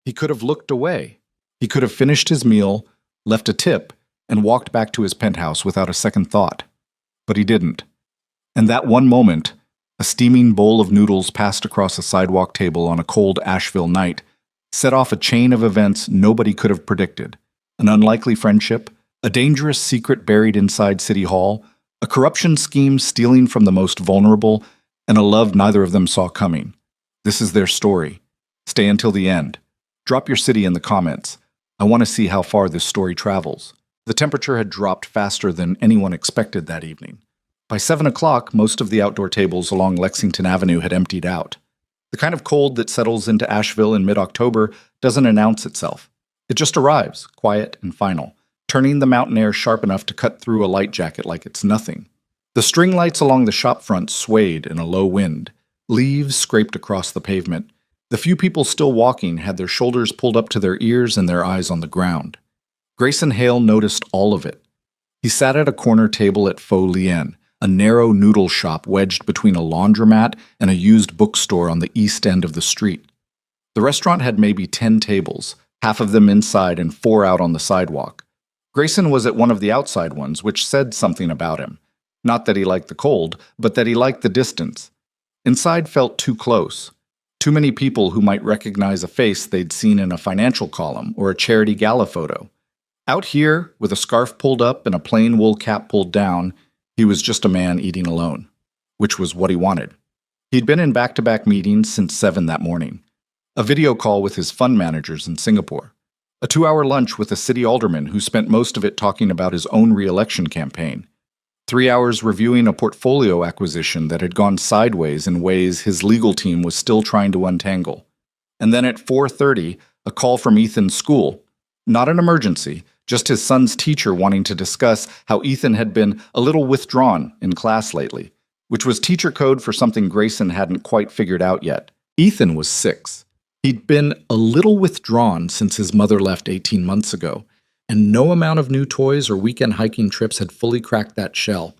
He could have looked away. He could have finished his meal, left a tip, and walked back to his penthouse without a second thought. But he didn't. And that one moment, a steaming bowl of noodles passed across a sidewalk table on a cold Asheville night, set off a chain of events nobody could have predicted. An unlikely friendship, a dangerous secret buried inside City Hall, a corruption scheme stealing from the most vulnerable, and a love neither of them saw coming. This is their story. Stay until the end. Drop your city in the comments. I want to see how far this story travels. The temperature had dropped faster than anyone expected that evening. By 7 o'clock, most of the outdoor tables along Lexington Avenue had emptied out. The kind of cold that settles into Asheville in mid-October doesn't announce itself. It just arrives, quiet and final, turning the mountain air sharp enough to cut through a light jacket like it's nothing. The string lights along the shop front swayed in a low wind. Leaves scraped across the pavement. The few people still walking had their shoulders pulled up to their ears and their eyes on the ground. Grayson Hale noticed all of it. He sat at a corner table at Faux Lien, a narrow noodle shop wedged between a laundromat and a used bookstore on the east end of the street. The restaurant had maybe 10 tables, half of them inside and 4 out on the sidewalk. Grayson was at one of the outside ones, which said something about him. Not that he liked the cold, but that he liked the distance. Inside felt too close. Too many people who might recognize a face they'd seen in a financial column or a charity gala photo. Out here, with a scarf pulled up and a plain wool cap pulled down, he was just a man eating alone, which was what he wanted. He'd been in back-to-back meetings since 7 that morning. A video call with his fund managers in Singapore. A 2-hour lunch with a city alderman who spent most of it talking about his own re-election campaign. 3 hours reviewing a portfolio acquisition that had gone sideways in ways his legal team was still trying to untangle. And then at 4:30, a call from Ethan's school. Not an emergency, just his son's teacher wanting to discuss how Ethan had been a little withdrawn in class lately, which was teacher code for something Grayson hadn't quite figured out yet. Ethan was 6. He'd been a little withdrawn since his mother left 18 months ago, and no amount of new toys or weekend hiking trips had fully cracked that shell.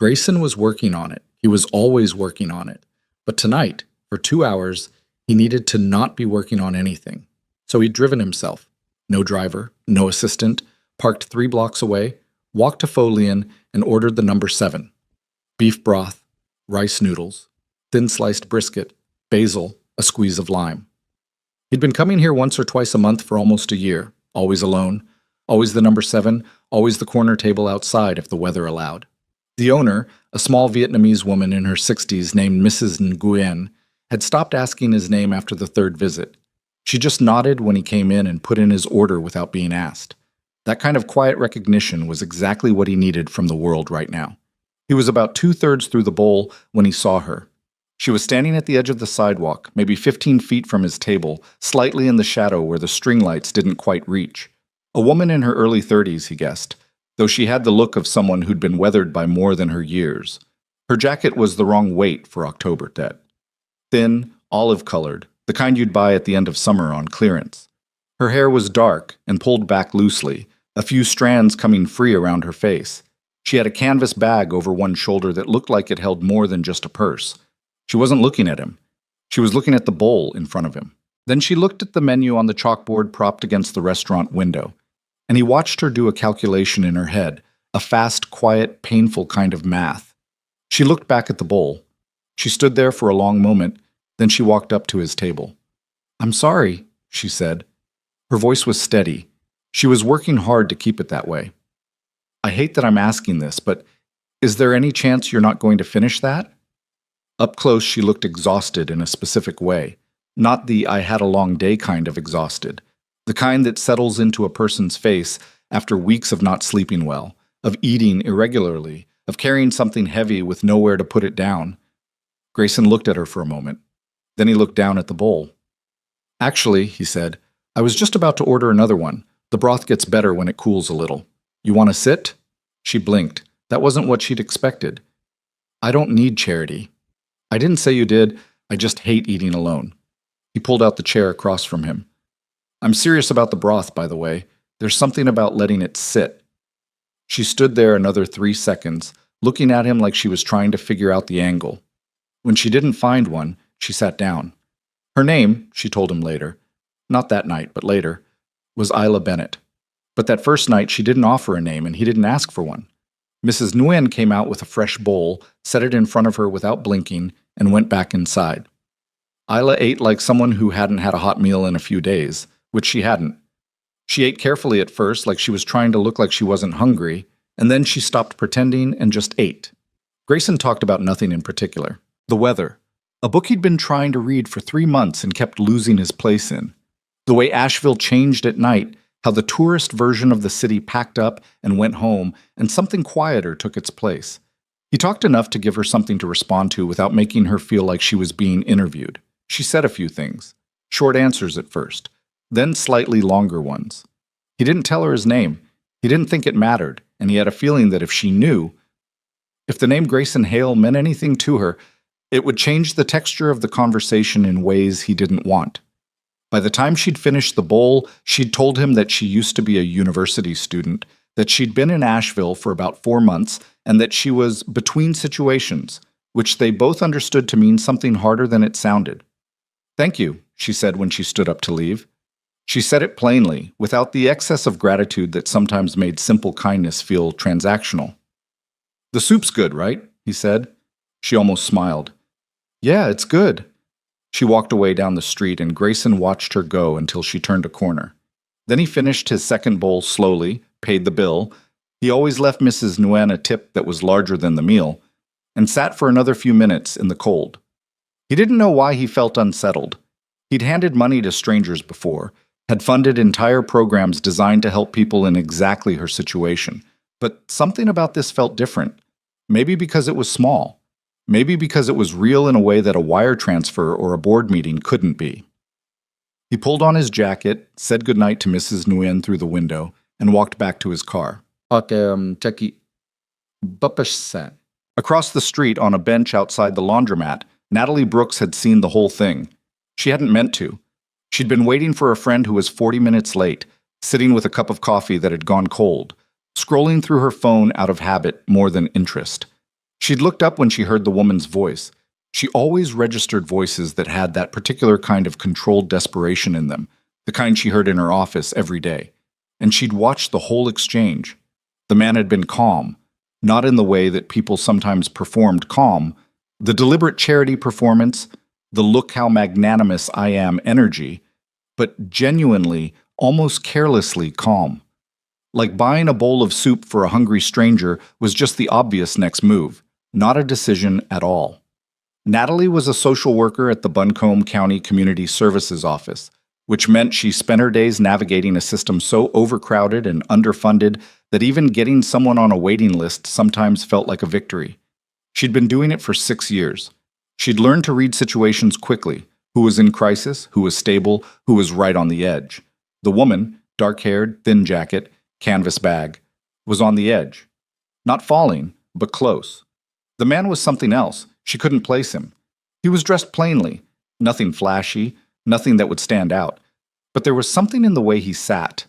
Grayson was working on it. He was always working on it. But tonight, for 2 hours, he needed to not be working on anything. So he'd driven himself. No driver, no assistant, parked 3 blocks away, walked to Faux Lien, and ordered the number 7. Beef broth, rice noodles, thin sliced brisket, basil, a squeeze of lime. He'd been coming here once or twice a month for almost a year, always alone, always the number 7, always the corner table outside if the weather allowed. The owner, a small Vietnamese woman in her 60s named Mrs. Nguyen, had stopped asking his name after the 3rd visit. She just nodded when he came in and put in his order without being asked. That kind of quiet recognition was exactly what he needed from the world right now. He was about 2/3 through the bowl when he saw her. She was standing at the edge of the sidewalk, maybe 15 feet from his table, slightly in the shadow where the string lights didn't quite reach. A woman in her early 30s, he guessed, though she had the look of someone who'd been weathered by more than her years. Her jacket was the wrong weight for October debt. Thin, olive-colored, the kind you'd buy at the end of summer on clearance. Her hair was dark and pulled back loosely, a few strands coming free around her face. She had a canvas bag over one shoulder that looked like it held more than just a purse. She wasn't looking at him. She was looking at the bowl in front of him. Then she looked at the menu on the chalkboard propped against the restaurant window, and he watched her do a calculation in her head, a fast, quiet, painful kind of math. She looked back at the bowl. She stood there for a long moment, then she walked up to his table. "I'm sorry," she said. Her voice was steady. She was working hard to keep it that way. "I hate that I'm asking this, but is there any chance you're not going to finish that?" Up close, she looked exhausted in a specific way. Not the "I had a long day" kind of exhausted. The kind that settles into a person's face after weeks of not sleeping well, of eating irregularly, of carrying something heavy with nowhere to put it down. Grayson looked at her for a moment. Then he looked down at the bowl. "Actually," he said, "I was just about to order another one. The broth gets better when it cools a little. You want to sit?" She blinked. That wasn't what she'd expected. "I don't need charity." "I didn't say you did. I just hate eating alone." He pulled out the chair across from him. "I'm serious about the broth, by the way. There's something about letting it sit." She stood there another 3 seconds, looking at him like she was trying to figure out the angle. When she didn't find one, she sat down. Her name, she told him later, not that night, but later, was Isla Bennett. But that first night she didn't offer a name and he didn't ask for one. Mrs. Nguyen came out with a fresh bowl, set it in front of her without blinking, and went back inside. Isla ate like someone who hadn't had a hot meal in a few days, which she hadn't. She ate carefully at first, like she was trying to look like she wasn't hungry, and then she stopped pretending and just ate. Grayson talked about nothing in particular. The weather, a book he'd been trying to read for 3 months and kept losing his place in. The way Asheville changed at night, how the tourist version of the city packed up and went home, and something quieter took its place. He talked enough to give her something to respond to without making her feel like she was being interviewed. She said a few things, short answers at first, then slightly longer ones. He didn't tell her his name. He didn't think it mattered, and he had a feeling that if she knew, if the name Grayson Hale meant anything to her, it would change the texture of the conversation in ways he didn't want. By the time she'd finished the bowl, she'd told him that she used to be a university student, that she'd been in Asheville for about 4 months, and that she was between situations, which they both understood to mean something harder than it sounded. "Thank you," she said when she stood up to leave. She said it plainly, without the excess of gratitude that sometimes made simple kindness feel transactional. "The soup's good, right?" he said. She almost smiled. "Yeah, it's good." She walked away down the street, and Grayson watched her go until she turned a corner. Then he finished his second bowl slowly, paid the bill. He always left Mrs. Nguyen a tip that was larger than the meal, and sat for another few minutes in the cold. He didn't know why he felt unsettled. He'd handed money to strangers before, had funded entire programs designed to help people in exactly her situation, but something about this felt different. Maybe because it was small. Maybe because it was real in a way that a wire transfer or a board meeting couldn't be. He pulled on his jacket, said goodnight to Mrs. Nguyen through the window, and walked back to his car. Across the street, on a bench outside the laundromat, Natalie Brooks had seen the whole thing. She hadn't meant to. She'd been waiting for a friend who was 40 minutes late, sitting with a cup of coffee that had gone cold, scrolling through her phone out of habit more than interest. She'd looked up when she heard the woman's voice. She always registered voices that had that particular kind of controlled desperation in them, the kind she heard in her office every day. And she'd watched the whole exchange. The man had been calm, not in the way that people sometimes performed calm. The deliberate charity performance, the look how magnanimous I am energy, but genuinely, almost carelessly calm. Like buying a bowl of soup for a hungry stranger was just the obvious next move, not a decision at all. Natalie was a social worker at the Buncombe County Community Services Office, which meant she spent her days navigating a system so overcrowded and underfunded that even getting someone on a waiting list sometimes felt like a victory. She'd been doing it for 6 years. She'd learned to read situations quickly, who was in crisis, who was stable, who was right on the edge. The woman, dark-haired, thin jacket, canvas bag, was on the edge. Not falling, but close. The man was something else. She couldn't place him. He was dressed plainly, nothing flashy, nothing that would stand out. But there was something in the way he sat,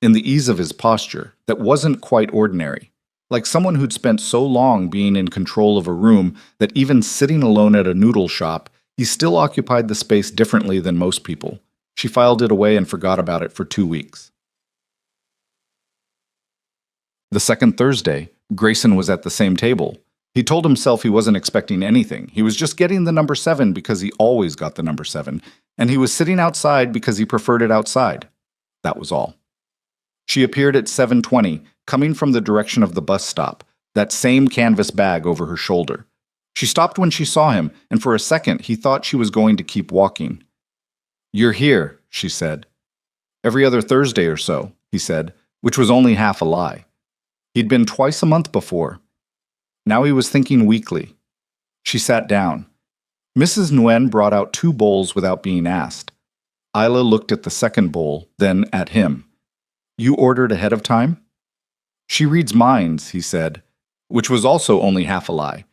in the ease of his posture, that wasn't quite ordinary. Like someone who'd spent so long being in control of a room that even sitting alone at a noodle shop, he still occupied the space differently than most people. She filed it away and forgot about it for 2 weeks. The second Thursday, Grayson was at the same table. He told himself he wasn't expecting anything. He was just getting the number 7 because he always got the number 7, and he was sitting outside because he preferred it outside. That was all. She appeared at 7:20, coming from the direction of the bus stop, that same canvas bag over her shoulder. She stopped when she saw him, and for a second he thought she was going to keep walking. "You're here," she said. "Every other Thursday or so," he said, which was only half a lie. He'd been twice a month before. Now he was thinking weekly. She sat down. Mrs. Nguyen brought out 2 bowls without being asked. Isla looked at the second bowl, then at him. "You ordered ahead of time?" "She reads minds," he said, which was also only half a lie.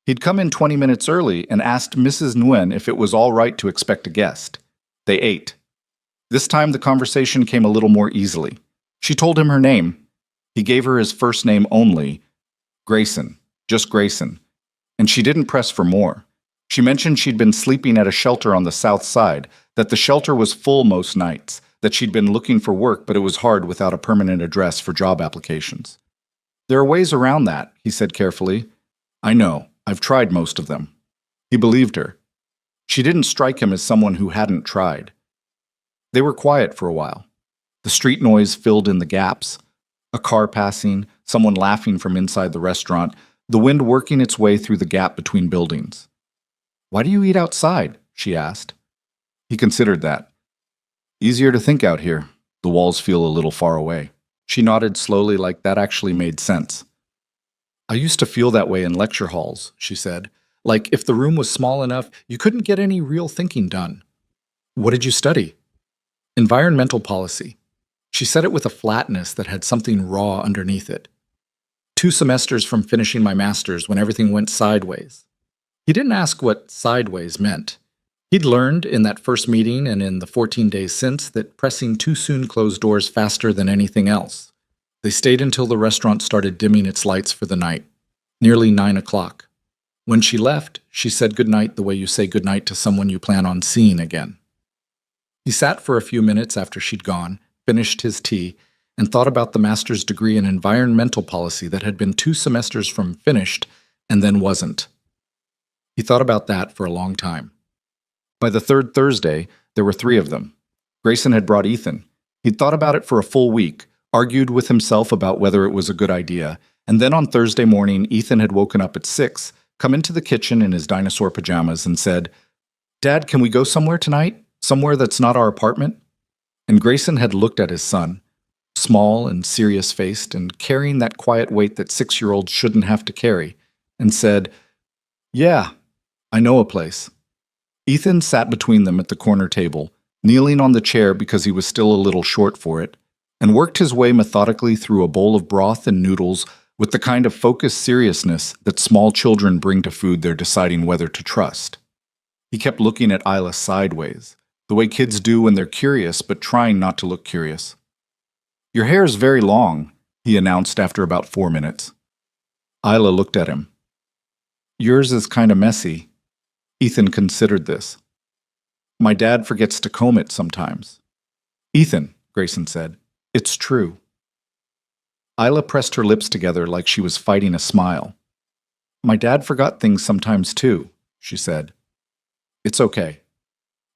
He'd come in 20 minutes early and asked Mrs. Nguyen if it was all right to expect a guest. They ate. This time the conversation came a little more easily. She told him her name. He gave her his first name only, Grayson. Just Grayson. And she didn't press for more. She mentioned she'd been sleeping at a shelter on the south side, that the shelter was full most nights, that she'd been looking for work but it was hard without a permanent address for job applications. There are ways around that, he said carefully. I know, I've tried most of them. He believed her. She didn't strike him as someone who hadn't tried. They were quiet for a while. The street noise filled in the gaps. A car passing, someone laughing from inside the restaurant, the wind working its way through the gap between buildings. Why do you eat outside? She asked. He considered that. Easier to think out here. The walls feel a little far away. She nodded slowly like that actually made sense. I used to feel that way in lecture halls, she said. Like if the room was small enough, you couldn't get any real thinking done. What did you study? Environmental policy. She said it with a flatness that had something raw underneath it. 2 semesters from finishing my master's when everything went sideways. He didn't ask what sideways meant. He'd learned in that first meeting and in the 14 days since that pressing too soon closed doors faster than anything else. They stayed until the restaurant started dimming its lights for the night, nearly 9 o'clock. When she left, she said goodnight the way you say goodnight to someone you plan on seeing again. He sat for a few minutes after she'd gone, finished his tea, and thought about the master's degree in environmental policy that had been 2 semesters from finished and then wasn't. He thought about that for a long time. By the 3rd Thursday, there were 3 of them. Grayson had brought Ethan. He'd thought about it for a full week, argued with himself about whether it was a good idea, and then on Thursday morning, Ethan had woken up at 6, come into the kitchen in his dinosaur pajamas and said, Dad, can we go somewhere tonight? Somewhere that's not our apartment? And Grayson had looked at his son, small and serious-faced and carrying that quiet weight that 6-year-olds shouldn't have to carry, and said, Yeah, I know a place. Ethan sat between them at the corner table, kneeling on the chair because he was still a little short for it, and worked his way methodically through a bowl of broth and noodles with the kind of focused seriousness that small children bring to food they're deciding whether to trust. He kept looking at Isla sideways, the way kids do when they're curious but trying not to look curious. Your hair is very long, he announced after about 4 minutes. Isla looked at him. Yours is kind of messy. Ethan considered this. My dad forgets to comb it sometimes. Ethan, Grayson said, it's true. Isla pressed her lips together like she was fighting a smile. My dad forgot things sometimes too, she said. It's okay.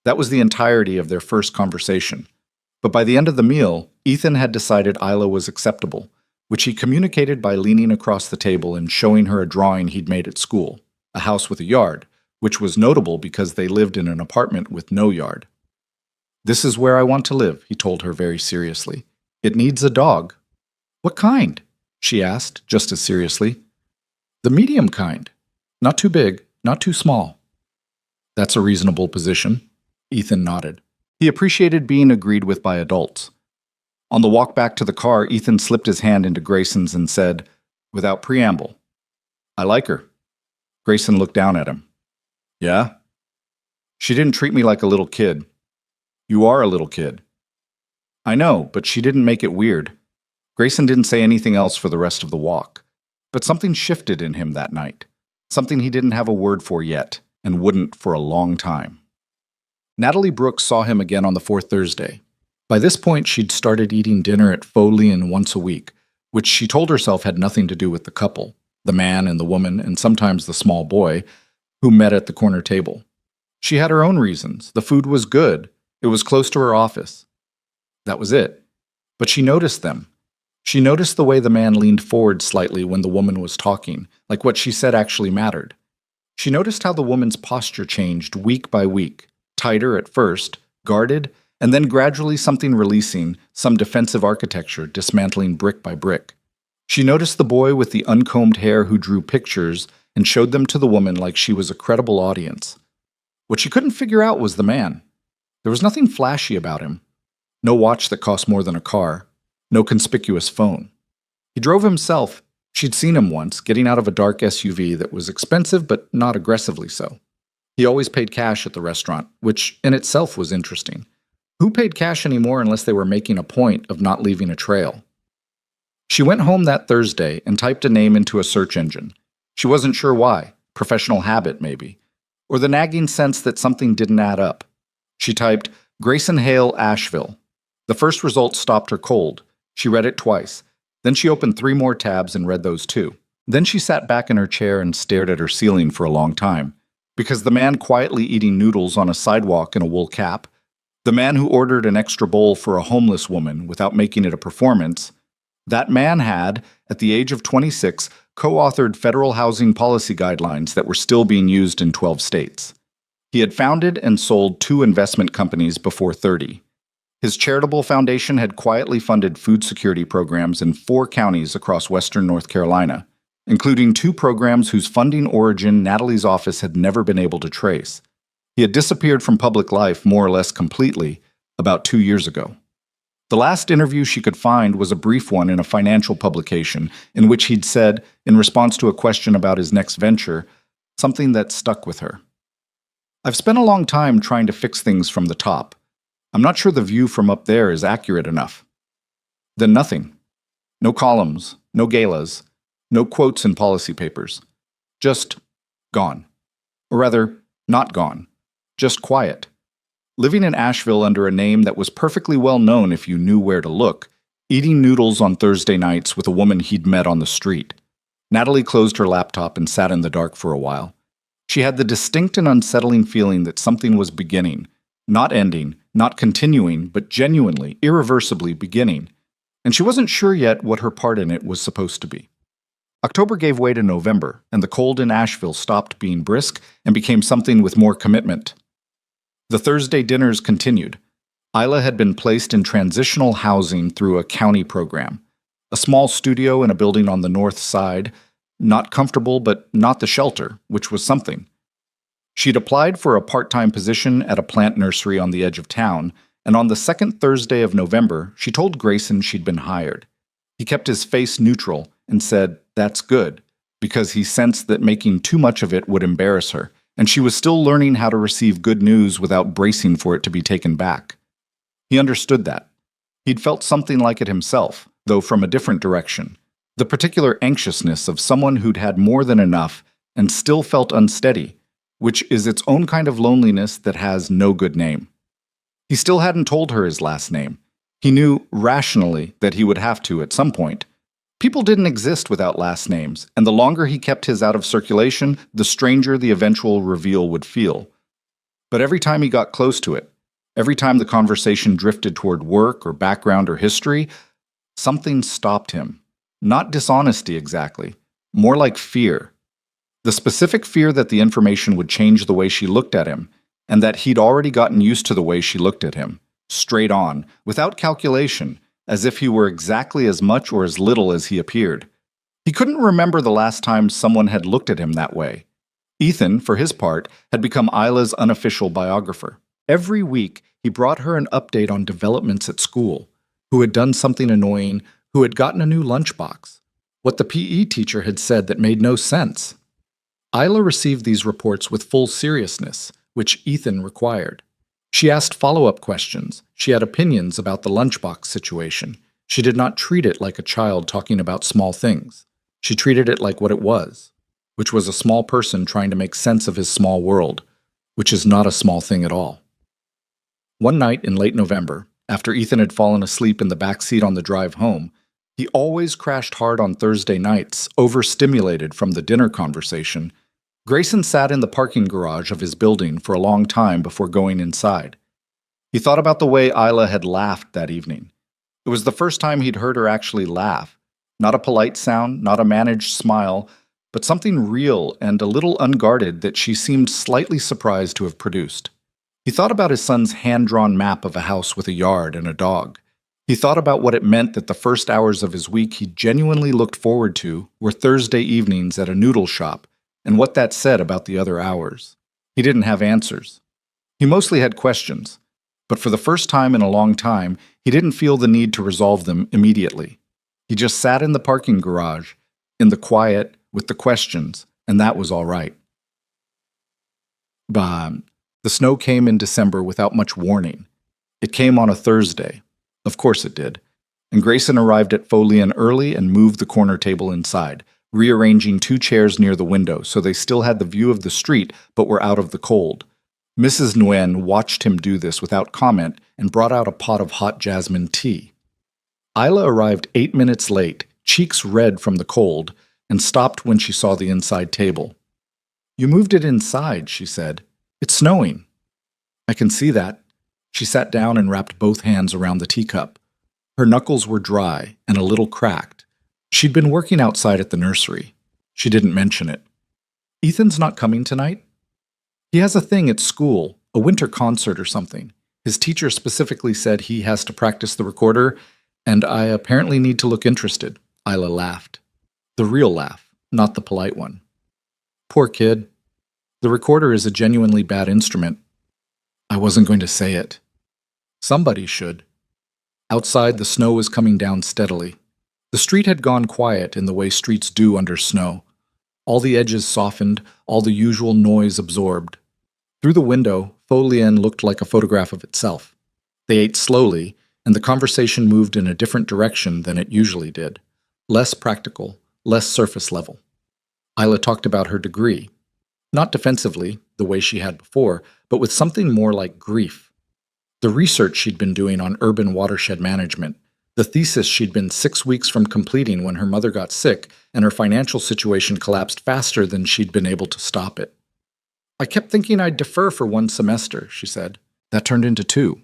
That was the entirety of their first conversation. But by the end of the meal, Ethan had decided Isla was acceptable, which he communicated by leaning across the table and showing her a drawing he'd made at school, a house with a yard, which was notable because they lived in an apartment with no yard. This is where I want to live, he told her very seriously. It needs a dog. What kind? She asked, just as seriously. The medium kind. Not too big, not too small. That's a reasonable position. Ethan nodded. He appreciated being agreed with by adults. On the walk back to the car, Ethan slipped his hand into Grayson's and said, without preamble, I like her. Grayson looked down at him. Yeah? She didn't treat me like a little kid. You are a little kid. I know, but she didn't make it weird. Grayson didn't say anything else for the rest of the walk. But something shifted in him that night. Something he didn't have a word for yet, and wouldn't for a long time. Natalie Brooks saw him again on the 4th Thursday. By this point, she'd started eating dinner at Foley once a week, which she told herself had nothing to do with the couple, the man and the woman, and sometimes the small boy, who met at the corner table. She had her own reasons. The food was good. It was close to her office. That was it. But she noticed them. She noticed the way the man leaned forward slightly when the woman was talking, like what she said actually mattered. She noticed how the woman's posture changed week by week, tighter at first, guarded, and then gradually something releasing, some defensive architecture dismantling brick by brick. She noticed the boy with the uncombed hair who drew pictures and showed them to the woman like she was a credible audience. What she couldn't figure out was the man. There was nothing flashy about him. No watch that cost more than a car. No conspicuous phone. He drove himself. She'd seen him once, getting out of a dark SUV that was expensive but not aggressively so. He always paid cash at the restaurant, which in itself was interesting. Who paid cash anymore unless they were making a point of not leaving a trail? She went home that Thursday and typed a name into a search engine. She wasn't sure why. Professional habit, maybe. Or the nagging sense that something didn't add up. She typed, Grayson Hale, Asheville. The first result stopped her cold. She read it twice. Then she opened 3 more tabs and read those too. Then she sat back in her chair and stared at her ceiling for a long time. Because the man quietly eating noodles on a sidewalk in a wool cap, the man who ordered an extra bowl for a homeless woman without making it a performance, that man had, at the age of 26, co-authored federal housing policy guidelines that were still being used in 12 states. He had founded and sold 2 investment companies before 30. His charitable foundation had quietly funded food security programs in 4 counties across western North Carolina, including 2 programs whose funding origin Natalie's office had never been able to trace. He had disappeared from public life more or less completely about 2 years ago. The last interview she could find was a brief one in a financial publication in which he'd said, in response to a question about his next venture, something that stuck with her. I've spent a long time trying to fix things from the top. I'm not sure the view from up there is accurate enough. Then nothing. No columns, no galas, no quotes in policy papers. Just gone. Or rather, not gone. Just quiet. Living in Asheville under a name that was perfectly well known if you knew where to look, eating noodles on Thursday nights with a woman he'd met on the street. Natalie closed her laptop and sat in the dark for a while. She had the distinct and unsettling feeling that something was beginning, not ending, not continuing, but genuinely, irreversibly beginning, and she wasn't sure yet what her part in it was supposed to be. October gave way to November, and the cold in Asheville stopped being brisk and became something with more commitment. The Thursday dinners continued. Isla had been placed in transitional housing through a county program, a small studio in a building on the north side, not comfortable but not the shelter, which was something. She'd applied for a part-time position at a plant nursery on the edge of town, and on the second Thursday of November, she told Grayson she'd been hired. He kept his face neutral and said, "That's good," because he sensed that making too much of it would embarrass her, and she was still learning how to receive good news without bracing for it to be taken back. He understood that. He'd felt something like it himself, though from a different direction. The particular anxiousness of someone who'd had more than enough and still felt unsteady, which is its own kind of loneliness that has no good name. He still hadn't told her his last name. He knew, rationally, that he would have to at some point. People didn't exist without last names, and the longer he kept his out of circulation, the stranger the eventual reveal would feel. But every time he got close to it, every time the conversation drifted toward work or background or history, something stopped him. Not dishonesty exactly, more like fear. The specific fear that the information would change the way she looked at him, and that he'd already gotten used to the way she looked at him, straight on, without calculation, as if he were exactly as much or as little as he appeared. He couldn't remember the last time someone had looked at him that way. Ethan, for his part, had become Isla's unofficial biographer. Every week, he brought her an update on developments at school, who had done something annoying, who had gotten a new lunchbox, what the PE teacher had said that made no sense. Isla received these reports with full seriousness, which Ethan required. She asked follow-up questions. She had opinions about the lunchbox situation. She did not treat it like a child talking about small things. She treated it like what it was, which was a small person trying to make sense of his small world, which is not a small thing at all. One night in late November, after Ethan had fallen asleep in the back seat on the drive home, he always crashed hard on Thursday nights, overstimulated from the dinner conversation. Grayson sat in the parking garage of his building for a long time before going inside. He thought about the way Isla had laughed that evening. It was the first time he'd heard her actually laugh. Not a polite sound, not a managed smile, but something real and a little unguarded that she seemed slightly surprised to have produced. He thought about his son's hand-drawn map of a house with a yard and a dog. He thought about what it meant that the first hours of his week he genuinely looked forward to were Thursday evenings at a noodle shop, and what that said about the other hours. He didn't have answers. He mostly had questions, but for the first time in a long time, he didn't feel the need to resolve them immediately. He just sat in the parking garage, in the quiet, with the questions, and that was all right. But the snow came in December without much warning. It came on a Thursday. Of course it did. And Grayson arrived at Folian early and moved the corner table inside, rearranging 2 chairs near the window so they still had the view of the street but were out of the cold. Mrs. Nguyen watched him do this without comment and brought out a pot of hot jasmine tea. Isla arrived 8 minutes late, cheeks red from the cold, and stopped when she saw the inside table. "You moved it inside," she said. "It's snowing." "I can see that." She sat down and wrapped both hands around the teacup. Her knuckles were dry and a little cracked. She'd been working outside at the nursery. She didn't mention it. "Ethan's not coming tonight?" "He has a thing at school, a winter concert or something. His teacher specifically said he has to practice the recorder, and I apparently need to look interested." Isla laughed. The real laugh, not the polite one. "Poor kid. The recorder is a genuinely bad instrument." I wasn't going to say it. Somebody should. Outside, the snow was coming down steadily. The street had gone quiet in the way streets do under snow. All the edges softened, all the usual noise absorbed. Through the window, Pho Lien looked like a photograph of itself. They ate slowly, and the conversation moved in a different direction than it usually did. Less practical, less surface level. Isla talked about her degree. Not defensively, the way she had before, but with something more like grief. The research she'd been doing on urban watershed management, the thesis she'd been 6 weeks from completing when her mother got sick and her financial situation collapsed faster than she'd been able to stop it. "I kept thinking I'd defer for 1 semester," she said. "That turned into 2.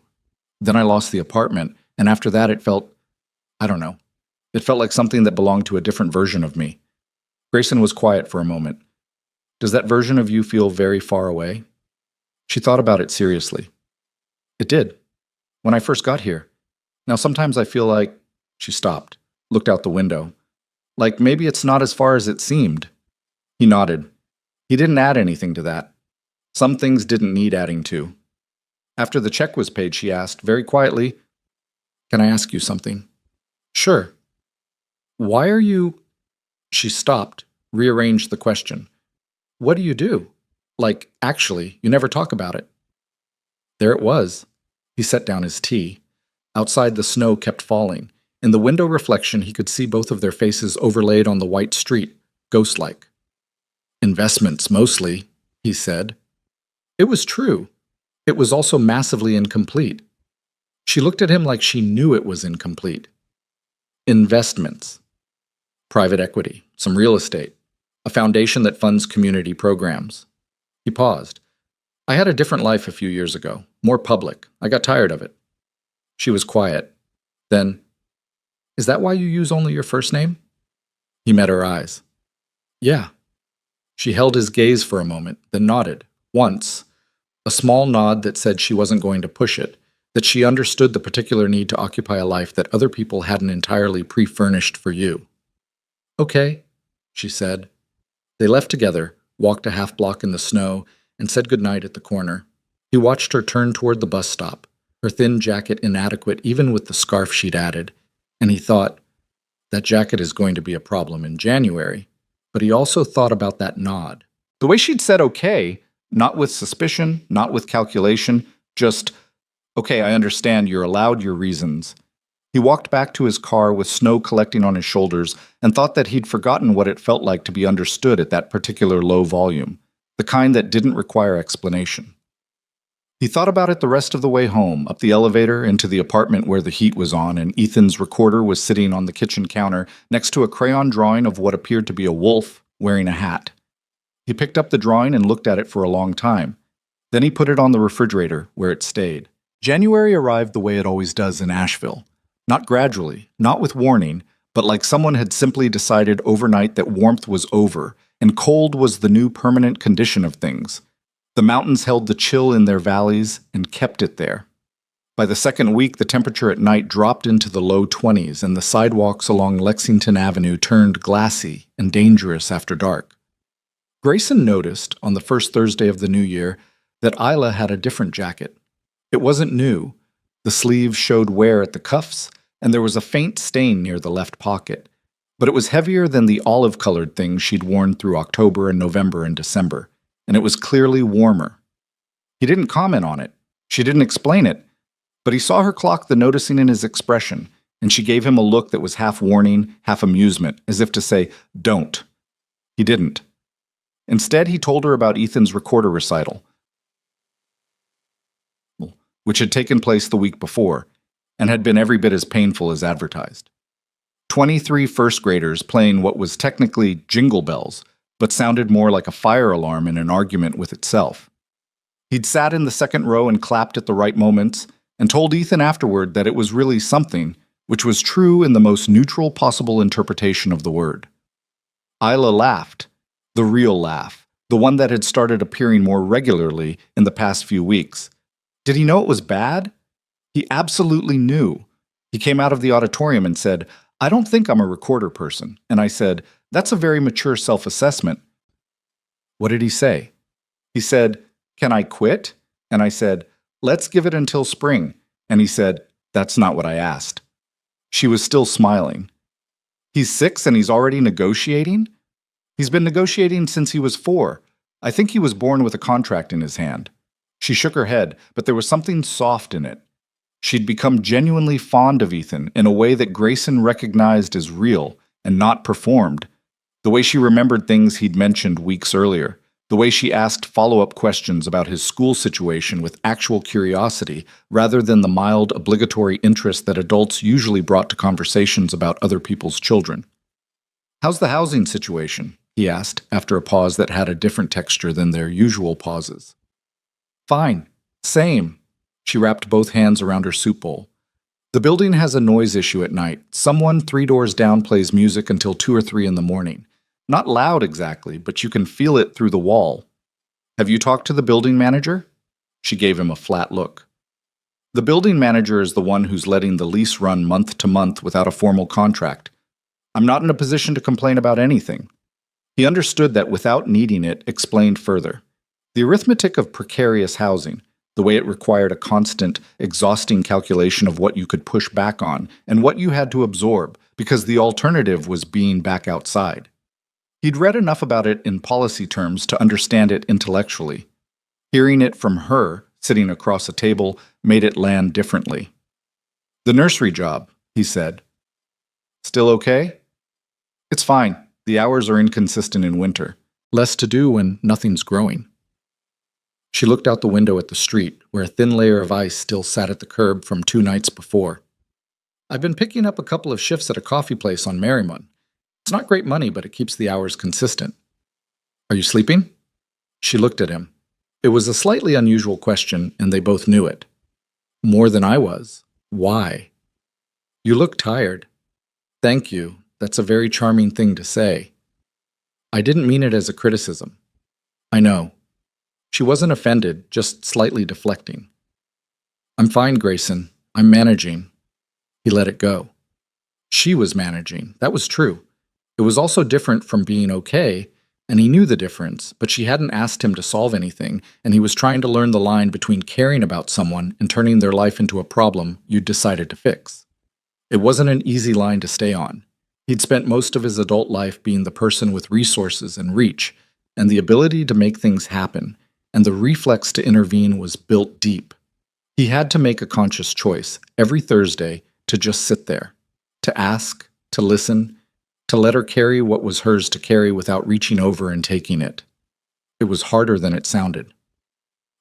Then I lost the apartment, and after that it felt, I don't know, it felt like something that belonged to a different version of me." Grayson was quiet for a moment. "Does that version of you feel very far away?" She thought about it seriously. "It did. When I first got here. Now sometimes I feel like—" She stopped, looked out the window. "Like maybe it's not as far as it seemed." He nodded. He didn't add anything to that. Some things didn't need adding to. After the check was paid, she asked, very quietly, "Can I ask you something?" "Sure." "Why are you—" She stopped, rearranged the question. "What do you do? Like, actually, you never talk about it." There it was. He set down his tea. Outside, the snow kept falling. In the window reflection, he could see both of their faces overlaid on the white street, ghost-like. "Investments, mostly," he said. It was true. It was also massively incomplete. She looked at him like she knew it was incomplete. "Investments. Private equity, some real estate, a foundation that funds community programs." He paused. "I had a different life a few years ago, more public. I got tired of it." She was quiet. Then, "Is that why you use only your first name?" He met her eyes. "Yeah." She held his gaze for a moment, then nodded, once. A small nod that said she wasn't going to push it, that she understood the particular need to occupy a life that other people hadn't entirely pre-furnished for you. "Okay," she said. They left together, walked a half block in the snow, and said goodnight at the corner. He watched her turn toward the bus stop, her thin jacket inadequate even with the scarf she'd added, and he thought, that jacket is going to be a problem in January, but he also thought about that nod. The way she'd said okay, not with suspicion, not with calculation, just, "Okay, I understand you're allowed your reasons." He walked back to his car with snow collecting on his shoulders and thought that he'd forgotten what it felt like to be understood at that particular low volume, the kind that didn't require explanation. He thought about it the rest of the way home, up the elevator, into the apartment where the heat was on and Ethan's recorder was sitting on the kitchen counter next to a crayon drawing of what appeared to be a wolf wearing a hat. He picked up the drawing and looked at it for a long time. Then he put it on the refrigerator, where it stayed. January arrived the way it always does in Asheville. Not gradually, not with warning, but like someone had simply decided overnight that warmth was over, and cold was the new permanent condition of things. The mountains held the chill in their valleys and kept it there. By the second week, the temperature at night dropped into the low 20s, and the sidewalks along Lexington Avenue turned glassy and dangerous after dark. Grayson noticed, on the first Thursday of the new year, that Isla had a different jacket. It wasn't new. The sleeves showed wear at the cuffs, and there was a faint stain near the left pocket. But it was heavier than the olive-colored things she'd worn through October and November and December, and it was clearly warmer. He didn't comment on it. She didn't explain it. But he saw her clock the noticing in his expression, and she gave him a look that was half warning, half amusement, as if to say, "Don't." He didn't. Instead, he told her about Ethan's recorder recital. which had taken place the week before, and had been every bit as painful as advertised. 23 first graders playing what was technically jingle bells, but sounded more like a fire alarm in an argument with itself. He'd sat in the second row and clapped at the right moments, and told Ethan afterward that it was really something, which was true in the most neutral possible interpretation of the word. Isla laughed, the real laugh, the one that had started appearing more regularly in the past few weeks. Did he know it was bad? He absolutely knew. He came out of the auditorium and said, "I don't think I'm a recorder person." And I said, "That's a very mature self-assessment." What did he say? He said, "Can I quit?" And I said, "Let's give it until spring." And he said, "That's not what I asked." She was still smiling. He's 6 and he's already negotiating? He's been negotiating since he was 4. I think he was born with a contract in his hand. She shook her head, but there was something soft in it. She'd become genuinely fond of Ethan in a way that Grayson recognized as real and not performed. The way she remembered things he'd mentioned weeks earlier. The way she asked follow-up questions about his school situation with actual curiosity rather than the mild, obligatory interest that adults usually brought to conversations about other people's children. "How's the housing situation?" he asked, after a pause that had a different texture than their usual pauses. "Fine. Same." She wrapped both hands around her soup bowl. "The building has a noise issue at night. Someone 3 doors down plays music until 2 or 3 in the morning. Not loud exactly, but you can feel it through the wall. Have you talked to the building manager?" She gave him a flat look. "The building manager is the one who's letting the lease run month to month without a formal contract. I'm not in a position to complain about anything." He understood that without needing it, explained further. The arithmetic of precarious housing, the way it required a constant, exhausting calculation of what you could push back on and what you had to absorb, because the alternative was being back outside. He'd read enough about it in policy terms to understand it intellectually. Hearing it from her, sitting across a table, made it land differently. "The nursery job," he said. "Still okay?" "It's fine. The hours are inconsistent in winter. Less to do when nothing's growing." She looked out the window at the street, where a thin layer of ice still sat at the curb from 2 nights before. "I've been picking up a couple of shifts at a coffee place on Merrimon. It's not great money, but it keeps the hours consistent." "Are you sleeping?" She looked at him. It was a slightly unusual question, and they both knew it. "More than I was. Why?" "You look tired." "Thank you. That's a very charming thing to say." "I didn't mean it as a criticism." "I know." She wasn't offended, just slightly deflecting. "I'm fine, Grayson. I'm managing." He let it go. She was managing. That was true. It was also different from being okay, and he knew the difference, but she hadn't asked him to solve anything, and he was trying to learn the line between caring about someone and turning their life into a problem you'd decided to fix. It wasn't an easy line to stay on. He'd spent most of his adult life being the person with resources and reach, and the ability to make things happen, and the reflex to intervene was built deep. He had to make a conscious choice, every Thursday, to just sit there, to ask, to listen, to let her carry what was hers to carry without reaching over and taking it. It was harder than it sounded.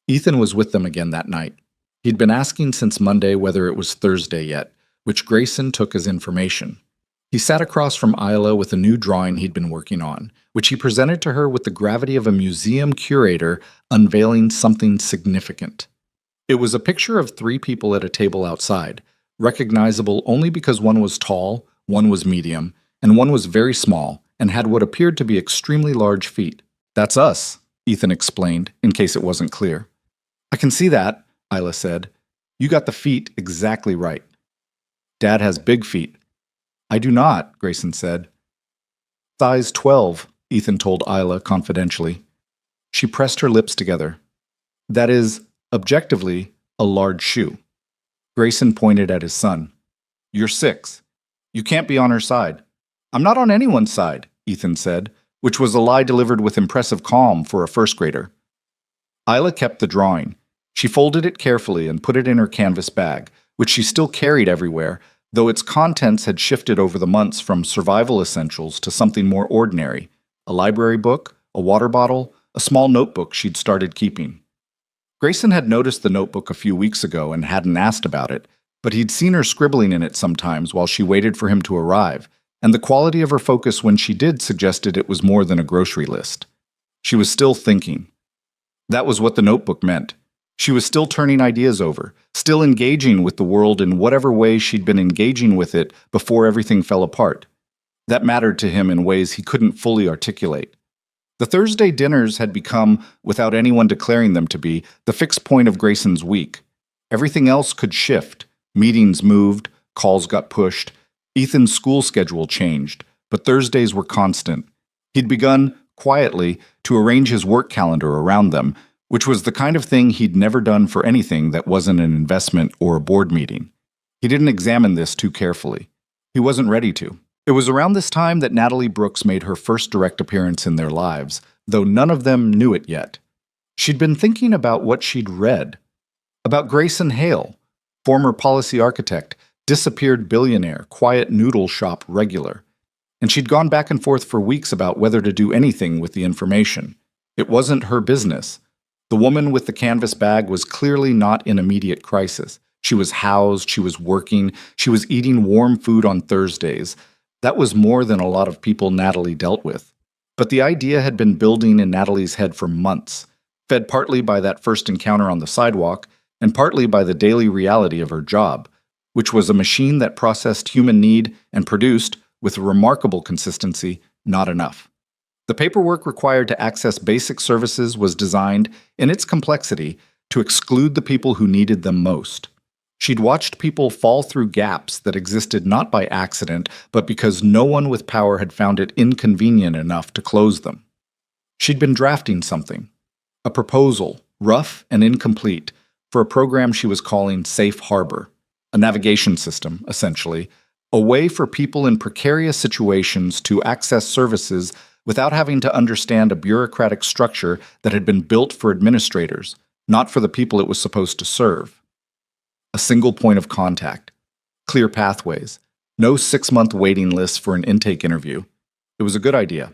Ethan was with them again that night. He'd been asking since Monday whether it was Thursday yet, which Grayson took as information. He sat across from Isla with a new drawing he'd been working on, which he presented to her with the gravity of a museum curator unveiling something significant. It was a picture of 3 people at a table outside, recognizable only because one was tall, one was medium, and one was very small and had what appeared to be extremely large feet. "That's us," Ethan explained, in case it wasn't clear. "I can see that," Isla said. "You got the feet exactly right." "Dad has big feet." "I do not," Grayson said. "Size 12, Ethan told Isla confidentially. She pressed her lips together. "That is, objectively, a large shoe." Grayson pointed at his son. "You're 6. You can't be on her side." "I'm not on anyone's side," Ethan said, which was a lie delivered with impressive calm for a first grader. Isla kept the drawing. She folded it carefully and put it in her canvas bag, which she still carried everywhere, though its contents had shifted over the months from survival essentials to something more ordinary: a library book, a water bottle, a small notebook she'd started keeping. Grayson had noticed the notebook a few weeks ago and hadn't asked about it, but he'd seen her scribbling in it sometimes while she waited for him to arrive, and the quality of her focus when she did suggested it was more than a grocery list. She was still thinking. That was what the notebook meant. She was still turning ideas over, still engaging with the world in whatever way she'd been engaging with it before everything fell apart. That mattered to him in ways he couldn't fully articulate. The Thursday dinners had become, without anyone declaring them to be, the fixed point of Grayson's week. Everything else could shift. Meetings moved, calls got pushed, Ethan's school schedule changed, but Thursdays were constant. He'd begun, quietly, to arrange his work calendar around them, which was the kind of thing he'd never done for anything that wasn't an investment or a board meeting. He didn't examine this too carefully. He wasn't ready to. It was around this time that Natalie Brooks made her first direct appearance in their lives, though none of them knew it yet. She'd been thinking about what she'd read. About Grayson Hale, former policy architect, disappeared billionaire, quiet noodle shop regular. And she'd gone back and forth for weeks about whether to do anything with the information. It wasn't her business. The woman with the canvas bag was clearly not in immediate crisis. She was housed, she was working, she was eating warm food on Thursdays. That was more than a lot of people Natalie dealt with. But the idea had been building in Natalie's head for months, fed partly by that first encounter on the sidewalk, and partly by the daily reality of her job, which was a machine that processed human need and produced, with remarkable consistency, not enough. The paperwork required to access basic services was designed, in its complexity, to exclude the people who needed them most. She'd watched people fall through gaps that existed not by accident, but because no one with power had found it inconvenient enough to close them. She'd been drafting something, a proposal, rough and incomplete, for a program she was calling Safe Harbor, a navigation system, essentially, a way for people in precarious situations to access services without having to understand a bureaucratic structure that had been built for administrators, not for the people it was supposed to serve. A single point of contact, clear pathways, no 6-month waiting lists for an intake interview. It was a good idea.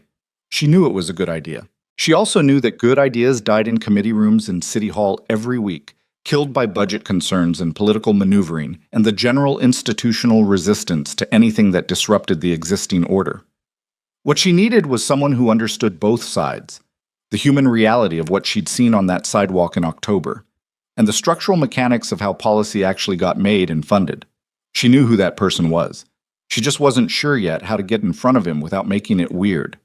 She knew it was a good idea. She also knew that good ideas died in committee rooms in City Hall every week, killed by budget concerns and political maneuvering and the general institutional resistance to anything that disrupted the existing order. What she needed was someone who understood both sides, the human reality of what she'd seen on that sidewalk in October, and the structural mechanics of how policy actually got made and funded. She knew who that person was. She just wasn't sure yet how to get in front of him without making it weird.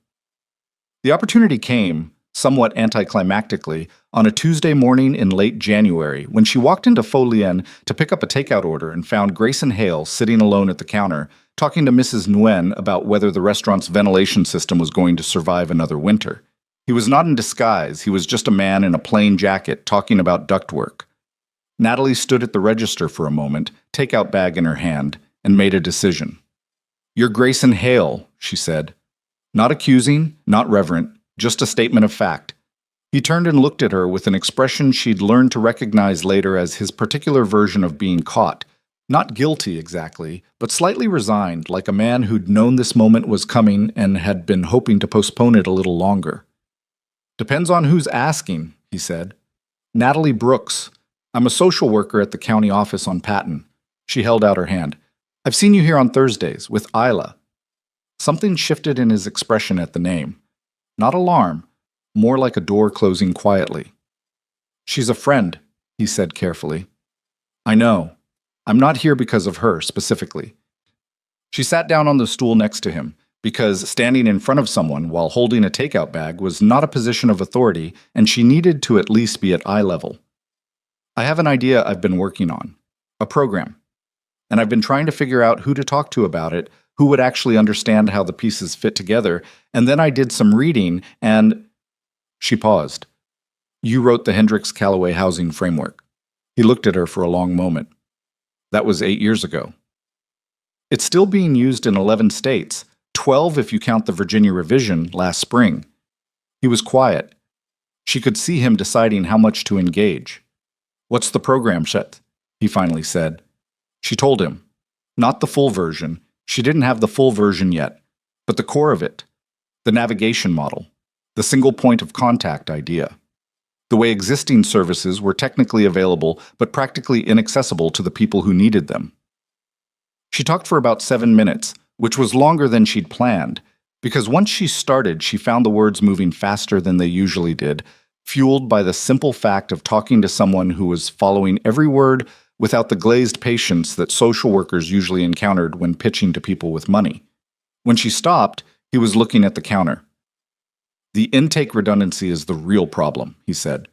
The opportunity came, somewhat anticlimactically, on a Tuesday morning in late January when she walked into Folien to pick up a takeout order and found Grayson Hale sitting alone at the counter, talking to Mrs. Nguyen about whether the restaurant's ventilation system was going to survive another winter. He was not in disguise, he was just a man in a plain jacket talking about ductwork. Natalie stood at the register for a moment, takeout bag in her hand, and made a decision. "You're Grayson Hale," she said. Not accusing, not reverent, just a statement of fact. He turned and looked at her with an expression she'd learned to recognize later as his particular version of being caught. Not guilty exactly, but slightly resigned, like a man who'd known this moment was coming and had been hoping to postpone it a little longer. "Depends on who's asking," he said. "Natalie Brooks. I'm a social worker at the county office on Patton." She held out her hand. "I've seen you here on Thursdays, with Isla." Something shifted in his expression at the name. Not alarm, more like a door closing quietly. "She's a friend," he said carefully. "I know. I'm not here because of her, specifically." She sat down on the stool next to him, because standing in front of someone while holding a takeout bag was not a position of authority, and she needed to at least be at eye level. "I have an idea I've been working on. A program. And I've been trying to figure out who to talk to about it, who would actually understand how the pieces fit together, and then I did some reading, and—" She paused. "You wrote the Hendricks Callaway Housing Framework." He looked at her for a long moment. "That was 8 years ago." "It's still being used in 11 states, 12 if you count the Virginia revision last spring." He was quiet. She could see him deciding how much to engage. "What's the program, Chet?" he finally said. She told him. Not the full version. She didn't have the full version yet, but the core of it, the navigation model, the single point of contact idea. The way existing services were technically available but practically inaccessible to the people who needed them. She talked for about 7 minutes, which was longer than she'd planned, because once she started, she found the words moving faster than they usually did, fueled by the simple fact of talking to someone who was following every word without the glazed patience that social workers usually encountered when pitching to people with money. When she stopped, he was looking at the counter. "The intake redundancy is the real problem," he said.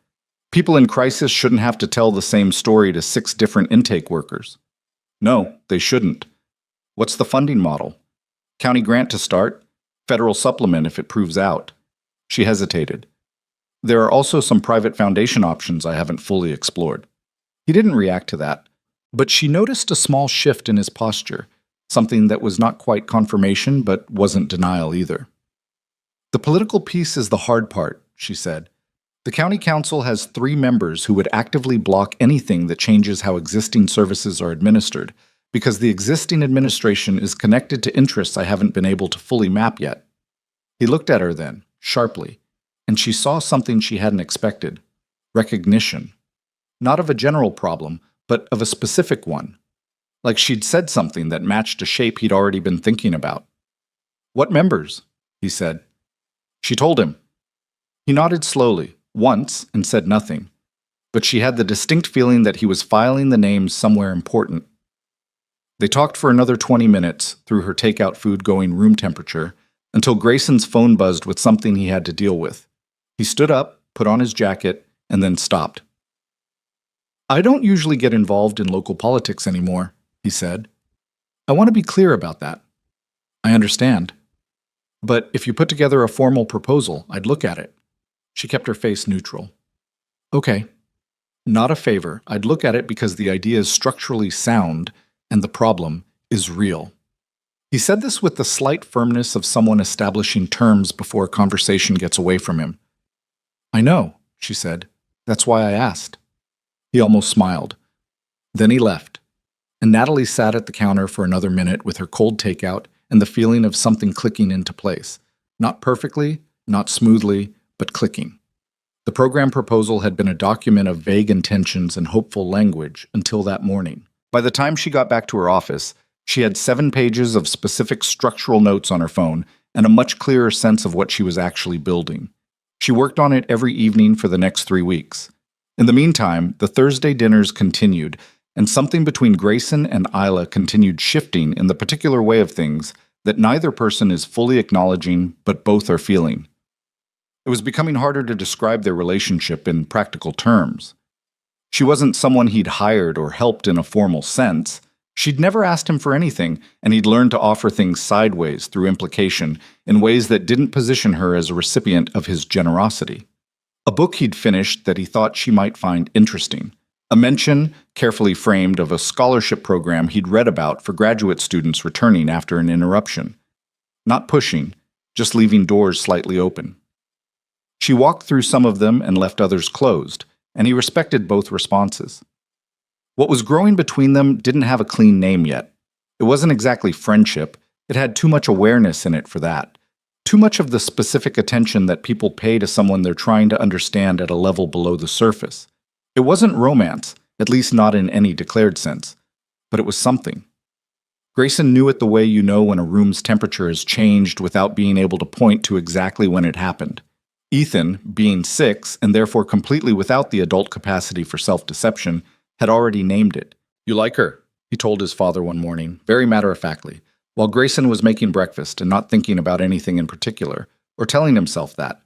"People in crisis shouldn't have to tell the same story to 6 different intake workers." "No, they shouldn't." "What's the funding model?" "County grant to start, federal supplement if it proves out." She hesitated. "There are also some private foundation options I haven't fully explored." He didn't react to that, but she noticed a small shift in his posture, something that was not quite confirmation but wasn't denial either. "The political piece is the hard part," she said. "The county council has 3 members who would actively block anything that changes how existing services are administered, because the existing administration is connected to interests I haven't been able to fully map yet." He looked at her then, sharply, and she saw something she hadn't expected: recognition. Not of a general problem, but of a specific one. Like she'd said something that matched a shape he'd already been thinking about. "What members?" he said. She told him. He nodded slowly, once, and said nothing, but she had the distinct feeling that he was filing the names somewhere important. They talked for another 20 minutes, through her takeout food going room temperature, until Grayson's phone buzzed with something he had to deal with. He stood up, put on his jacket, and then stopped. "I don't usually get involved in local politics anymore," he said. "I want to be clear about that." "I understand. But if you put together a formal proposal, I'd look at it." She kept her face neutral. "Okay. Not a favor. I'd look at it because the idea is structurally sound, and the problem is real." He said this with the slight firmness of someone establishing terms before a conversation gets away from him. "I know," she said. "That's why I asked." He almost smiled. Then he left, and Natalie sat at the counter for another minute with her cold takeout and the feeling of something clicking into place. Not perfectly, not smoothly, but clicking. The program proposal had been a document of vague intentions and hopeful language until that morning. By the time she got back to her office, she had 7 pages of specific structural notes on her phone and a much clearer sense of what she was actually building. She worked on it every evening for the next 3 weeks. In the meantime, the Thursday dinners continued, and something between Grayson and Isla continued shifting in the particular way of things that neither person is fully acknowledging, but both are feeling. It was becoming harder to describe their relationship in practical terms. She wasn't someone he'd hired or helped in a formal sense. She'd never asked him for anything, and he'd learned to offer things sideways through implication in ways that didn't position her as a recipient of his generosity. A book he'd finished that he thought she might find interesting. A mention, carefully framed, of a scholarship program he'd read about for graduate students returning after an interruption. Not pushing, just leaving doors slightly open. She walked through some of them and left others closed, and he respected both responses. What was growing between them didn't have a clean name yet. It wasn't exactly friendship. It had too much awareness in it for that. Too much of the specific attention that people pay to someone they're trying to understand at a level below the surface. It wasn't romance, at least not in any declared sense, but it was something. Grayson knew it the way you know when a room's temperature has changed without being able to point to exactly when it happened. Ethan, being 6 and therefore completely without the adult capacity for self-deception, had already named it. "You like her," he told his father one morning, very matter-of-factly, while Grayson was making breakfast and not thinking about anything in particular, or telling himself that.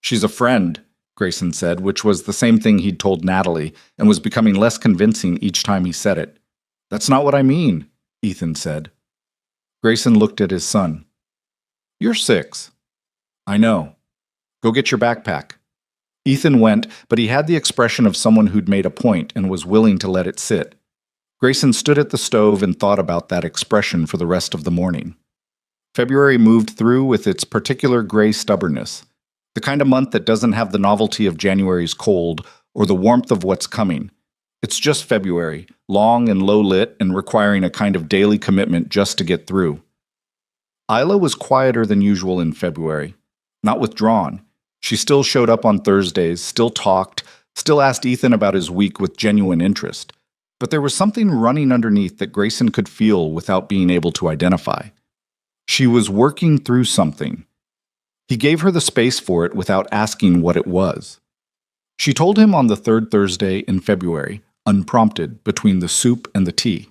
"She's a friend," Grayson said, which was the same thing he'd told Natalie, and was becoming less convincing each time he said it. "That's not what I mean," Ethan said. Grayson looked at his son. "You're 6. "I know. Go get your backpack." Ethan went, but he had the expression of someone who'd made a point and was willing to let it sit. Grayson stood at the stove and thought about that expression for the rest of the morning. February moved through with its particular gray stubbornness, the kind of month that doesn't have the novelty of January's cold or the warmth of what's coming. It's just February, long and low-lit and requiring a kind of daily commitment just to get through. Isla was quieter than usual in February, not withdrawn. She still showed up on Thursdays, still talked, still asked Ethan about his week with genuine interest. But there was something running underneath that Grayson could feel without being able to identify. She was working through something. He gave her the space for it without asking what it was. She told him on the third Thursday in February, unprompted, between the soup and the tea.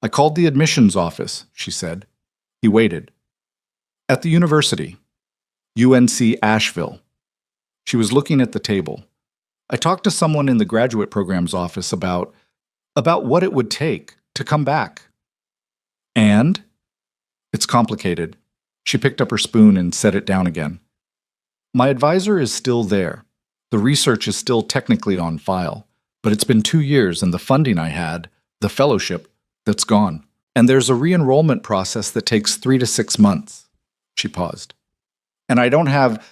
"I called the admissions office," she said. He waited. "At the university. UNC Asheville." She was looking at the table. "I talked to someone in the graduate program's office about what it would take to come back." "And?" "It's complicated." She picked up her spoon and set it down again. "My advisor is still there. The research is still technically on file, but it's been 2 years and the funding I had, the fellowship, that's gone. And there's a re-enrollment process that takes 3 to 6 months." She paused. "And I don't have,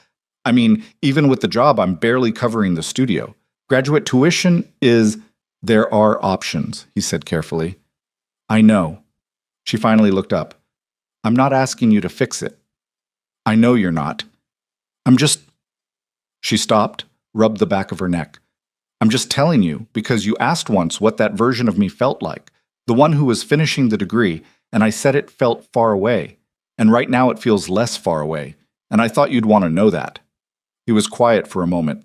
even with the job, I'm barely covering the studio. Graduate tuition is..." "There are options," he said carefully. "I know." She finally looked up. "I'm not asking you to fix it. I know you're not. I'm just..." She stopped, rubbed the back of her neck. "I'm just telling you because you asked once what that version of me felt like, the one who was finishing the degree, and I said it felt far away. And right now it feels less far away, and I thought you'd want to know that." He was quiet for a moment.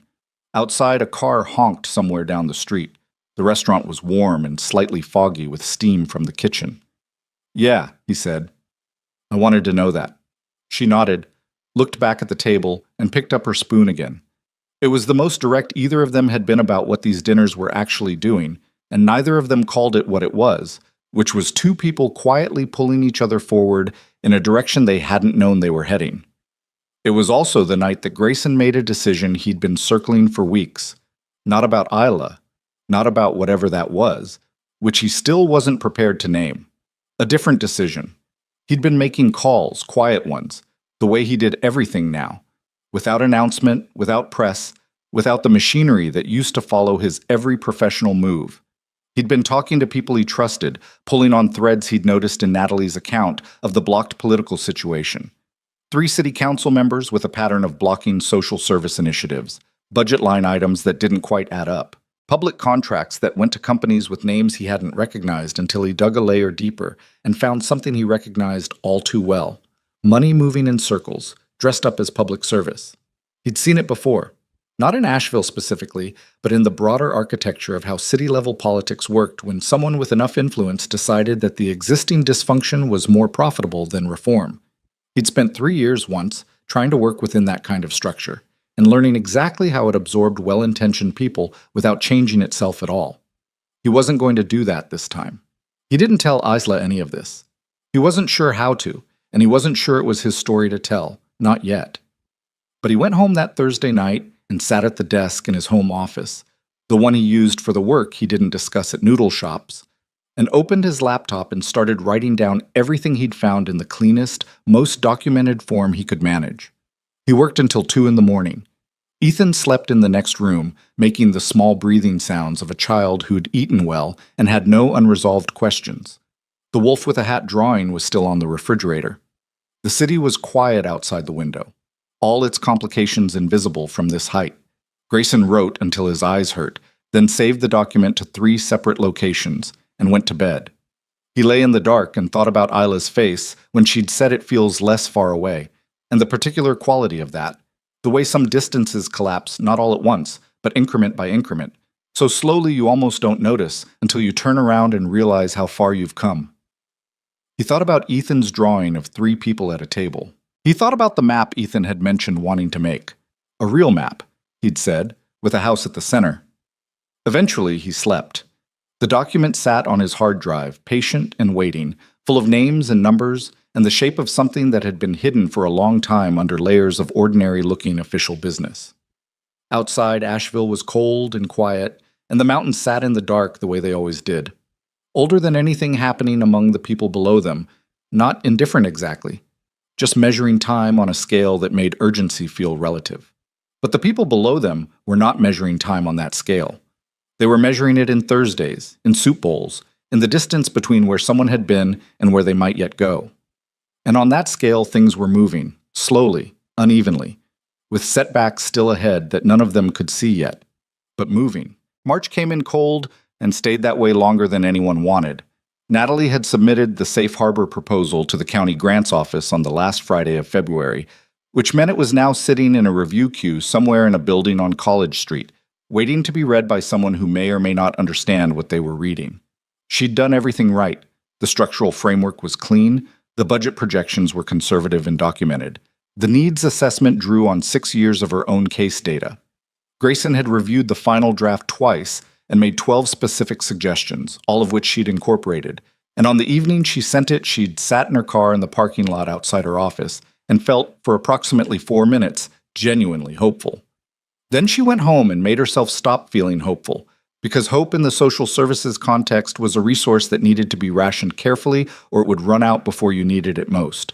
Outside, a car honked somewhere down the street. The restaurant was warm and slightly foggy with steam from the kitchen. "Yeah," he said. "I wanted to know that." She nodded, looked back at the table, and picked up her spoon again. It was the most direct either of them had been about what these dinners were actually doing, and neither of them called it what it was, which was two people quietly pulling each other forward in a direction they hadn't known they were heading. It was also the night that Grayson made a decision he'd been circling for weeks. Not about Isla, not about whatever that was, which he still wasn't prepared to name. A different decision. He'd been making calls, quiet ones, the way he did everything now, without announcement, without press, without the machinery that used to follow his every professional move. He'd been talking to people he trusted, pulling on threads he'd noticed in Natalie's account of the blocked political situation. 3 city council members with a pattern of blocking social service initiatives, budget line items that didn't quite add up, public contracts that went to companies with names he hadn't recognized until he dug a layer deeper and found something he recognized all too well. Money moving in circles, dressed up as public service. He'd seen it before. Not in Asheville specifically, but in the broader architecture of how city-level politics worked when someone with enough influence decided that the existing dysfunction was more profitable than reform. He'd spent 3 years once trying to work within that kind of structure, and learning exactly how it absorbed well-intentioned people without changing itself at all. He wasn't going to do that this time. He didn't tell Isla any of this. He wasn't sure how to, and he wasn't sure it was his story to tell, not yet. But he went home that Thursday night and sat at the desk in his home office, the one he used for the work he didn't discuss at noodle shops, and opened his laptop and started writing down everything he'd found in the cleanest, most documented form he could manage. He worked until 2 in the morning. Ethan slept in the next room, making the small breathing sounds of a child who'd eaten well and had no unresolved questions. The wolf with a hat drawing was still on the refrigerator. The city was quiet outside the window, all its complications invisible from this height. Grayson wrote until his eyes hurt, then saved the document to 3 separate locations and went to bed. He lay in the dark and thought about Isla's face when she'd said it feels less far away, and the particular quality of that. The way some distances collapse not all at once, but increment by increment, so slowly you almost don't notice until you turn around and realize how far you've come. He thought about Ethan's drawing of 3 people at a table. He thought about the map Ethan had mentioned wanting to make. A real map, he'd said, with a house at the center. Eventually, he slept. The document sat on his hard drive, patient and waiting, full of names and numbers, and the shape of something that had been hidden for a long time under layers of ordinary-looking official business. Outside, Asheville was cold and quiet, and the mountains sat in the dark the way they always did. Older than anything happening among the people below them, not indifferent exactly, just measuring time on a scale that made urgency feel relative. But the people below them were not measuring time on that scale. They were measuring it in Thursdays, in soup bowls, in the distance between where someone had been and where they might yet go. And on that scale, things were moving, slowly, unevenly. with setbacks still ahead that none of them could see yet, but moving. March came in cold and stayed that way longer than anyone wanted. Natalie had submitted the safe harbor proposal to the county grants office on the last Friday of February, which meant it was now sitting in a review queue somewhere in a building on College Street, waiting to be read by someone who may or may not understand what they were reading. She'd done everything right. The structural framework was clean, the budget projections were conservative and documented. The needs assessment drew on 6 years of her own case data. Grayson had reviewed the final draft twice and made 12 specific suggestions, all of which she'd incorporated. And on the evening she sent it, she'd sat in her car in the parking lot outside her office and felt, for approximately 4 minutes, genuinely hopeful. Then she went home and made herself stop feeling hopeful, because hope in the social services context was a resource that needed to be rationed carefully or it would run out before you needed it most.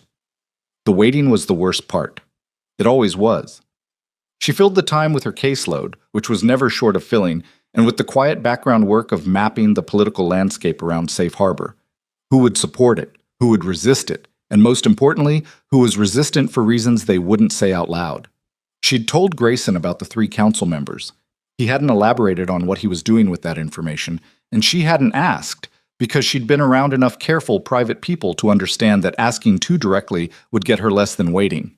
The waiting was the worst part. It always was. She filled the time with her caseload, which was never short of filling, and with the quiet background work of mapping the political landscape around Safe Harbor. Who would support it? Who would resist it? And most importantly, who was resistant for reasons they wouldn't say out loud. She'd told Grayson about the 3 council members. He hadn't elaborated on what he was doing with that information, and she hadn't asked, because she'd been around enough careful private people to understand that asking too directly would get her less than waiting.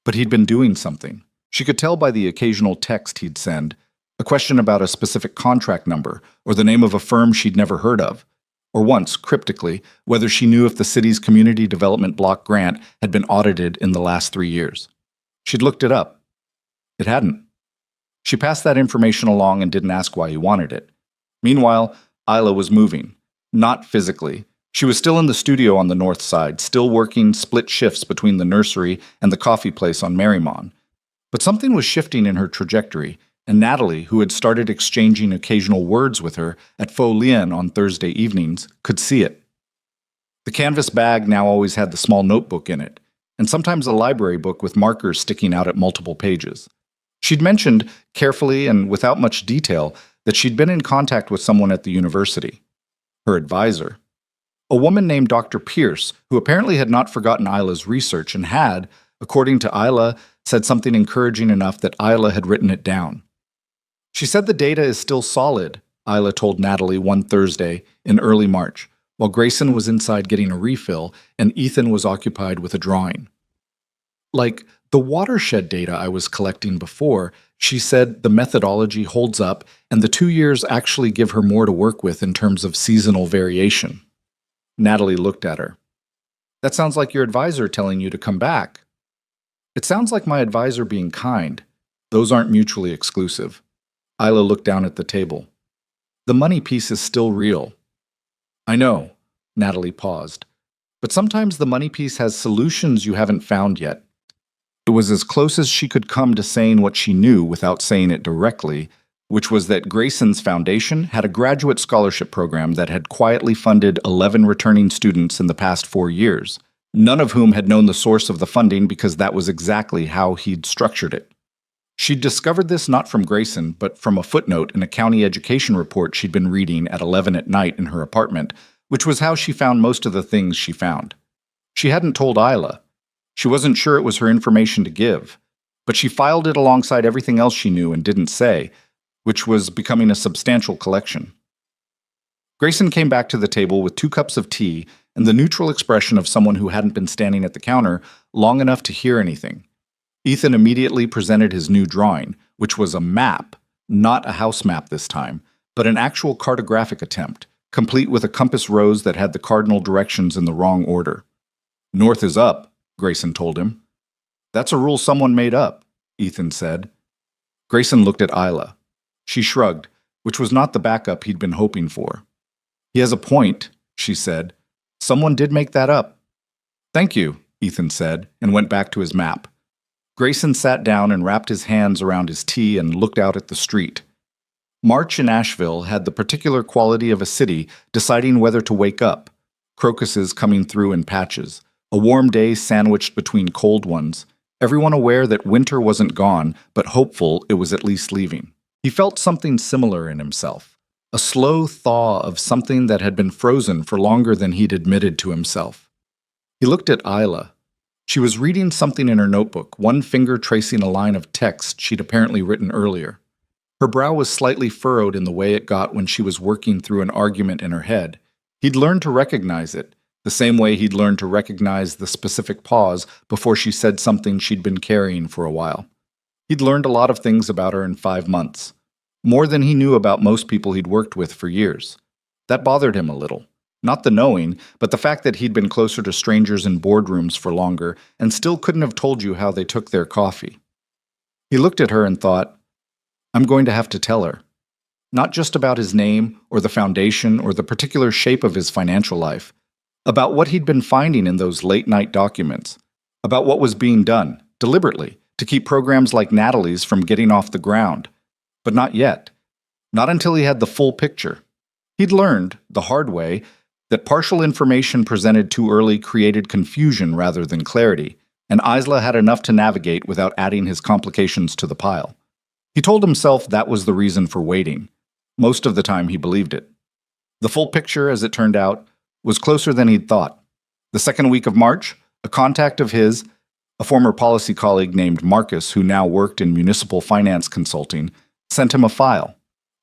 But he'd been doing something. She could tell by the occasional text he'd send, a question about a specific contract number or the name of a firm she'd never heard of, or once, cryptically, whether she knew if the city's community development block grant had been audited in the last 3 years. She'd looked it up. It hadn't. She passed that information along and didn't ask why he wanted it. Meanwhile, Isla was moving. Not physically. She was still in the studio on the north side, still working split shifts between the nursery and the coffee place on Marymount. But something was shifting in her trajectory, and Natalie, who had started exchanging occasional words with her at Faux Lien on Thursday evenings, could see it. The canvas bag now always had the small notebook in it, and sometimes a library book with markers sticking out at multiple pages. She'd mentioned, carefully and without much detail, that she'd been in contact with someone at the university. Her advisor. A woman named Dr. Pierce, who apparently had not forgotten Isla's research and had, according to Isla, said something encouraging enough that Isla had written it down. She said the data is still solid, Isla told Natalie one Thursday in early March, while Grayson was inside getting a refill and Ethan was occupied with a drawing. Like the watershed data I was collecting before, she said the methodology holds up and the 2 years actually give her more to work with in terms of seasonal variation. Natalie looked at her. That sounds like your advisor telling you to come back. It sounds like my advisor being kind. Those aren't mutually exclusive. Isla looked down at the table. The money piece is still real. I know, Natalie paused. But sometimes the money piece has solutions you haven't found yet. It was as close as she could come to saying what she knew without saying it directly, which was that Grayson's foundation had a graduate scholarship program that had quietly funded 11 returning students in the past 4 years, none of whom had known the source of the funding because that was exactly how he'd structured it. She'd discovered this not from Grayson, but from a footnote in a county education report she'd been reading at 11 at night in her apartment, which was how she found most of the things she found. She hadn't told Isla. She wasn't sure it was her information to give, but she filed it alongside everything else she knew and didn't say, which was becoming a substantial collection. Grayson came back to the table with 2 cups of tea and the neutral expression of someone who hadn't been standing at the counter long enough to hear anything. Ethan immediately presented his new drawing, which was a map, not a house map this time, but an actual cartographic attempt, complete with a compass rose that had the cardinal directions in the wrong order. North is up, Grayson told him. That's a rule someone made up, Ethan said. Grayson looked at Isla. She shrugged, which was not the backup he'd been hoping for. He has a point, she said. Someone did make that up. Thank you, Ethan said, and went back to his map. Grayson sat down and wrapped his hands around his tea and looked out at the street. March in Asheville had the particular quality of a city deciding whether to wake up, crocuses coming through in patches, a warm day sandwiched between cold ones, everyone aware that winter wasn't gone, but hopeful it was at least leaving. He felt something similar in himself, a slow thaw of something that had been frozen for longer than he'd admitted to himself. He looked at Isla. She was reading something in her notebook, one finger tracing a line of text she'd apparently written earlier. Her brow was slightly furrowed in the way it got when she was working through an argument in her head. He'd learned to recognize it, the same way he'd learned to recognize the specific pause before she said something she'd been carrying for a while. He'd learned a lot of things about her in 5 months, more than he knew about most people he'd worked with for years. That bothered him a little. Not the knowing, but the fact that he'd been closer to strangers in boardrooms for longer and still couldn't have told you how they took their coffee. He looked at her and thought, I'm going to have to tell her. Not just about his name or the foundation or the particular shape of his financial life, about what he'd been finding in those late-night documents, about what was being done, deliberately, to keep programs like Natalie's from getting off the ground. But not yet. Not until he had the full picture. He'd learned, the hard way, that partial information presented too early created confusion rather than clarity, and Isla had enough to navigate without adding his complications to the pile. He told himself that was the reason for waiting. Most of the time he believed it. The full picture, as it turned out, was closer than he'd thought. The second week of March, a contact of his, a former policy colleague named Marcus who now worked in municipal finance consulting, sent him a file,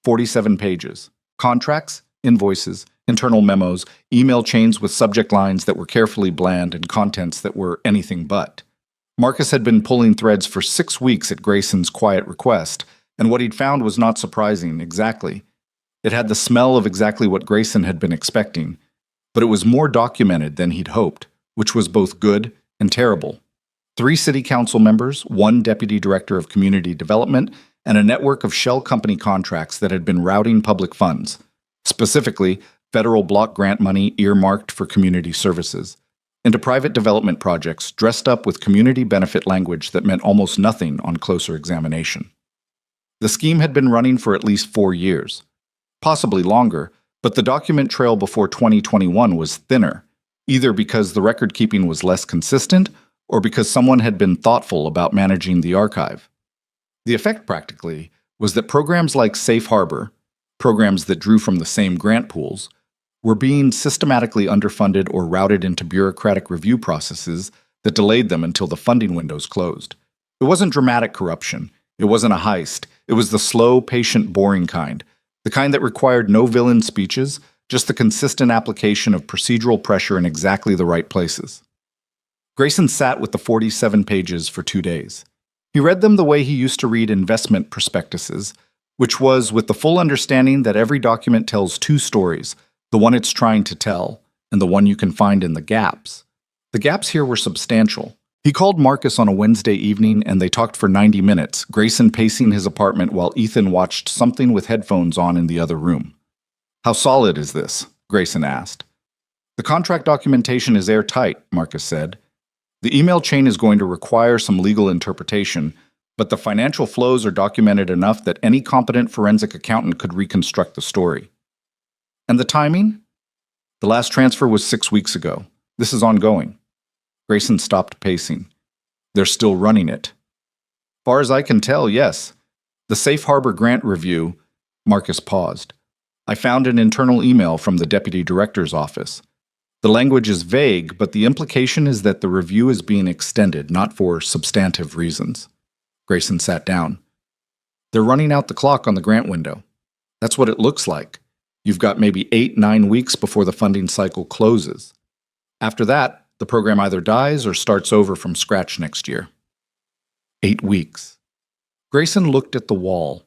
47 pages. Contracts, invoices, internal memos, email chains with subject lines that were carefully bland and contents that were anything but. Marcus had been pulling threads for 6 weeks at Grayson's quiet request, and what he'd found was not surprising, exactly. It had the smell of exactly what Grayson had been expecting, but it was more documented than he'd hoped, which was both good and terrible. 3 city council members, 1 deputy director of community development, and a network of shell company contracts that had been routing public funds, specifically federal block grant money earmarked for community services, into private development projects dressed up with community benefit language that meant almost nothing on closer examination. The scheme had been running for at least 4 years, possibly longer, but the document trail before 2021 was thinner, either because the record-keeping was less consistent or because someone had been thoughtful about managing the archive. The effect, practically, was that programs like Safe Harbor, programs that drew from the same grant pools, were being systematically underfunded or routed into bureaucratic review processes that delayed them until the funding windows closed. It wasn't dramatic corruption. It wasn't a heist. It was the slow, patient, boring kind, the kind that required no villain speeches, just the consistent application of procedural pressure in exactly the right places. Grayson sat with the 47 pages for 2 days. He read them the way he used to read investment prospectuses, which was with the full understanding that every document tells 2 stories, the one it's trying to tell, and the one you can find in the gaps. The gaps here were substantial. He called Marcus on a Wednesday evening and they talked for 90 minutes, Grayson pacing his apartment while Ethan watched something with headphones on in the other room. How solid is this? Grayson asked. The contract documentation is airtight, Marcus said. The email chain is going to require some legal interpretation, but the financial flows are documented enough that any competent forensic accountant could reconstruct the story. And the timing? The last transfer was 6 weeks ago. This is ongoing. Grayson stopped pacing. They're still running it. Far as I can tell, yes. The Safe Harbor grant review, Marcus paused. I found an internal email from the deputy director's office. The language is vague, but the implication is that the review is being extended, not for substantive reasons. Grayson sat down. They're running out the clock on the grant window. That's what it looks like. You've got maybe 8-9 weeks before the funding cycle closes. After that, the program either dies or starts over from scratch next year. 8 weeks. Grayson looked at the wall,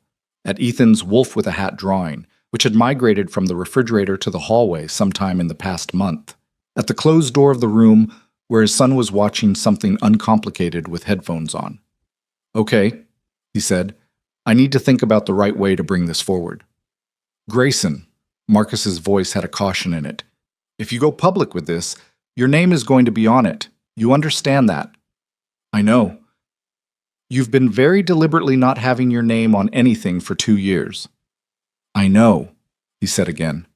at Ethan's wolf with a hat drawing, which had migrated from the refrigerator to the hallway sometime in the past month, at the closed door of the room where his son was watching something uncomplicated with headphones on. Okay, he said, I need to think about the right way to bring this forward. Grayson, Marcus's voice had a caution in it. If you go public with this, your name is going to be on it. You understand that. I know. You've been very deliberately not having your name on anything for 2 years. I know, he said again.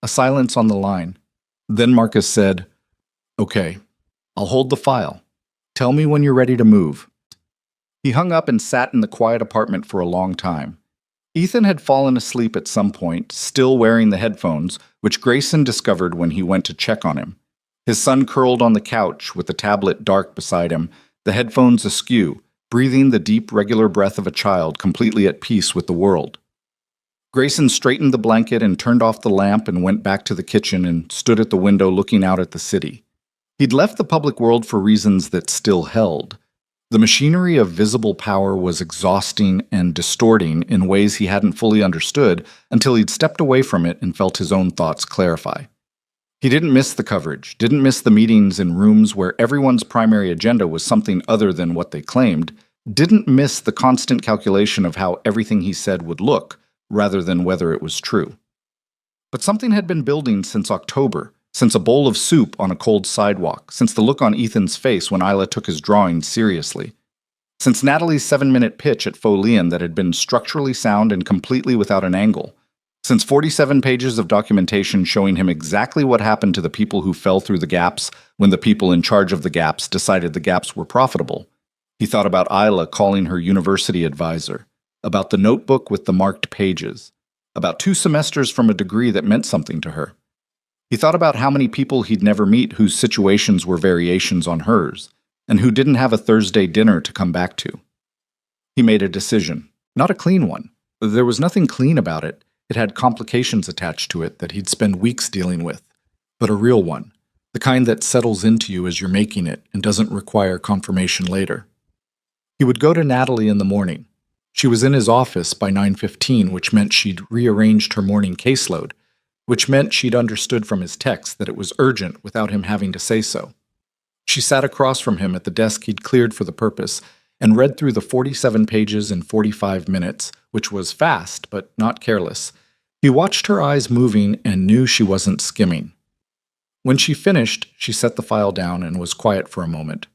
A silence on the line. Then Marcus said, Okay, I'll hold the file. Tell me when you're ready to move. He hung up and sat in the quiet apartment for a long time. Ethan had fallen asleep at some point, still wearing the headphones, which Grayson discovered when he went to check on him. His son curled on the couch with the tablet dark beside him, the headphones askew, breathing the deep, regular breath of a child completely at peace with the world. Grayson straightened the blanket and turned off the lamp and went back to the kitchen and stood at the window looking out at the city. He'd left the public world for reasons that still held. The machinery of visible power was exhausting and distorting in ways he hadn't fully understood until he'd stepped away from it and felt his own thoughts clarify. He didn't miss the coverage, didn't miss the meetings in rooms where everyone's primary agenda was something other than what they claimed, didn't miss the constant calculation of how everything he said would look, rather than whether it was true. But something had been building since October, since a bowl of soup on a cold sidewalk, since the look on Ethan's face when Isla took his drawing seriously, since Natalie's 7-minute pitch at Folien that had been structurally sound and completely without an angle, since 47 pages of documentation showing him exactly what happened to the people who fell through the gaps when the people in charge of the gaps decided the gaps were profitable. He thought about Isla calling her university advisor, about the notebook with the marked pages, about 2 semesters from a degree that meant something to her. He thought about how many people he'd never meet whose situations were variations on hers, and who didn't have a Thursday dinner to come back to. He made a decision, not a clean one. There was nothing clean about it. It had complications attached to it that he'd spend weeks dealing with, but a real one, the kind that settles into you as you're making it and doesn't require confirmation later. He would go to Natalie in the morning. She was in his office by 9:15, which meant she'd rearranged her morning caseload, which meant she'd understood from his text that it was urgent without him having to say so. She sat across from him at the desk he'd cleared for the purpose and read through the 47 pages in 45 minutes, which was fast but not careless. He watched her eyes moving and knew she wasn't skimming. When she finished, she set the file down and was quiet for a moment.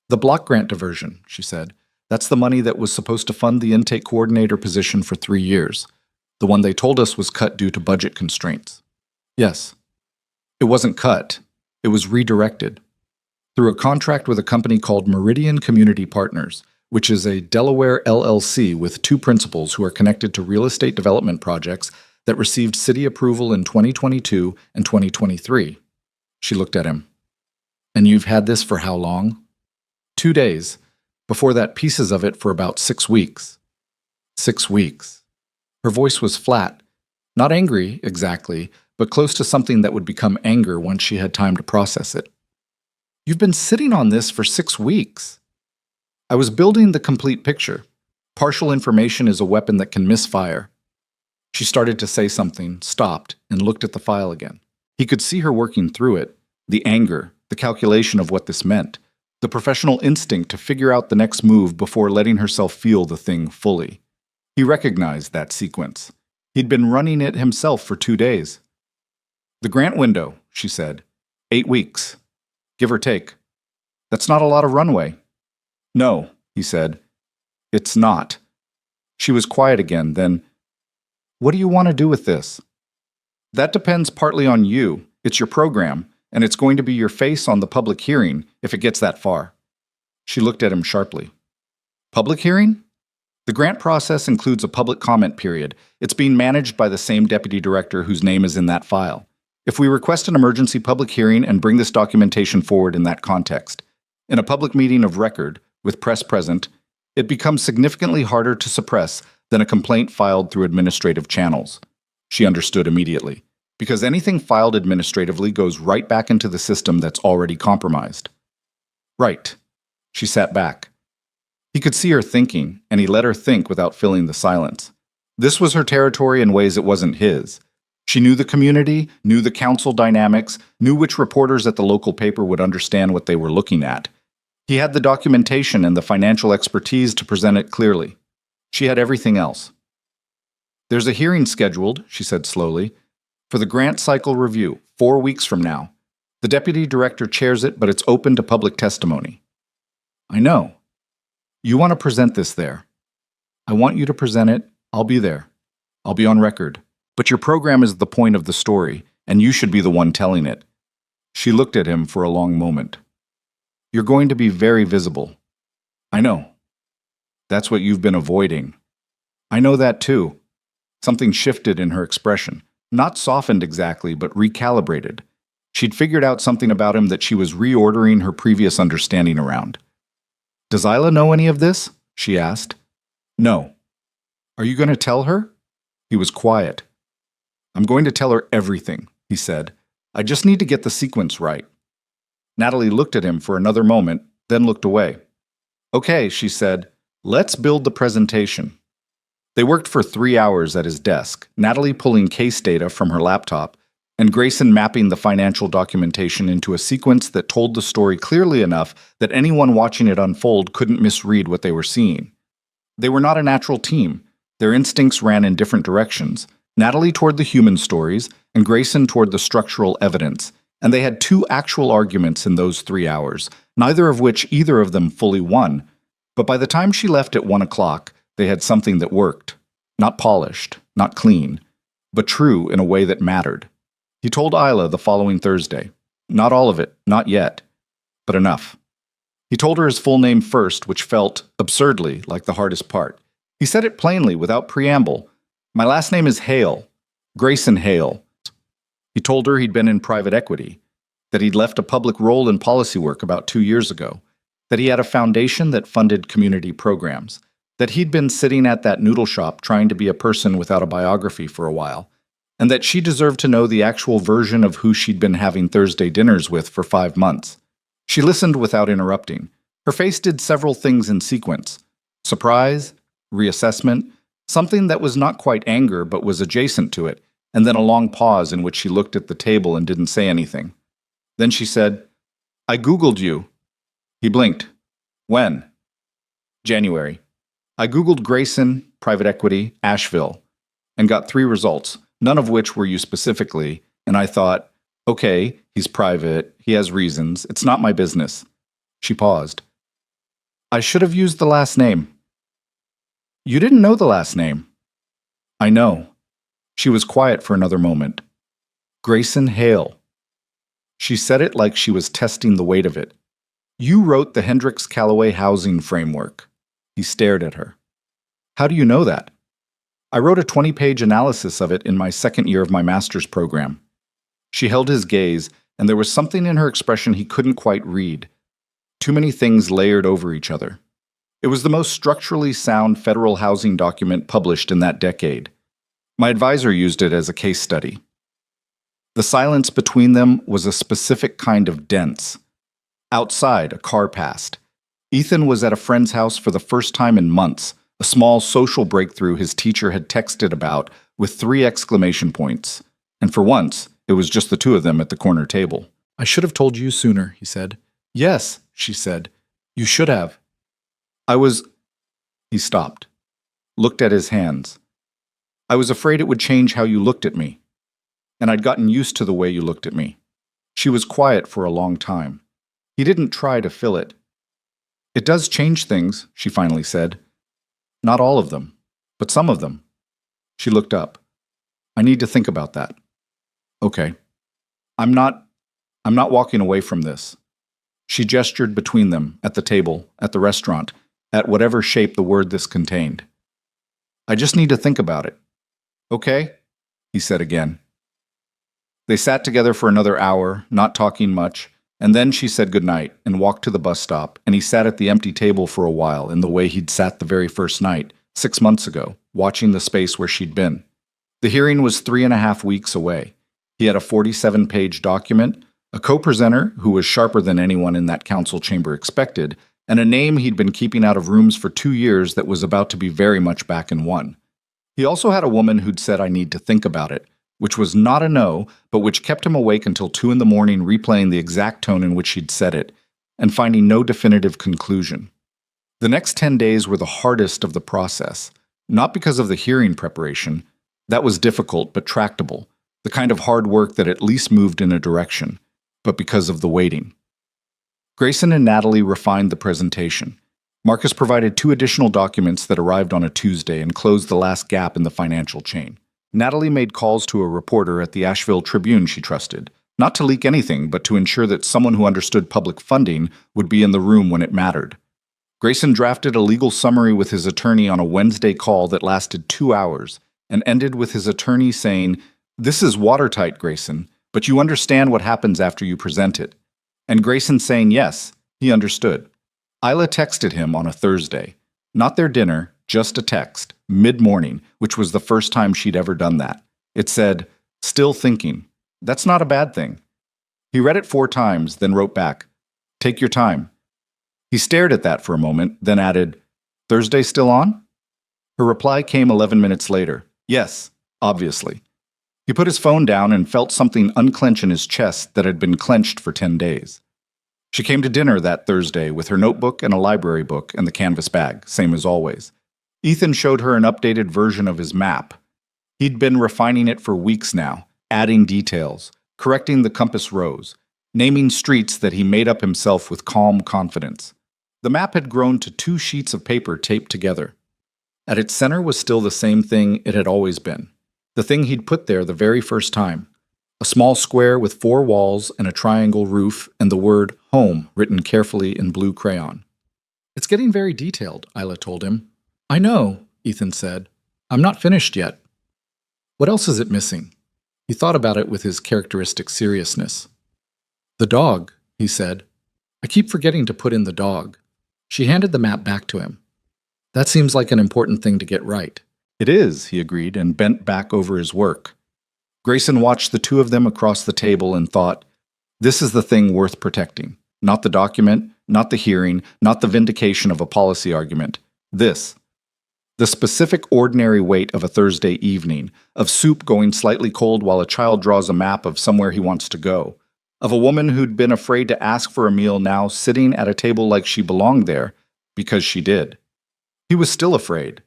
"The block grant diversion," she said. "That's the money that was supposed to fund the intake coordinator position for 3 years. The one they told us was cut due to budget constraints." "Yes." "It wasn't cut. It was redirected. Through a contract with a company called Meridian Community Partners, which is a Delaware LLC with 2 principals who are connected to real estate development projects that received city approval in 2022 and 2023. She looked at him. "And you've had this for how long?" 2 days. Before that, pieces of it for about 6 weeks. 6 weeks. Her voice was flat. Not angry, exactly, but close to something that would become anger once she had time to process it. "You've been sitting on this for 6 weeks. "I was building the complete picture. Partial information is a weapon that can misfire." She started to say something, stopped, and looked at the file again. He could see her working through it, the anger, the calculation of what this meant, the professional instinct to figure out the next move before letting herself feel the thing fully. He recognized that sequence. He'd been running it himself for 2 days. "The grant window," she said. 8 weeks. Give or take. That's not a lot of runway." "No," he said. "It's not." She was quiet again, then, "What do you want to do with this?" "That depends partly on you. It's your program, and it's going to be your face on the public hearing if it gets that far." She looked at him sharply. "Public hearing?" "The grant process includes a public comment period. It's being managed by the same deputy director whose name is in that file. If we request an emergency public hearing and bring this documentation forward in that context, in a public meeting of record, with press present, it becomes significantly harder to suppress than a complaint filed through administrative channels." She understood immediately, because anything filed administratively goes right back into the system that's already compromised. "Right." She sat back. He could see her thinking, and he let her think without filling the silence. This was her territory in ways it wasn't his. She knew the community, knew the council dynamics, knew which reporters at the local paper would understand what they were looking at. He had the documentation and the financial expertise to present it clearly. She had everything else. "There's a hearing scheduled," she said slowly, "for the grant cycle review, 4 weeks from now. The deputy director chairs it, but it's open to public testimony." "I know. You want to present this there. I want you to present it. I'll be there. I'll be on record. But your program is the point of the story, and you should be the one telling it." She looked at him for a long moment. "You're going to be very visible." "I know. That's what you've been avoiding." "I know that too." Something shifted in her expression. Not softened exactly, but recalibrated. She'd figured out something about him that she was reordering her previous understanding around. "Does Isla know any of this?" she asked. "No." "Are you going to tell her?" He was quiet. "I'm going to tell her everything," he said. "I just need to get the sequence right." Natalie looked at him for another moment, then looked away. "Okay," she said. "Let's build the presentation." They worked for 3 hours at his desk, Natalie pulling case data from her laptop, and Grayson mapping the financial documentation into a sequence that told the story clearly enough that anyone watching it unfold couldn't misread what they were seeing. They were not a natural team. Their instincts ran in different directions, Natalie toward the human stories, and Grayson toward the structural evidence, and they had 2 actual arguments in those 3 hours, neither of which either of them fully won. But by the time she left at 1 o'clock, they had something that worked. Not polished, not clean, but true in a way that mattered. He told Isla the following Thursday. Not all of it, not yet, but enough. He told her his full name first, which felt, absurdly, like the hardest part. He said it plainly, without preamble. "My last name is Hale. Grayson Hale." He told her he'd been in private equity, that he'd left a public role in policy work about 2 years ago, that he had a foundation that funded community programs, that he'd been sitting at that noodle shop trying to be a person without a biography for a while, and that she deserved to know the actual version of who she'd been having Thursday dinners with for 5 months. She listened without interrupting. Her face did several things in sequence. Surprise, reassessment, something that was not quite anger but was adjacent to it, and then a long pause in which she looked at the table and didn't say anything. Then she said, "I Googled you." He blinked. "When?" "January. I Googled Grayson, private equity, Asheville, and got 3 results, none of which were you specifically, and I thought, okay, he's private, he has reasons, it's not my business." She paused. "I should have used the last name." "You didn't know the last name." "I know." She was quiet for another moment. "Grayson Hale." She said it like she was testing the weight of it. "You wrote the Hendricks Callaway Housing Framework." He stared at her. "How do you know that?" "I wrote a 20-page analysis of it in my second year of my master's program." She held his gaze, and there was something in her expression he couldn't quite read. Too many things layered over each other. It was the most structurally sound federal housing document published in that decade. My advisor used it as a case study. The silence between them was a specific kind of dense. Outside, a car passed. Ethan was at a friend's house for the first time in months, a small social breakthrough his teacher had texted about with 3 exclamation points. And for once, it was just the 2 of them at the corner table. "I should have told you sooner," he said. "Yes," she said. "You should have." "I was—" He stopped, looked at his hands. "I was afraid it would change how you looked at me. And I'd gotten used to the way you looked at me." She was quiet for a long time. He didn't try to fill it. "It does change things," she finally said. "Not all of them, but some of them." She looked up. "I need to think about that." "Okay. I'm not walking away from this." She gestured between them, at the table, at the restaurant, at whatever shape the word this contained. "I just need to think about it." "Okay," he said again. They sat together for another hour, not talking much, and then she said goodnight and walked to the bus stop, and he sat at the empty table for a while in the way he'd sat the very first night, 6 months ago, watching the space where she'd been. The hearing was 3.5 weeks away. He had a 47-page document, a co-presenter who was sharper than anyone in that council chamber expected, and a name he'd been keeping out of rooms for 2 years that was about to be very much back in one. He also had a woman who'd said, "I need to think about it," which was not a no, but which kept him awake until 2 in the morning replaying the exact tone in which she'd said it, and finding no definitive conclusion. The next 10 days were the hardest of the process, not because of the hearing preparation. That was difficult but tractable, the kind of hard work that at least moved in a direction, but because of the waiting. Grayson and Natalie refined the presentation. Marcus provided 2 additional documents that arrived on a Tuesday and closed the last gap in the financial chain. Natalie made calls to a reporter at the Asheville Tribune she trusted, not to leak anything, but to ensure that someone who understood public funding would be in the room when it mattered. Grayson drafted a legal summary with his attorney on a Wednesday call that lasted 2 hours and ended with his attorney saying, "This is watertight, Grayson, but you understand what happens after you present it. And Grayson saying yes, he understood. Isla texted him on a Thursday. Not their dinner, just a text, mid-morning, which was the first time she'd ever done that. It said, "Still thinking." That's not a bad thing. He read it 4 times, then wrote back, "Take your time." He stared at that for a moment, then added, "Thursday still on?" Her reply came 11 minutes later. Yes, obviously. He put his phone down and felt something unclench in his chest that had been clenched for 10 days. She came to dinner that Thursday with her notebook and a library book and the canvas bag, same as always. Ethan showed her an updated version of his map. He'd been refining it for weeks now, adding details, correcting the compass rose, naming streets that he made up himself with calm confidence. The map had grown to 2 sheets of paper taped together. At its center was still the same thing it had always been, the thing he'd put there the very first time. A small square with 4 walls and a triangle roof and the word home written carefully in blue crayon. "It's getting very detailed," Isla told him. "I know," Ethan said. "I'm not finished yet." "What else is it missing?" He thought about it with his characteristic seriousness. "The dog," he said. "I keep forgetting to put in the dog." She handed the map back to him. "That seems like an important thing to get right." "It is," he agreed, and bent back over his work. Grayson watched the 2 of them across the table and thought, this is the thing worth protecting. Not the document, not the hearing, not the vindication of a policy argument. This. The specific ordinary weight of a Thursday evening, of soup going slightly cold while a child draws a map of somewhere he wants to go, of a woman who'd been afraid to ask for a meal now sitting at a table like she belonged there, because she did. He was still afraid.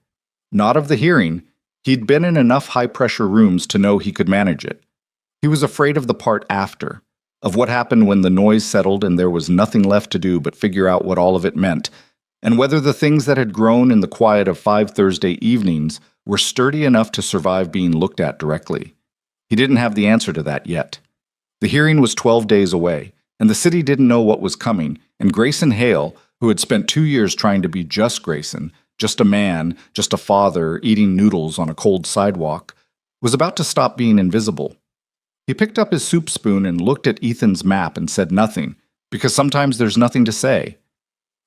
Not of the hearing. He'd been in enough high-pressure rooms to know he could manage it. He was afraid of the part after, of what happened when the noise settled and there was nothing left to do but figure out what all of it meant, and whether the things that had grown in the quiet of 5 Thursday evenings were sturdy enough to survive being looked at directly. He didn't have the answer to that yet. The hearing was 12 days away, and the city didn't know what was coming, and Grayson Hale, who had spent 2 years trying to be just Grayson, just a man, just a father, eating noodles on a cold sidewalk, was about to stop being invisible. He picked up his soup spoon and looked at Ethan's map and said nothing, because sometimes there's nothing to say.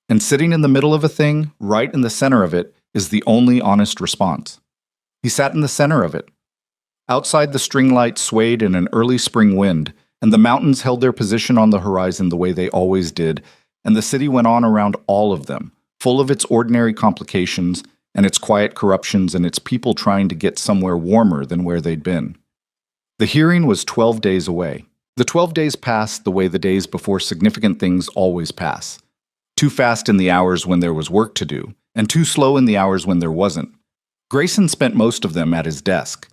And sitting in the middle of a thing, right in the center of it, is the only honest response. He sat in the center of it. Outside, the string light swayed in an early spring wind, and the mountains held their position on the horizon the way they always did, and the city went on around all of them, full of its ordinary complications and its quiet corruptions and its people trying to get somewhere warmer than where they'd been. The hearing was 12 days away. The 12 days passed the way the days before significant things always pass. Too fast in the hours when there was work to do, and too slow in the hours when there wasn't. Grayson spent most of them at his desk.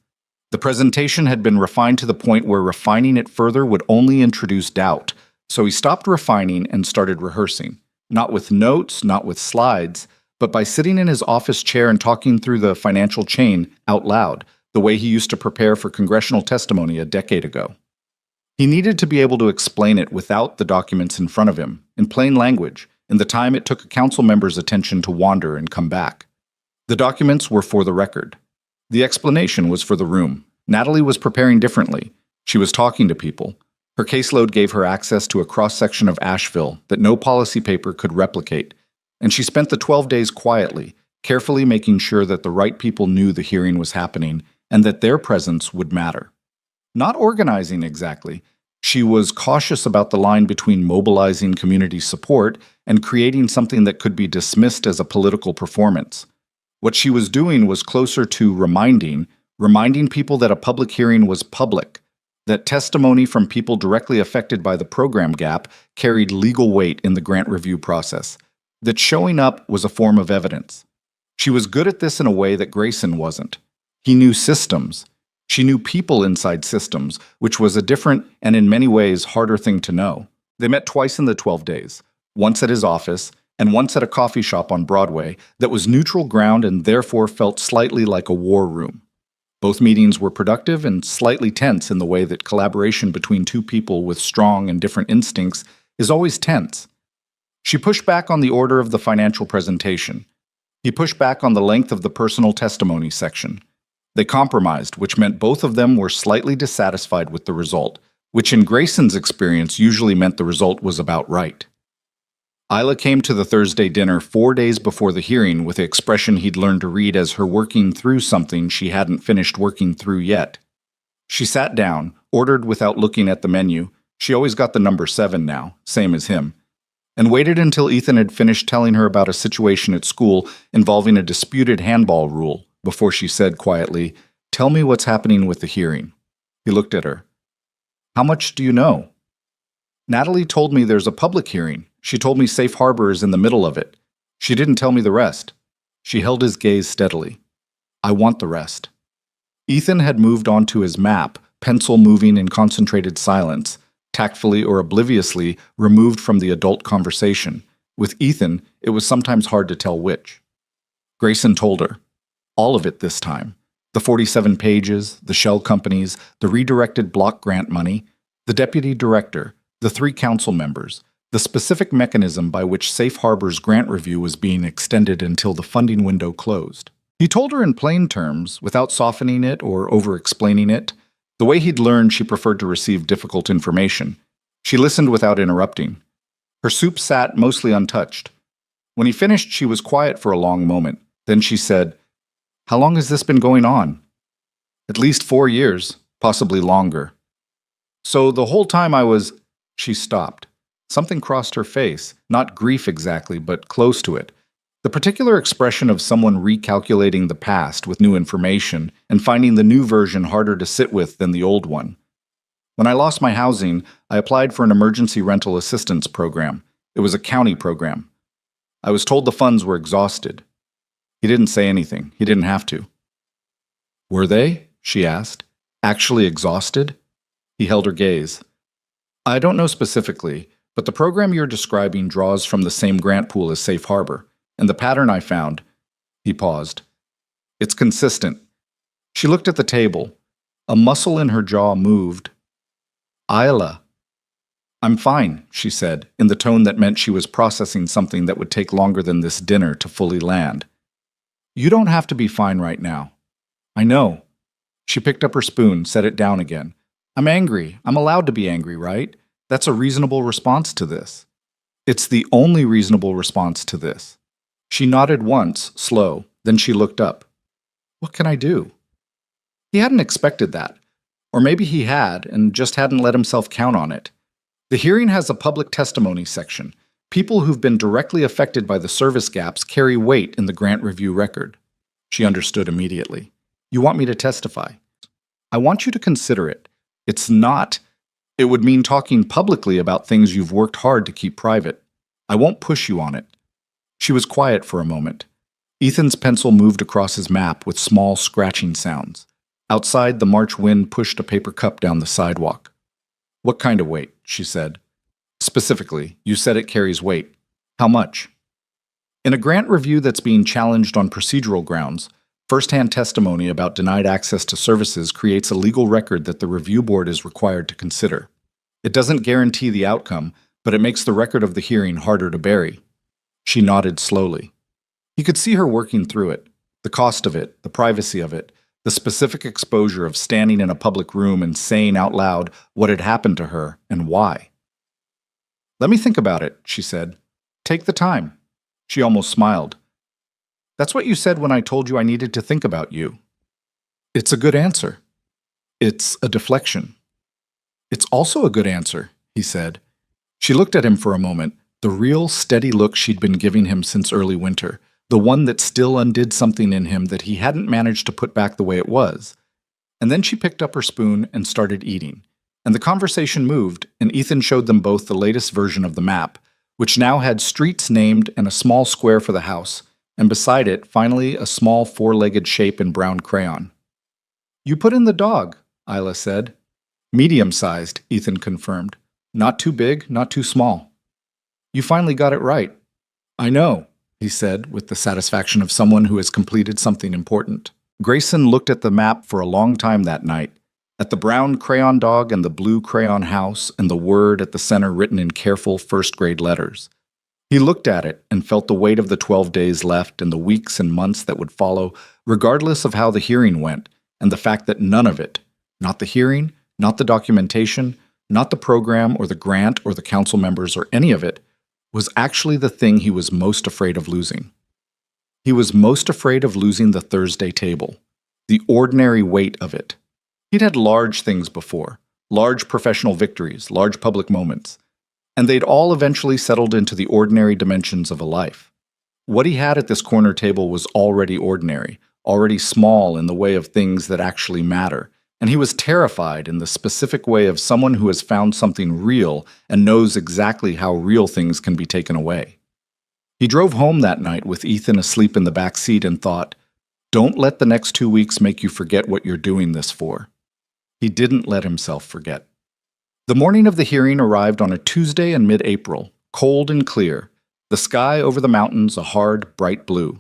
The presentation had been refined to the point where refining it further would only introduce doubt, so he stopped refining and started rehearsing. Not with notes, not with slides, but by sitting in his office chair and talking through the financial chain out loud, the way he used to prepare for congressional testimony a decade ago. He needed to be able to explain it without the documents in front of him, in plain language, in the time it took a council member's attention to wander and come back. The documents were for the record. The explanation was for the room. Natalie was preparing differently. She was talking to people. Her caseload gave her access to a cross-section of Asheville that no policy paper could replicate, and she spent the 12 days quietly, carefully making sure that the right people knew the hearing was happening and that their presence would matter. Not organizing exactly. She was cautious about the line between mobilizing community support and creating something that could be dismissed as a political performance. What she was doing was closer to reminding people that a public hearing was public, that testimony from people directly affected by the program gap carried legal weight in the grant review process, that showing up was a form of evidence. She was good at this in a way that Grayson wasn't. He knew systems. She knew people inside systems, which was a different and in many ways harder thing to know. They met twice in the 12 days, once at his office and once at a coffee shop on Broadway that was neutral ground and therefore felt slightly like a war room. Both meetings were productive and slightly tense in the way that collaboration between 2 people with strong and different instincts is always tense. She pushed back on the order of the financial presentation. He pushed back on the length of the personal testimony section. They compromised, which meant both of them were slightly dissatisfied with the result, which in Grayson's experience usually meant the result was about right. Isla came to the Thursday dinner 4 days before the hearing with the expression he'd learned to read as her working through something she hadn't finished working through yet. She sat down, ordered without looking at the menu. She always got the number 7 now, same as him, and waited until Ethan had finished telling her about a situation at school involving a disputed handball rule before she said quietly, "Tell me what's happening with the hearing." He looked at her. "How much do you know?" "Natalie told me there's a public hearing. She told me Safe Harbor is in the middle of it. She didn't tell me the rest." She held his gaze steadily. "I want the rest." Ethan had moved on to his map, pencil moving in concentrated silence, tactfully or obliviously removed from the adult conversation. With Ethan, it was sometimes hard to tell which. Grayson told her. All of it this time. The 47 pages, the shell companies, the redirected block grant money, the deputy director, the 3 council members, the specific mechanism by which Safe Harbor's grant review was being extended until the funding window closed. He told her in plain terms, without softening it or over-explaining it, the way he'd learned she preferred to receive difficult information. She listened without interrupting. Her soup sat mostly untouched. When he finished, she was quiet for a long moment. Then she said, "How long has this been going on?" "At least 4 years, possibly longer." "So the whole time I was—" She stopped. Something crossed her face, not grief exactly, but close to it. The particular expression of someone recalculating the past with new information and finding the new version harder to sit with than the old one. "When I lost my housing, I applied for an emergency rental assistance program. It was a county program. I was told the funds were exhausted." He didn't say anything. He didn't have to. "Were they?" she asked. "Actually exhausted?" He held her gaze. "I don't know specifically, but the program you're describing draws from the same grant pool as Safe Harbor. And the pattern I found—" He paused. "It's consistent." She looked at the table. A muscle in her jaw moved. "Isla." "I'm fine," she said, in the tone that meant she was processing something that would take longer than this dinner to fully land. "You don't have to be fine right now." "I know." She picked up her spoon, set it down again. "I'm angry. I'm allowed to be angry, right? That's a reasonable response to this." "It's the only reasonable response to this." She nodded once, slow, then she looked up. "What can I do?" He hadn't expected that. Or maybe he had, and just hadn't let himself count on it. The hearing has a public testimony section. People who've been directly affected by the service gaps carry weight in the grant review record. She understood immediately. "You want me to testify?" "I want you to consider it. It would mean talking publicly about things you've worked hard to keep private. I won't push you on it." She was quiet for a moment. Ethan's pencil moved across his map with small scratching sounds. Outside, the March wind pushed a paper cup down the sidewalk. "What kind of weight?" she said. "Specifically, you said it carries weight. How much?" In a grant review that's being challenged on procedural grounds, first-hand testimony about denied access to services creates a legal record that the review board is required to consider. It doesn't guarantee the outcome, but it makes the record of the hearing harder to bury. She nodded slowly. He could see her working through it, the cost of it, the privacy of it, the specific exposure of standing in a public room and saying out loud what had happened to her and why. "Let me think about it," she said. "Take the time." She almost smiled. "That's what you said when I told you I needed to think about you." "It's a good answer." "It's a deflection." "It's also a good answer," he said. She looked at him for a moment, the real, steady look she'd been giving him since early winter, the one that still undid something in him that he hadn't managed to put back the way it was. And then she picked up her spoon and started eating. And the conversation moved, and Ethan showed them both the latest version of the map, which now had streets named and a small square for the house, and beside it, finally, a small four-legged shape in brown crayon. "You put in the dog," Isla said. "Medium-sized," Ethan confirmed. "Not too big, not too small." "You finally got it right." "I know," he said, with the satisfaction of someone who has completed something important. Grayson looked at the map for a long time that night, at the brown crayon dog and the blue crayon house and the word at the center written in careful first-grade letters. He looked at it and felt the weight of the 12 days left and the weeks and months that would follow, regardless of how the hearing went, and the fact that none of it, not the hearing, not the documentation, not the program or the grant or the council members or any of it, was actually the thing he was most afraid of losing. He was most afraid of losing the Thursday table, the ordinary weight of it. He'd had large things before, large professional victories, large public moments, and they'd all eventually settled into the ordinary dimensions of a life. What he had at this corner table was already ordinary, already small in the way of things that actually matter, and he was terrified in the specific way of someone who has found something real and knows exactly how real things can be taken away. He drove home that night with Ethan asleep in the back seat and thought, "Don't let the next 2 weeks make you forget what you're doing this for." He didn't let himself forget. The morning of the hearing arrived on a Tuesday in mid-April, cold and clear, the sky over the mountains a hard, bright blue.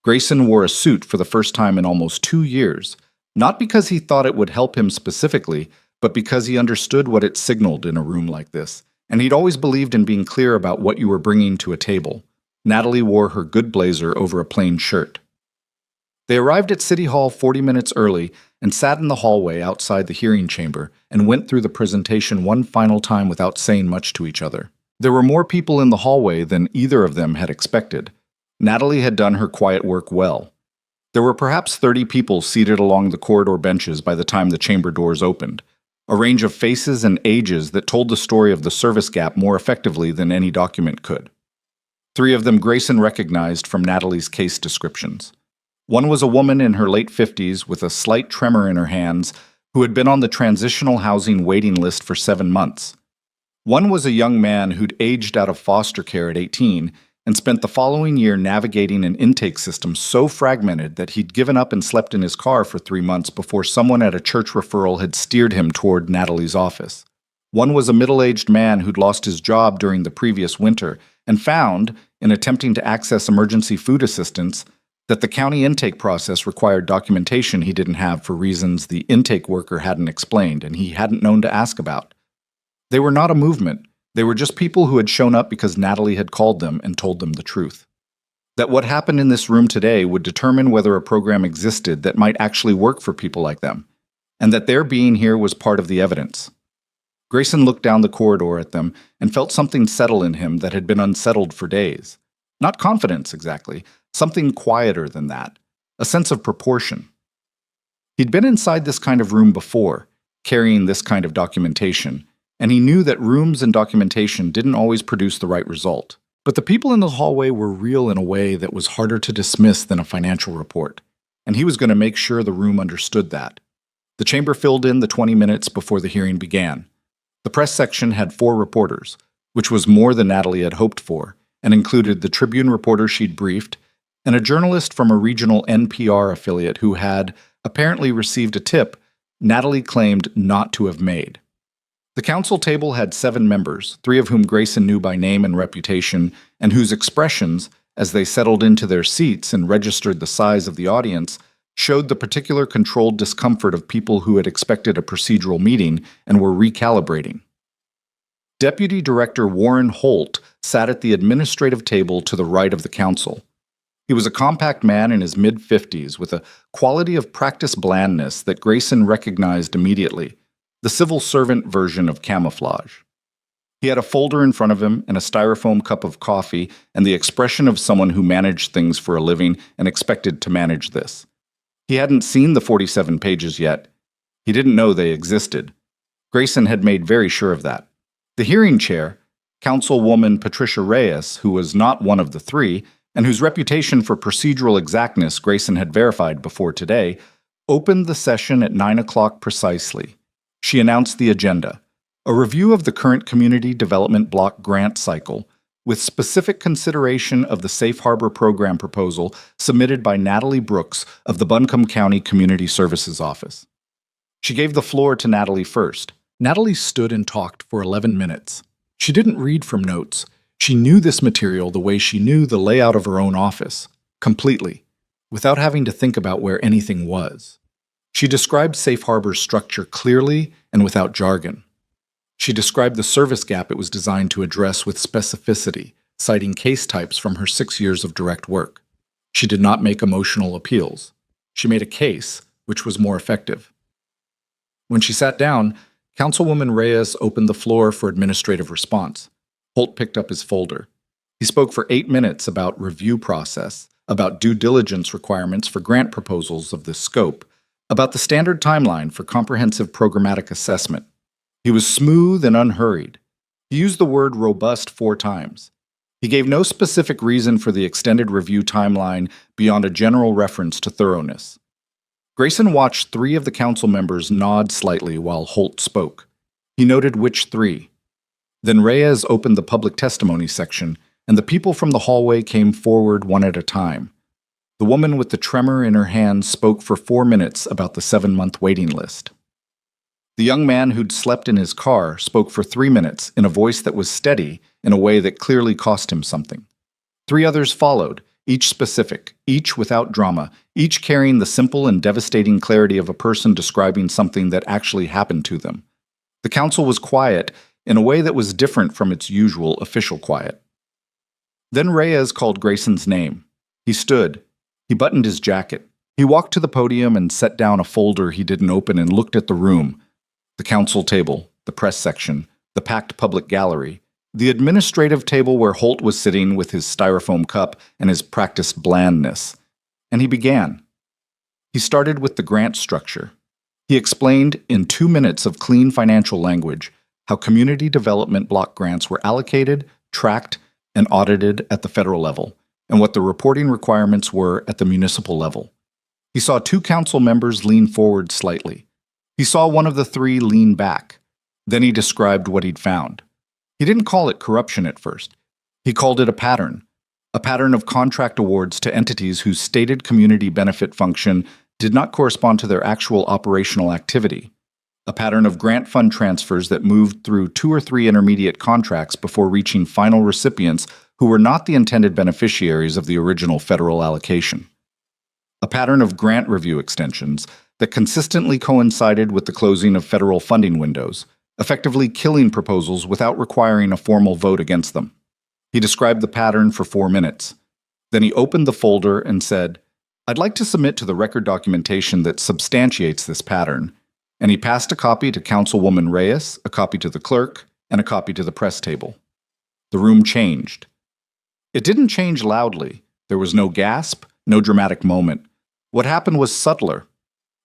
Grayson wore a suit for the first time in almost 2 years, not because he thought it would help him specifically, but because he understood what it signaled in a room like this, and he'd always believed in being clear about what you were bringing to a table. Natalie wore her good blazer over a plain shirt. They arrived at City Hall 40 minutes early and sat in the hallway outside the hearing chamber and went through the presentation one final time without saying much to each other. There were more people in the hallway than either of them had expected. Natalie had done her quiet work well. There were perhaps 30 people seated along the corridor benches by the time the chamber doors opened, a range of faces and ages that told the story of the service gap more effectively than any document could. 3 of them Grayson recognized from Natalie's case descriptions. One was a woman in her late 50s with a slight tremor in her hands who had been on the transitional housing waiting list for 7 months. One was a young man who'd aged out of foster care at 18 and spent the following year navigating an intake system so fragmented that he'd given up and slept in his car for 3 months before someone at a church referral had steered him toward Natalie's office. One was a middle-aged man who'd lost his job during the previous winter and found, in attempting to access emergency food assistance, that the county intake process required documentation he didn't have for reasons the intake worker hadn't explained and he hadn't known to ask about. They were not a movement. They were just people who had shown up because Natalie had called them and told them the truth. That what happened in this room today would determine whether a program existed that might actually work for people like them, and that their being here was part of the evidence. Grayson looked down the corridor at them and felt something settle in him that had been unsettled for days. Not confidence, exactly. Something quieter than that. A sense of proportion. He'd been inside this kind of room before, carrying this kind of documentation, and he knew that rooms and documentation didn't always produce the right result. But the people in the hallway were real in a way that was harder to dismiss than a financial report, and he was going to make sure the room understood that. The chamber filled in the 20 minutes before the hearing began. The press section had 4 reporters, which was more than Natalie had hoped for, and included the Tribune reporter she'd briefed, and a journalist from a regional NPR affiliate who had apparently received a tip Natalie claimed not to have made. The council table had 7 members, 3 of whom Grayson knew by name and reputation, and whose expressions, as they settled into their seats and registered the size of the audience, showed the particular controlled discomfort of people who had expected a procedural meeting and were recalibrating. Deputy Director Warren Holt sat at the administrative table to the right of the council. He was a compact man in his mid-50s with a quality of practiced blandness that Grayson recognized immediately, the civil servant version of camouflage. He had a folder in front of him and a styrofoam cup of coffee and the expression of someone who managed things for a living and expected to manage this. He hadn't seen the 47 pages yet. He didn't know they existed. Grayson had made very sure of that. The hearing chair, Councilwoman Patricia Reyes, who was not one of the 3, and whose reputation for procedural exactness Grayson had verified before today, opened the session at 9 o'clock precisely. She announced the agenda, a review of the current Community Development Block grant cycle, with specific consideration of the Safe Harbor Program proposal submitted by Natalie Brooks of the Buncombe County Community Services Office. She gave the floor to Natalie first. Natalie stood and talked for 11 minutes. She didn't read from notes. She knew this material the way she knew the layout of her own office, completely, without having to think about where anything was. She described Safe Harbor's structure clearly and without jargon. She described the service gap it was designed to address with specificity, citing case types from her 6 years of direct work. She did not make emotional appeals. She made a case, which was more effective. When she sat down, Councilwoman Reyes opened the floor for administrative response. Holt picked up his folder. He spoke for 8 minutes about review process, about due diligence requirements for grant proposals of this scope, about the standard timeline for comprehensive programmatic assessment. He was smooth and unhurried. He used the word robust 4 times. He gave no specific reason for the extended review timeline beyond a general reference to thoroughness. Grayson watched 3 of the council members nod slightly while Holt spoke. He noted which 3. Then Reyes opened the public testimony section, and the people from the hallway came forward one at a time. The woman with the tremor in her hand spoke for 4 minutes about the 7-month waiting list. The young man who'd slept in his car spoke for 3 minutes in a voice that was steady in a way that clearly cost him something. 3 others followed, each specific, each without drama, each carrying the simple and devastating clarity of a person describing something that actually happened to them. The council was quiet in a way that was different from its usual official quiet. Then Reyes called Grayson's name. He stood. He buttoned his jacket. He walked to the podium and set down a folder he didn't open and looked at the room. The council table, the press section, the packed public gallery, the administrative table where Holt was sitting with his styrofoam cup and his practiced blandness. And he began. He started with the grant structure. He explained in 2 minutes of clean financial language how community development block grants were allocated, tracked, and audited at the federal level, and what the reporting requirements were at the municipal level. He saw 2 council members lean forward slightly. He saw one of the 3 lean back. Then he described what he'd found. He didn't call it corruption at first. He called it a pattern of contract awards to entities whose stated community benefit function did not correspond to their actual operational activity, a pattern of grant fund transfers that moved through 2 or 3 intermediate contracts before reaching final recipients who were not the intended beneficiaries of the original federal allocation, a pattern of grant review extensions that consistently coincided with the closing of federal funding windows, effectively killing proposals without requiring a formal vote against them. He described the pattern for 4 minutes. Then he opened the folder and said, "I'd like to submit to the record documentation that substantiates this pattern," and he passed a copy to Councilwoman Reyes, a copy to the clerk, and a copy to the press table. The room changed. It didn't change loudly. There was no gasp, no dramatic moment. What happened was subtler.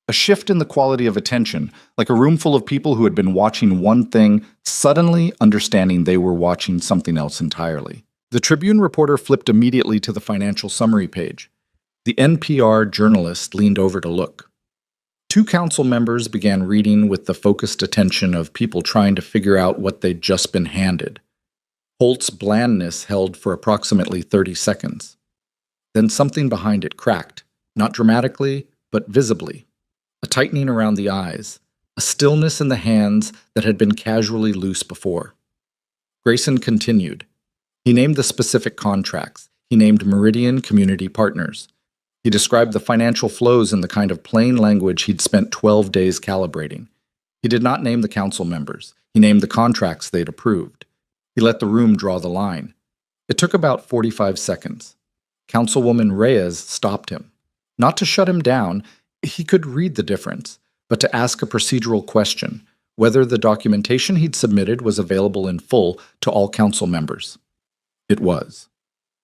A shift in the quality of attention, like a room full of people who had been watching one thing, suddenly understanding they were watching something else entirely. The Tribune reporter flipped immediately to the financial summary page. The NPR journalist leaned over to look. 2 council members began reading with the focused attention of people trying to figure out what they'd just been handed. Holt's blandness held for approximately 30 seconds. Then something behind it cracked, not dramatically, but visibly. A tightening around the eyes, a stillness in the hands that had been casually loose before. Grayson continued. He named the specific contracts. He named Meridian Community Partners. He described the financial flows in the kind of plain language he'd spent 12 days calibrating. He did not name the council members. He named the contracts they'd approved. He let the room draw the line. It took about 45 seconds. Councilwoman Reyes stopped him. Not to shut him down, he could read the difference, but to ask a procedural question, whether the documentation he'd submitted was available in full to all council members. It was.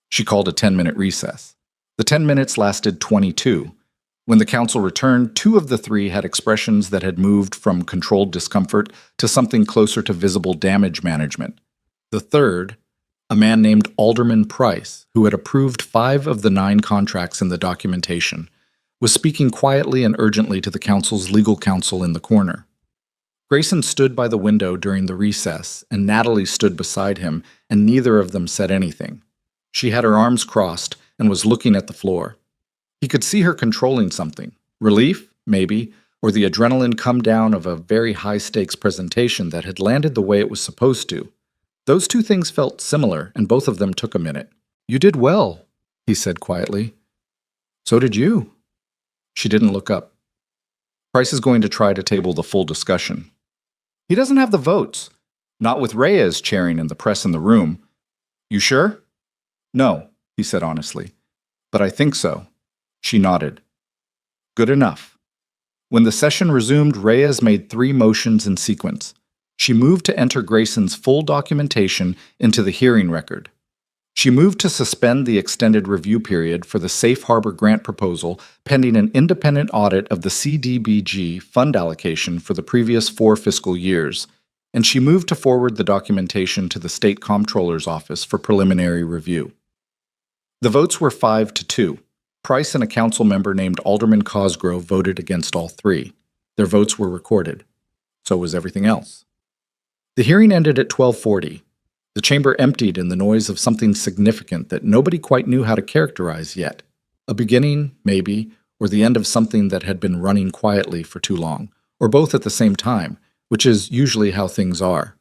She called a 10-minute recess. The 10 minutes lasted 22. When the council returned, 2 of the 3 had expressions that had moved from controlled discomfort to something closer to visible damage management. The third, a man named Alderman Price, who had approved 5 of the 9 contracts in the documentation, was speaking quietly and urgently to the council's legal counsel in the corner. Grayson stood by the window during the recess, and Natalie stood beside him, and neither of them said anything. She had her arms crossed and was looking at the floor. He could see her controlling something. Relief, maybe, or the adrenaline come down of a very high-stakes presentation that had landed the way it was supposed to. Those 2 things felt similar, and both of them took a minute. "You did well," he said quietly. "So did you." She didn't look up. Price is going to try to table the full discussion. He doesn't have the votes. Not with Reyes chairing and the press in the room. You sure? No, he said honestly. But I think so. She nodded. Good enough. When the session resumed, Reyes made 3 motions in sequence. She moved to enter Grayson's full documentation into the hearing record. She moved to suspend the extended review period for the Safe Harbor grant proposal pending an independent audit of the CDBG fund allocation for the previous 4 fiscal years, and she moved to forward the documentation to the State Comptroller's Office for preliminary review. The votes were 5-2. Price and a council member named Alderman Cosgrove voted against all 3. Their votes were recorded. So was everything else. The hearing ended at 12:40. The chamber emptied in the noise of something significant that nobody quite knew how to characterize yet. A beginning, maybe, or the end of something that had been running quietly for too long, or both at the same time, which is usually how things are.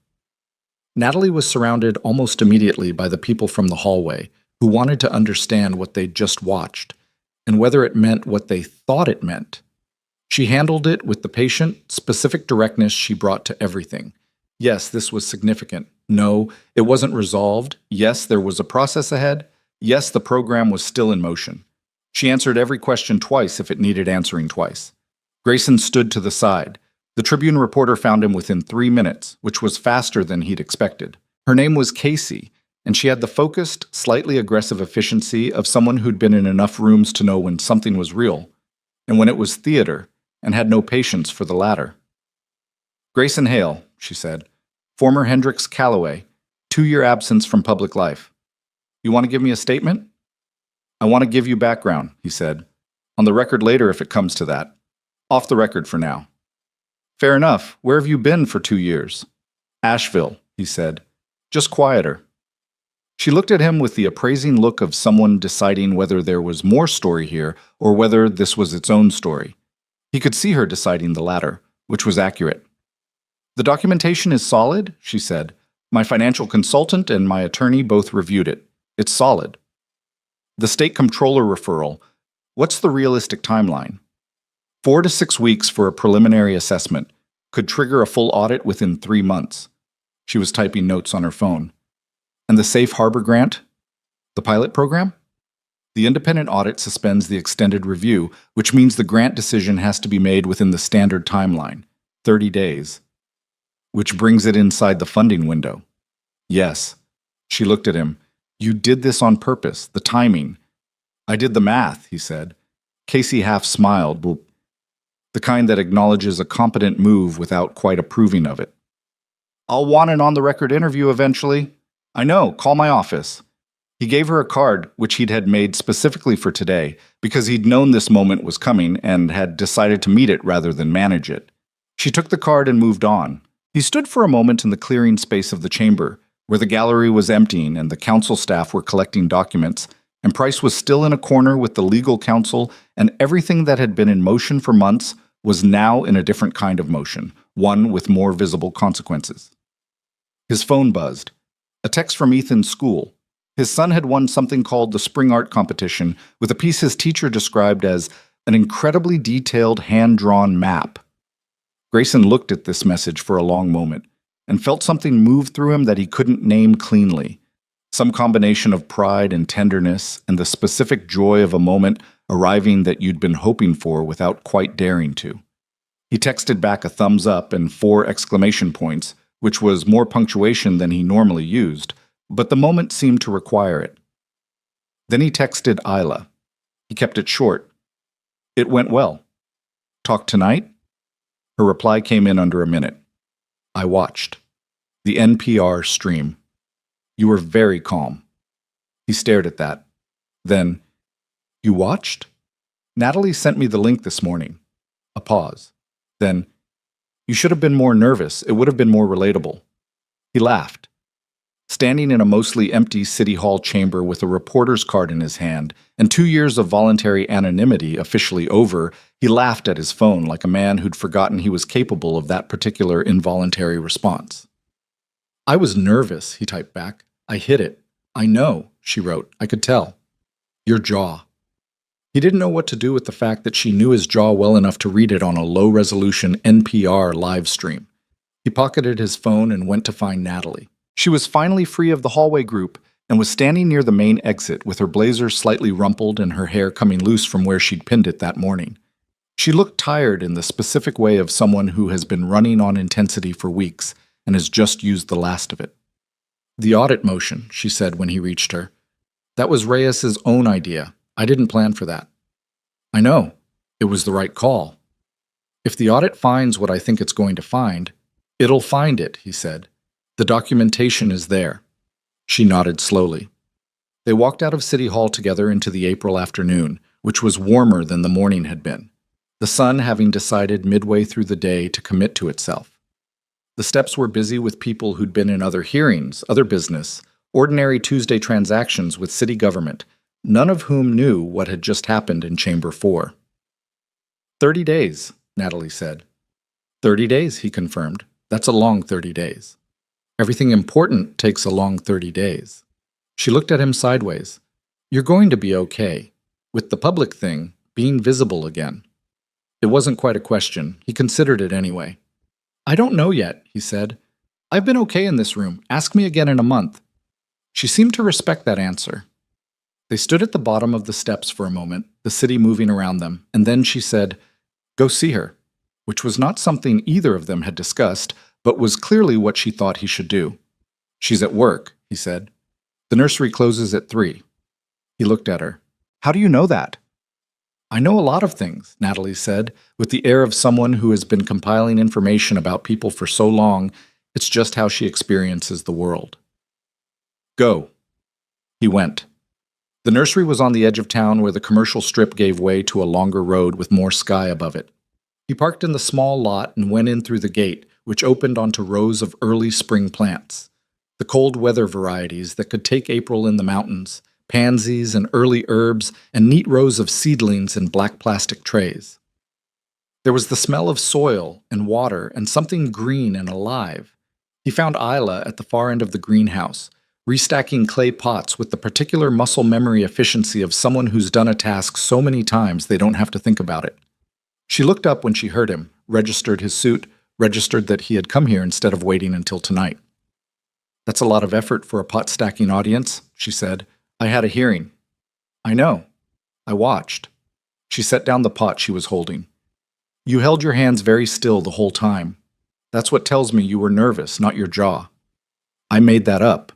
Natalie was surrounded almost immediately by the people from the hallway who wanted to understand what they'd just watched, and whether it meant what they thought it meant. She handled it with the patient, specific directness she brought to everything. Yes, this was significant. No, it wasn't resolved. Yes, there was a process ahead. Yes, the program was still in motion. She answered every question twice if it needed answering twice. Grayson stood to the side. The Tribune reporter found him within 3 minutes, which was faster than he'd expected. Her name was Casey, and she had the focused, slightly aggressive efficiency of someone who'd been in enough rooms to know when something was real, and when it was theater, and had no patience for the latter. "Grayson Hale," she said, "former Hendricks Calloway, 2-year absence from public life. You want to give me a statement?" "I want to give you background," he said. "On the record later if it comes to that. Off the record for now." "Fair enough. Where have you been for 2 years?" "Asheville," he said. "Just quieter." She looked at him with the appraising look of someone deciding whether there was more story here or whether this was its own story. He could see her deciding the latter, which was accurate. "The documentation is solid," she said. "My financial consultant and my attorney both reviewed it. It's solid." "The state comptroller referral, what's the realistic timeline?" 4 to 6 weeks for a preliminary assessment, could trigger a full audit within 3 months. She was typing notes on her phone. "And the Safe Harbor grant? The pilot program?" "The independent audit suspends the extended review, which means the grant decision has to be made within the standard timeline, 30 days. Which brings it inside the funding window." "Yes." She looked at him. "You did this on purpose, the timing." "I did the math," he said. Casey half smiled, the kind that acknowledges a competent move without quite approving of it. "I'll want an on-the-record interview eventually." "I know, call my office." He gave her a card which he'd had made specifically for today because he'd known this moment was coming and had decided to meet it rather than manage it. She took the card and moved on. He stood for a moment in the clearing space of the chamber, where the gallery was emptying and the council staff were collecting documents, and Price was still in a corner with the legal counsel, and everything that had been in motion for months was now in a different kind of motion, one with more visible consequences. His phone buzzed. A text from Ethan's school. His son had won something called the Spring Art Competition with a piece his teacher described as an incredibly detailed hand-drawn map. Grayson looked at this message for a long moment and felt something move through him that he couldn't name cleanly. Some combination of pride and tenderness and the specific joy of a moment arriving that you'd been hoping for without quite daring to. He texted back a thumbs up and 4 exclamation points, which was more punctuation than he normally used, but the moment seemed to require it. Then he texted Isla. He kept it short. "It went well. Talk tonight?" Her reply came in under a minute. "I watched. The NPR stream. You were very calm." He stared at that. Then, "You watched?" "Natalie sent me the link this morning." A pause. Then, "You should have been more nervous. It would have been more relatable." He laughed. Standing in a mostly empty City Hall chamber with a reporter's card in his hand and 2 years of voluntary anonymity officially over, he laughed at his phone like a man who'd forgotten he was capable of that particular involuntary response. "I was nervous," he typed back. "I hit it." "I know," she wrote. "I could tell." "Your jaw." He didn't know what to do with the fact that she knew his jaw well enough to read it on a low-resolution NPR live stream. He pocketed his phone and went to find Natalie. She was finally free of the hallway group and was standing near the main exit with her blazer slightly rumpled and her hair coming loose from where she'd pinned it that morning. She looked tired in the specific way of someone who has been running on intensity for weeks and has just used the last of it. The audit motion, she said when he reached her. That was Reyes's own idea. I didn't plan for that. I know. It was the right call. If the audit finds what I think it's going to find, it'll find it, he said. The documentation is there. She nodded slowly. They walked out of City Hall together into the April afternoon, which was warmer than the morning had been, the sun having decided midway through the day to commit to itself. The steps were busy with people who'd been in other hearings, other business, ordinary Tuesday transactions with city government, none of whom knew what had just happened in Chamber 4. 30 days, Natalie said. 30 days, he confirmed. That's a long 30 days. Everything important takes a long 30 days. She looked at him sideways. You're going to be okay. With the public thing, being visible again. It wasn't quite a question. He considered it anyway. I don't know yet, he said. I've been okay in this room. Ask me again in a month. She seemed to respect that answer. They stood at the bottom of the steps for a moment, the city moving around them, and then she said, Go see her, which was not something either of them had discussed, but was clearly what she thought he should do. She's at work, he said. The nursery closes at 3. He looked at her. How do you know that? I know a lot of things, Natalie said, with the air of someone who has been compiling information about people for so long, it's just how she experiences the world. Go. He went. The nursery was on the edge of town where the commercial strip gave way to a longer road with more sky above it. He parked in the small lot and went in through the gate, which opened onto rows of early spring plants, the cold weather varieties that could take April in the mountains, pansies and early herbs, and neat rows of seedlings in black plastic trays. There was the smell of soil and water and something green and alive. He found Isla at the far end of the greenhouse, restacking clay pots with the particular muscle memory efficiency of someone who's done a task so many times they don't have to think about it. She looked up when she heard him, registered his suit, registered that he had come here instead of waiting until tonight. That's a lot of effort for a pot-stacking audience, she said. I had a hearing. I know. I watched. She set down the pot she was holding. You held your hands very still the whole time. That's what tells me you were nervous, not your jaw. I made that up.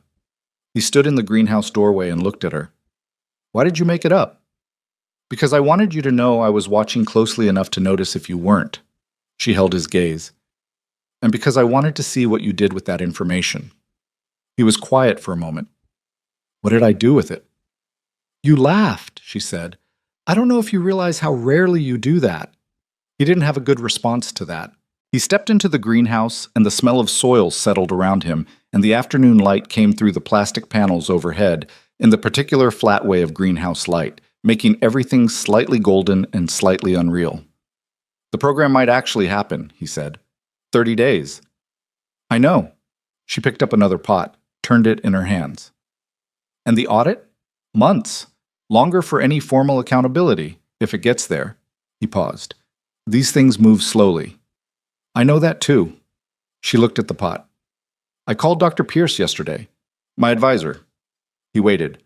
He stood in the greenhouse doorway and looked at her. Why did you make it up? Because I wanted you to know I was watching closely enough to notice if you weren't. She held his gaze. And because I wanted to see what you did with that information. He was quiet for a moment. What did I do with it? You laughed, she said. I don't know if you realize how rarely you do that. He didn't have a good response to that. He stepped into the greenhouse, and the smell of soil settled around him, and the afternoon light came through the plastic panels overhead in the particular flat way of greenhouse light, making everything slightly golden and slightly unreal. The program might actually happen, he said. 30 days. I know. She picked up another pot, turned it in her hands. And the audit? Months. Longer for any formal accountability, if it gets there. He paused. These things move slowly. I know that too. She looked at the pot. I called Dr. Pierce yesterday. My advisor. He waited.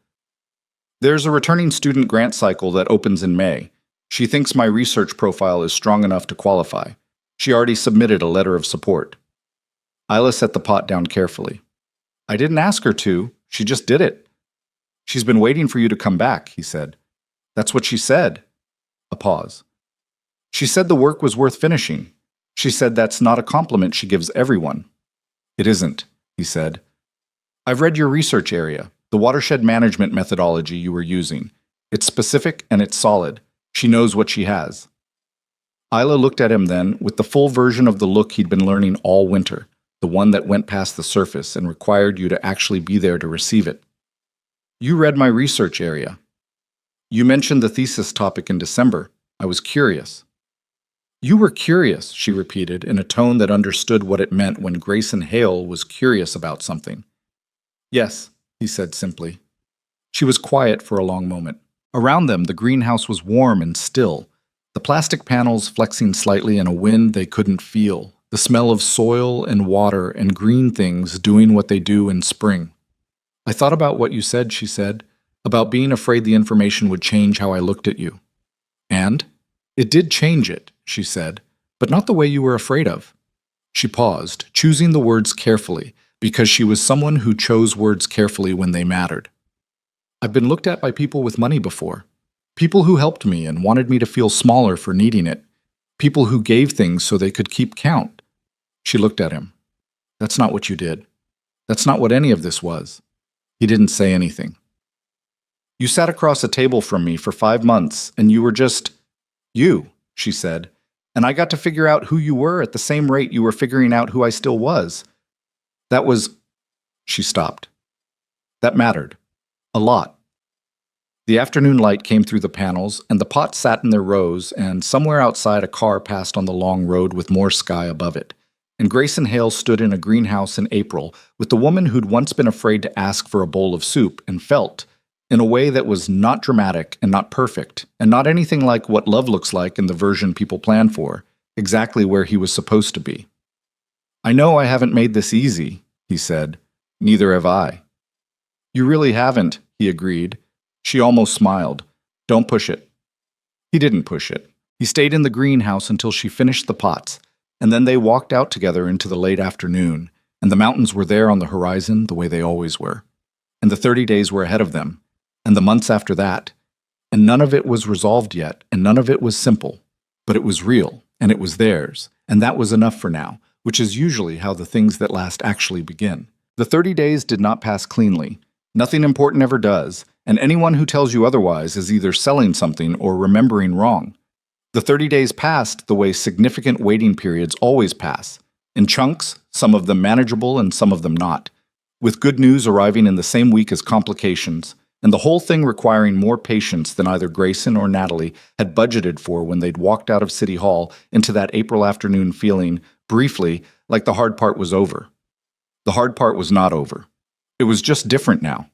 There's a returning student grant cycle that opens in May. She thinks my research profile is strong enough to qualify. She already submitted a letter of support. Isla set the pot down carefully. I didn't ask her to. She just did it. She's been waiting for you to come back, he said. That's what she said. A pause. She said the work was worth finishing. She said that's not a compliment she gives everyone. It isn't, he said. I've read your research area, the watershed management methodology you were using. It's specific and it's solid. She knows what she has. Isla looked at him then with the full version of the look he'd been learning all winter, the one that went past the surface and required you to actually be there to receive it. You read my research area. You mentioned the thesis topic in December. I was curious. You were curious, she repeated in a tone that understood what it meant when Grayson Hale was curious about something. Yes, he said simply. She was quiet for a long moment. Around them, the greenhouse was warm and still, the plastic panels flexing slightly in a wind they couldn't feel, the smell of soil and water and green things doing what they do in spring. I thought about what you said, she said, about being afraid the information would change how I looked at you. And it did change it, she said, but not the way you were afraid of. She paused, choosing the words carefully, because she was someone who chose words carefully when they mattered. I've been looked at by people with money before. People who helped me and wanted me to feel smaller for needing it. People who gave things so they could keep count. She looked at him. That's not what you did. That's not what any of this was. He didn't say anything. You sat across a table from me for 5 months, and you were just you, she said, and I got to figure out who you were at the same rate you were figuring out who I still was. That was... She stopped. That mattered. A lot. The afternoon light came through the panels, and the pots sat in their rows, and somewhere outside a car passed on the long road with more sky above it. And Grayson Hale stood in a greenhouse in April with the woman who'd once been afraid to ask for a bowl of soup and felt, in a way that was not dramatic and not perfect, and not anything like what love looks like in the version people plan for, exactly where he was supposed to be. I know I haven't made this easy, he said. Neither have I. You really haven't, he agreed. She almost smiled. Don't push it. He didn't push it. He stayed in the greenhouse until she finished the pots, and then they walked out together into the late afternoon, and the mountains were there on the horizon the way they always were. And the 30 days were ahead of them, and the months after that, and none of it was resolved yet, and none of it was simple, but it was real, and it was theirs, and that was enough for now, which is usually how the things that last actually begin. The 30 days did not pass cleanly. Nothing important ever does, and anyone who tells you otherwise is either selling something or remembering wrong. The 30 days passed the way significant waiting periods always pass, in chunks, some of them manageable and some of them not, with good news arriving in the same week as complications, and the whole thing requiring more patience than either Grayson or Natalie had budgeted for when they'd walked out of City Hall into that April afternoon feeling, briefly, like the hard part was over. The hard part was not over. It was just different now.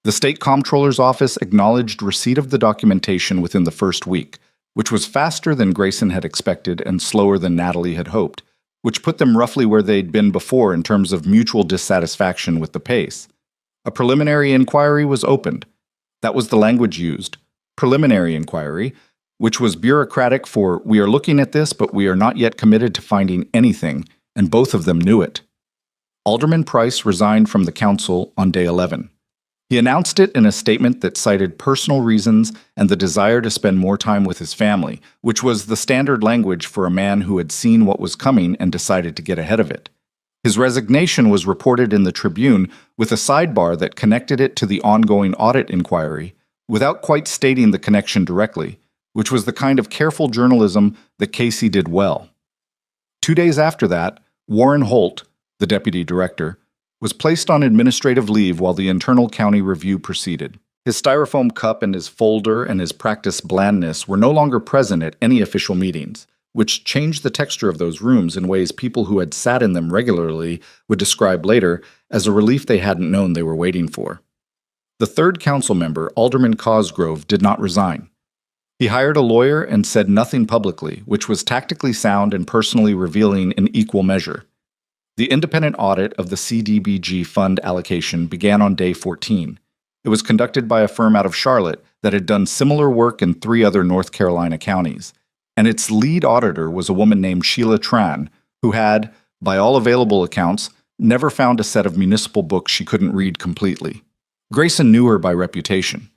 The state comptroller's office acknowledged receipt of the documentation within the first week, which was faster than Grayson had expected and slower than Natalie had hoped, which put them roughly where they'd been before in terms of mutual dissatisfaction with the pace. A preliminary inquiry was opened. That was the language used. Preliminary inquiry, which was bureaucratic for, we are looking at this, but we are not yet committed to finding anything, and both of them knew it. Alderman Price resigned from the council on day 11. He announced it in a statement that cited personal reasons and the desire to spend more time with his family, which was the standard language for a man who had seen what was coming and decided to get ahead of it. His resignation was reported in the Tribune with a sidebar that connected it to the ongoing audit inquiry, without quite stating the connection directly, which was the kind of careful journalism that Casey did well. 2 days after that, Warren Holt, the deputy director, was placed on administrative leave while the internal county review proceeded. His styrofoam cup and his folder and his practiced blandness were no longer present at any official meetings, which changed the texture of those rooms in ways people who had sat in them regularly would describe later as a relief they hadn't known they were waiting for. The third council member, Alderman Cosgrove, did not resign. He hired a lawyer and said nothing publicly, which was tactically sound and personally revealing in equal measure. The independent audit of the CDBG fund allocation began on day 14. It was conducted by a firm out of Charlotte that had done similar work in 3 other North Carolina counties, and its lead auditor was a woman named Sheila Tran, who had, by all available accounts, never found a set of municipal books she couldn't read completely. Grayson knew her by reputation.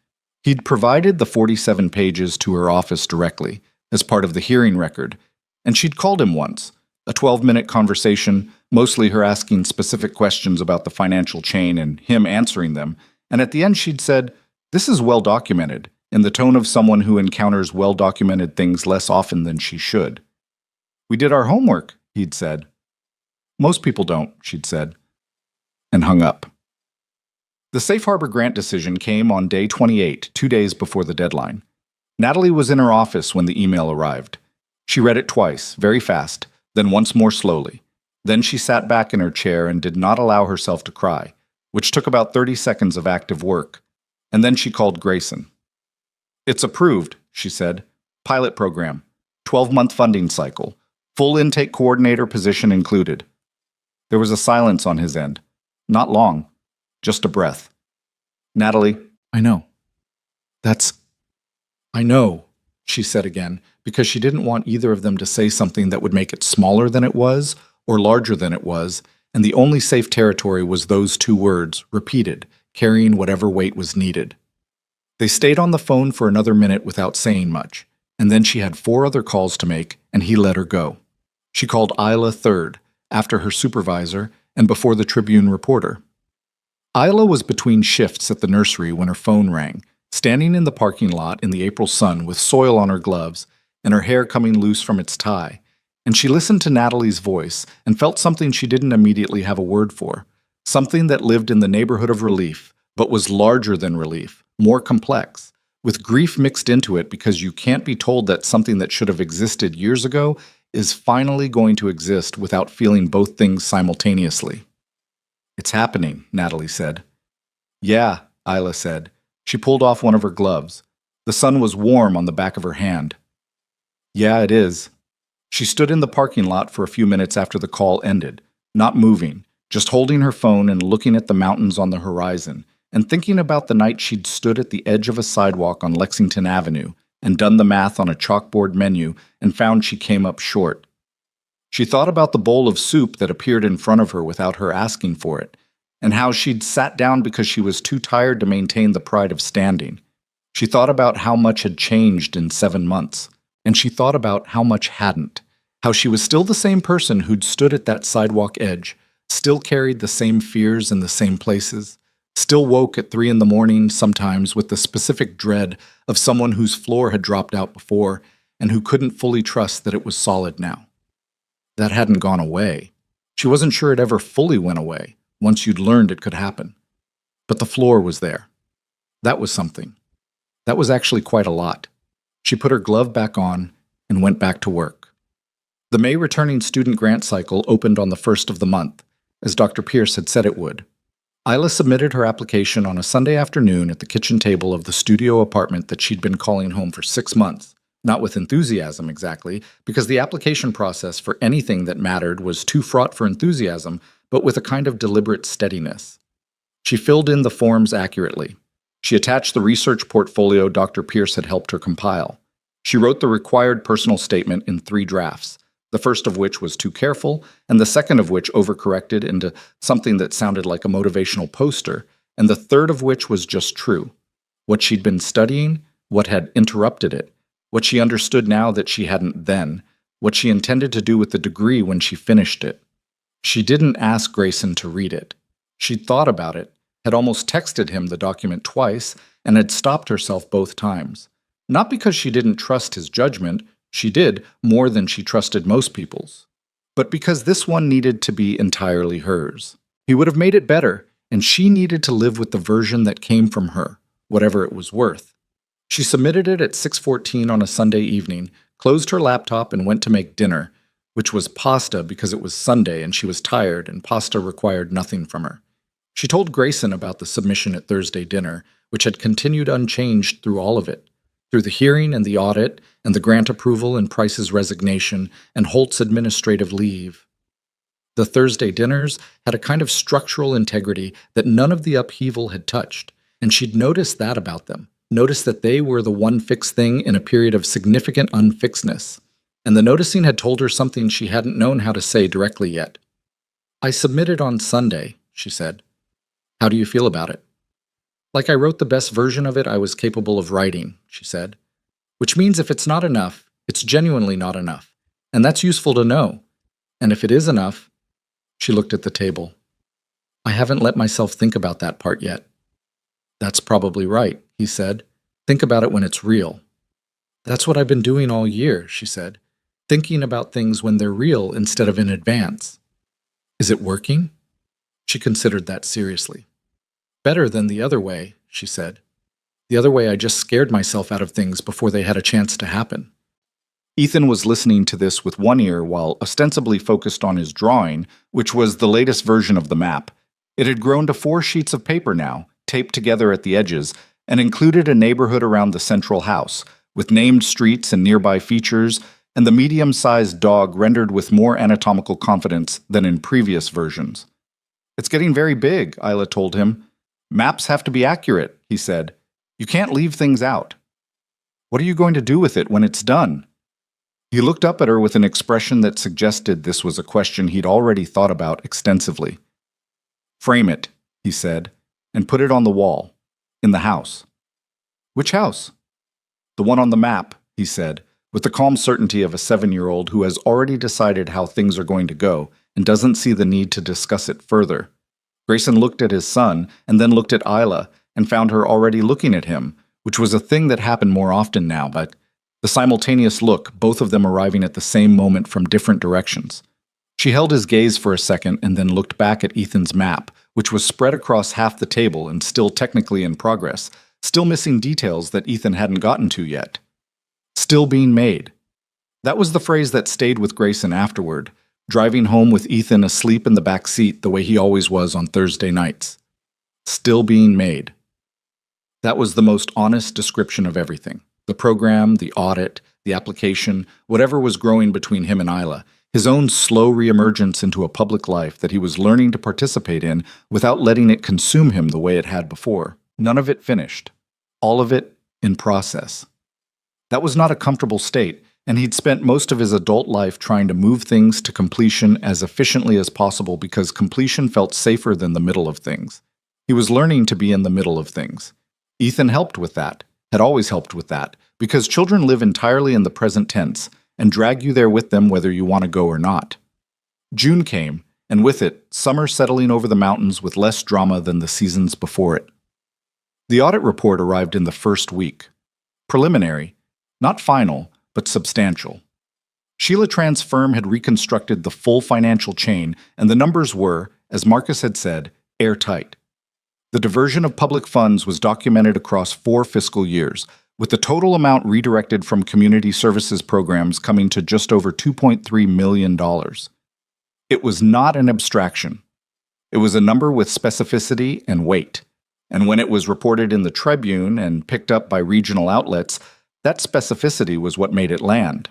He'd provided the 47 pages to her office directly, as part of the hearing record, and she'd called him once, a 12-minute conversation, mostly her asking specific questions about the financial chain and him answering them, and at the end she'd said, "This is well documented," in the tone of someone who encounters well-documented things less often than she should. "We did our homework," he'd said. "Most people don't," she'd said, and hung up. The Safe Harbor grant decision came on day 28, 2 days before the deadline. Natalie was in her office when the email arrived. She read it twice, very fast, then once more slowly. Then she sat back in her chair and did not allow herself to cry, which took about 30 seconds of active work. And then she called Grayson. "It's approved," she said. "Pilot program, 12-month funding cycle, full intake coordinator position included." There was a silence on his end. Not long, just a breath. "Natalie, I know. I know," she said again, because she didn't want either of them to say something that would make it smaller than it was, or larger than it was, and the only safe territory was those two words, repeated, carrying whatever weight was needed. They stayed on the phone for another minute without saying much, and then she had 4 other calls to make, and he let her go. She called Isla third, after her supervisor, and before the Tribune reporter. Isla was between shifts at the nursery when her phone rang, standing in the parking lot in the April sun with soil on her gloves and her hair coming loose from its tie, and she listened to Natalie's voice and felt something she didn't immediately have a word for, something that lived in the neighborhood of relief, but was larger than relief, more complex, with grief mixed into it because you can't be told that something that should have existed years ago is finally going to exist without feeling both things simultaneously. "It's happening," Natalie said. "Yeah," Isla said. She pulled off one of her gloves. The sun was warm on the back of her hand. "Yeah, it is." She stood in the parking lot for a few minutes after the call ended, not moving, just holding her phone and looking at the mountains on the horizon, and thinking about the night she'd stood at the edge of a sidewalk on Lexington Avenue and done the math on a chalkboard menu and found she came up short. She thought about the bowl of soup that appeared in front of her without her asking for it, and how she'd sat down because she was too tired to maintain the pride of standing. She thought about how much had changed in 7 months, and she thought about how much hadn't, how she was still the same person who'd stood at that sidewalk edge, still carried the same fears in the same places, still woke at 3 a.m. sometimes with the specific dread of someone whose floor had dropped out before and who couldn't fully trust that it was solid now. That hadn't gone away. She wasn't sure it ever fully went away, once you'd learned it could happen. But the floor was there. That was something. That was actually quite a lot. She put her glove back on and went back to work. The May returning student grant cycle opened on the 1st of the month, as Dr. Pierce had said it would. Isla submitted her application on a Sunday afternoon at the kitchen table of the studio apartment that she'd been calling home for 6 months. Not with enthusiasm exactly, because the application process for anything that mattered was too fraught for enthusiasm, but with a kind of deliberate steadiness. She filled in the forms accurately. She attached the research portfolio Dr. Pierce had helped her compile. She wrote the required personal statement in 3 drafts, the first of which was too careful, and the second of which overcorrected into something that sounded like a motivational poster, and the third of which was just true. What she'd been studying, what had interrupted it, what she understood now that she hadn't then, what she intended to do with the degree when she finished it. She didn't ask Grayson to read it. She'd thought about it, had almost texted him the document twice, and had stopped herself both times. Not because she didn't trust his judgment, she did more than she trusted most people's, but because this one needed to be entirely hers. He would have made it better, and she needed to live with the version that came from her, whatever it was worth. She submitted it at 6:14 on a Sunday evening, closed her laptop, and went to make dinner, which was pasta because it was Sunday and she was tired and pasta required nothing from her. She told Grayson about the submission at Thursday dinner, which had continued unchanged through all of it, through the hearing and the audit and the grant approval and Price's resignation and Holt's administrative leave. The Thursday dinners had a kind of structural integrity that none of the upheaval had touched, and she'd noticed that about them. Noticed that they were the one fixed thing in a period of significant unfixedness, and the noticing had told her something she hadn't known how to say directly yet. "I submitted on Sunday," she said. "How do you feel about it?" "Like I wrote the best version of it I was capable of writing," she said. "Which means if it's not enough, it's genuinely not enough, and that's useful to know. And if it is enough," she looked at the table. "I haven't let myself think about that part yet." "That's probably right," he said. "Think about it when it's real." "That's what I've been doing all year," she said. "Thinking about things when they're real instead of in advance." "Is it working?" She considered that seriously. "Better than the other way," she said. "The other way I just scared myself out of things before they had a chance to happen." Ethan was listening to this with one ear while ostensibly focused on his drawing, which was the latest version of the map. It had grown to 4 sheets of paper now, taped together at the edges, and included a neighborhood around the central house, with named streets and nearby features, and the medium-sized dog rendered with more anatomical confidence than in previous versions. "It's getting very big," Isla told him. "Maps have to be accurate," he said. "You can't leave things out." "What are you going to do with it when it's done?" He looked up at her with an expression that suggested this was a question he'd already thought about extensively. "Frame it," he said, "and put it on the wall. In the house." "Which house?" "The one on the map," he said, with the calm certainty of a 7-year-old who has already decided how things are going to go and doesn't see the need to discuss it further. Grayson looked at his son and then looked at Isla and found her already looking at him, which was a thing that happened more often now, but the simultaneous look, both of them arriving at the same moment from different directions. She held his gaze for a second and then looked back at Ethan's map, which was spread across half the table and still technically in progress, still missing details that Ethan hadn't gotten to yet. Still being made. That was the phrase that stayed with Grayson afterward, driving home with Ethan asleep in the back seat the way he always was on Thursday nights. Still being made. That was the most honest description of everything. The program, the audit, the application, whatever was growing between him and Isla, his own slow reemergence into a public life that he was learning to participate in without letting it consume him the way it had before. None of it finished. All of it in process. That was not a comfortable state, and he'd spent most of his adult life trying to move things to completion as efficiently as possible because completion felt safer than the middle of things. He was learning to be in the middle of things. Ethan helped with that, had always helped with that, because children live entirely in the present tense and drag you there with them whether you want to go or not. June came, and with it, summer settling over the mountains with less drama than the seasons before it. The audit report arrived in the first week. Preliminary, not final, but substantial. Sheila Tran's firm had reconstructed the full financial chain, and the numbers were, as Marcus had said, airtight. The diversion of public funds was documented across 4 fiscal years, with the total amount redirected from community services programs coming to just over $2.3 million. It was not an abstraction. It was a number with specificity and weight, and when it was reported in the Tribune and picked up by regional outlets, that specificity was what made it land.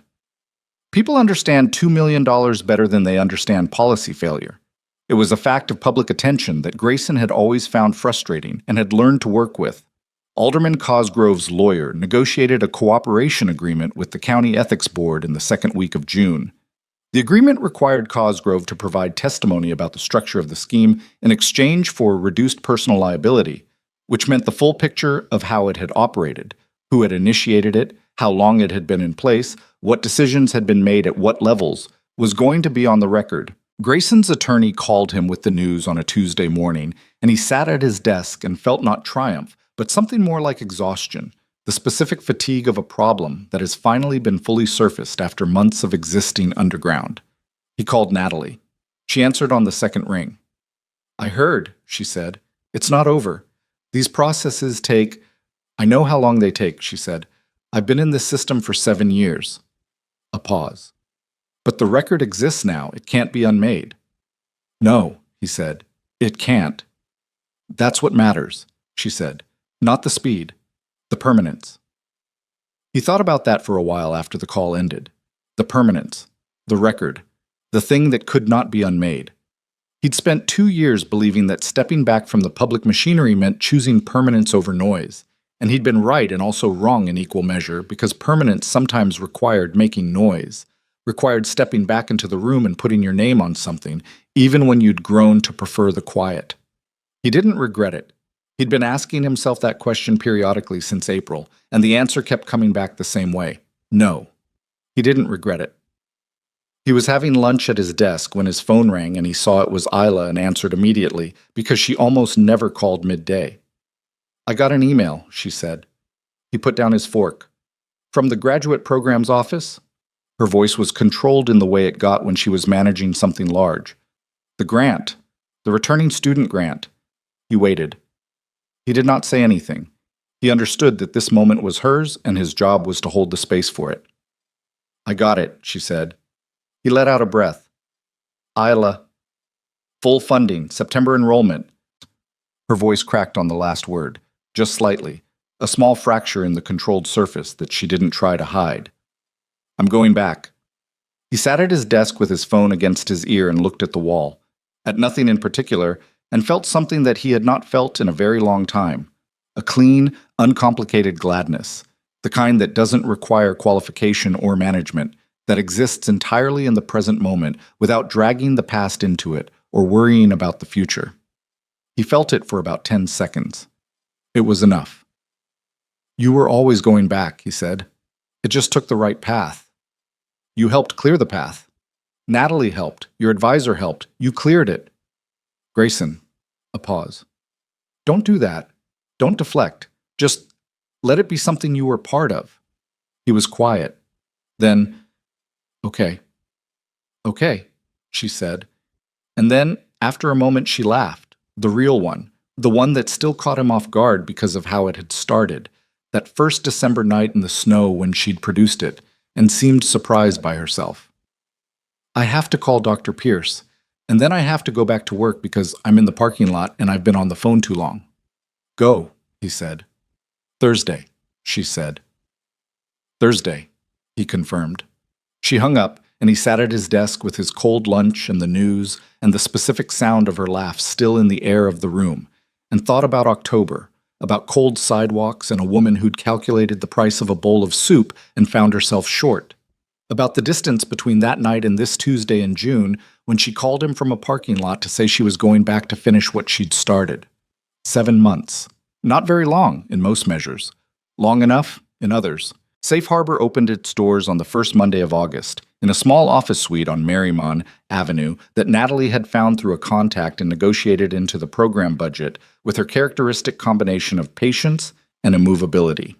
People understand $2 million better than they understand policy failure. It was a fact of public attention that Grayson had always found frustrating and had learned to work with. Alderman Cosgrove's lawyer negotiated a cooperation agreement with the County Ethics Board in the second week of June. The agreement required Cosgrove to provide testimony about the structure of the scheme in exchange for reduced personal liability, which meant the full picture of how it had operated, who had initiated it, how long it had been in place, what decisions had been made at what levels, was going to be on the record. Grayson's attorney called him with the news on a Tuesday morning, and he sat at his desk and felt not triumph, but something more like exhaustion, the specific fatigue of a problem that has finally been fully surfaced after months of existing underground. He called Natalie. She answered on the second ring. "I heard," she said. "It's not over. These processes take—" "I know how long they take," she said. "I've been in this system for 7 years." A pause. "But the record exists now. It can't be unmade." "No," he said. "It can't." "That's what matters," she said. "Not the speed. The permanence." He thought about that for a while after the call ended. The permanence. The record. The thing that could not be unmade. He'd spent 2 years believing that stepping back from the public machinery meant choosing permanence over noise. And he'd been right and also wrong in equal measure because permanence sometimes required making noise, required stepping back into the room and putting your name on something, even when you'd grown to prefer the quiet. He didn't regret it. He'd been asking himself that question periodically since April, and the answer kept coming back the same way. No. He didn't regret it. He was having lunch at his desk when his phone rang and he saw it was Isla and answered immediately because she almost never called midday. "I got an email," she said. He put down his fork. "From the graduate program's office?" Her voice was controlled in the way it got when she was managing something large. "The grant. The returning student grant." He waited. He did not say anything. He understood that this moment was hers and his job was to hold the space for it. "I got it," she said. He let out a breath. "Isla. Full funding, September enrollment." Her voice cracked on the last word, just slightly, a small fracture in the controlled surface that she didn't try to hide. "I'm going back." He sat at his desk with his phone against his ear and looked at the wall, at nothing in particular, and felt something that he had not felt in a very long time, a clean, uncomplicated gladness, the kind that doesn't require qualification or management, that exists entirely in the present moment without dragging the past into it or worrying about the future. He felt it for about 10 seconds. It was enough. "You were always going back," he said. "It just took the right path. You helped clear the path. Natalie helped. Your advisor helped. You cleared it." "Grayson," a pause. "Don't do that. Don't deflect. Just let it be something you were part of." He was quiet. Then, "Okay. Okay," she said. And then, after a moment, she laughed. The real one. The one that still caught him off guard because of how it had started. That first December night in the snow when she'd produced it, and seemed surprised by herself. "I have to call Dr. Pierce, and then I have to go back to work because I'm in the parking lot and I've been on the phone too long." "Go," he said. "Thursday," she said. "Thursday," he confirmed. She hung up, and he sat at his desk with his cold lunch and the news and the specific sound of her laugh still in the air of the room, and thought about October, about cold sidewalks and a woman who'd calculated the price of a bowl of soup and found herself short, about the distance between that night and this Tuesday in June when she called him from a parking lot to say she was going back to finish what she'd started. 7 months. Not very long in most measures. Long enough in others. Safe Harbor opened its doors on the first Monday of August, in a small office suite on Marymount Avenue that Natalie had found through a contact and negotiated into the program budget with her characteristic combination of patience and immovability.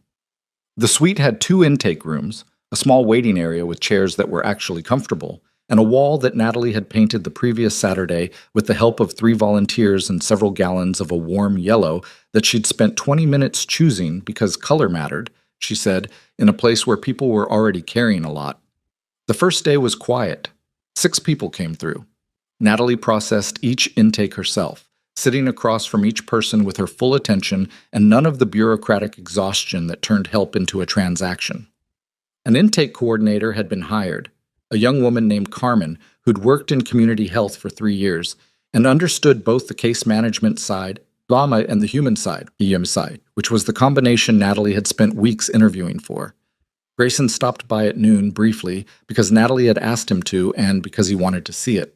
The suite had 2 intake rooms, a small waiting area with chairs that were actually comfortable, and a wall that Natalie had painted the previous Saturday with the help of 3 volunteers and several gallons of a warm yellow that she'd spent 20 minutes choosing because color mattered, she said, in a place where people were already carrying a lot. The first day was quiet. 6 people came through. Natalie processed each intake herself, sitting across from each person with her full attention and none of the bureaucratic exhaustion that turned help into a transaction. An intake coordinator had been hired, a young woman named Carmen who'd worked in community health for 3 years and understood both the case management side and the human side, EM side, which was the combination Natalie had spent weeks interviewing for. Grayson stopped by at noon briefly because Natalie had asked him to and because he wanted to see it.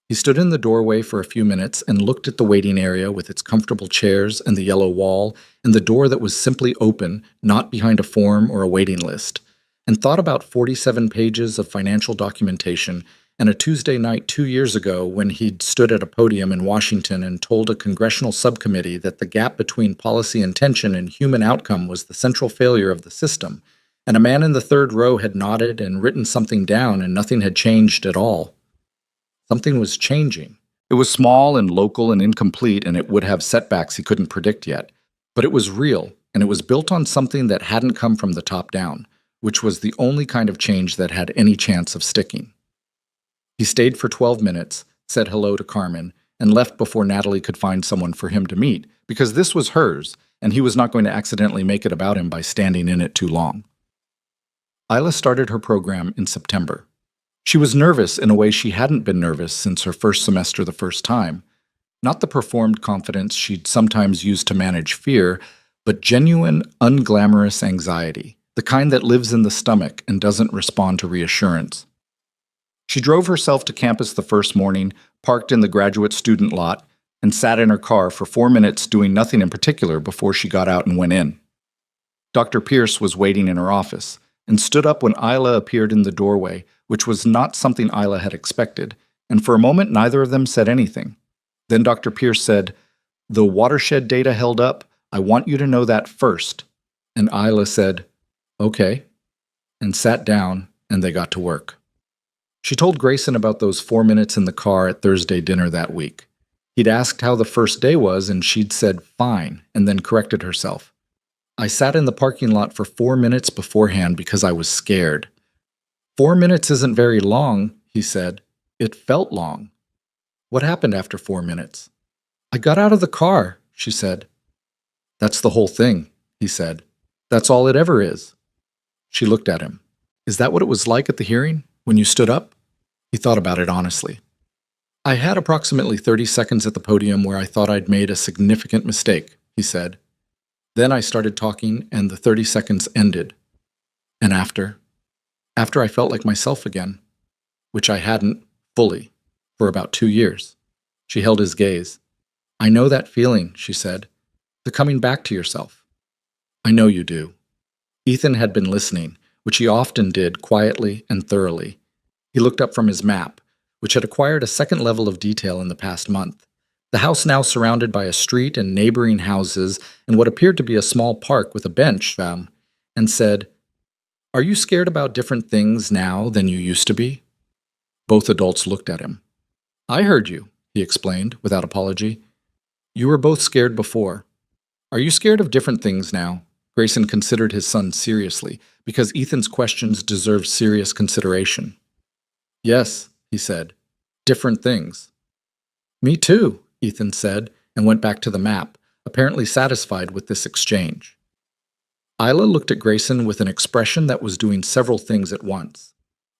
He stood in the doorway for a few minutes and looked at the waiting area with its comfortable chairs and the yellow wall and the door that was simply open, not behind a form or a waiting list, and thought about 47 pages of financial documentation and a Tuesday night 2 years ago when he'd stood at a podium in Washington and told a congressional subcommittee that the gap between policy intention and human outcome was the central failure of the system, and a man in the third row had nodded and written something down and nothing had changed at all. Something was changing. It was small and local and incomplete, and it would have setbacks he couldn't predict yet. But it was real, and it was built on something that hadn't come from the top down, which was the only kind of change that had any chance of sticking. He stayed for 12 minutes, said hello to Carmen, and left before Natalie could find someone for him to meet, because this was hers, and he was not going to accidentally make it about him by standing in it too long. Isla started her program in September. She was nervous in a way she hadn't been nervous since her first semester the first time. Not the performed confidence she'd sometimes used to manage fear, but genuine, unglamorous anxiety, the kind that lives in the stomach and doesn't respond to reassurance. She drove herself to campus the first morning, parked in the graduate student lot, and sat in her car for 4 minutes doing nothing in particular before she got out and went in. Dr. Pierce was waiting in her office, and stood up when Isla appeared in the doorway, which was not something Isla had expected, and for a moment neither of them said anything. Then Dr. Pierce said, "The watershed data held up. I want you to know that first." And Isla said, "Okay," and sat down, and they got to work. She told Grayson about those 4 minutes in the car at Thursday dinner that week. He'd asked how the first day was, and she'd said, "Fine," and then corrected herself. "I sat in the parking lot for 4 minutes beforehand because I was scared." 4 minutes isn't very long, he said. It felt long. What happened after 4 minutes? "I got out of the car," she said. "That's the whole thing," he said. "That's all it ever is." She looked at him. "Is that what it was like at the hearing, when you stood up?" He thought about it honestly. "I had approximately 30 seconds at the podium where I thought I'd made a significant mistake," he said. "Then I started talking, and the 30 seconds ended." "And after?" After I felt like myself again, which I hadn't fully for about 2 years. She held his gaze. I know that feeling, she said. The coming back to yourself. I know you do. Ethan had been listening, which he often did quietly and thoroughly. He looked up from his map, which had acquired a second level of detail in the past month. The house now surrounded by a street and neighboring houses and what appeared to be a small park with a bench, and said, Are you scared about different things now than you used to be? Both adults looked at him. I heard you, he explained, without apology. You were both scared before. Are you scared of different things now? Grayson considered his son seriously, because Ethan's questions deserved serious consideration. Yes, he said. Different things. Me too, Ethan said, and went back to the map, apparently satisfied with this exchange. Isla looked at Grayson with an expression that was doing several things at once.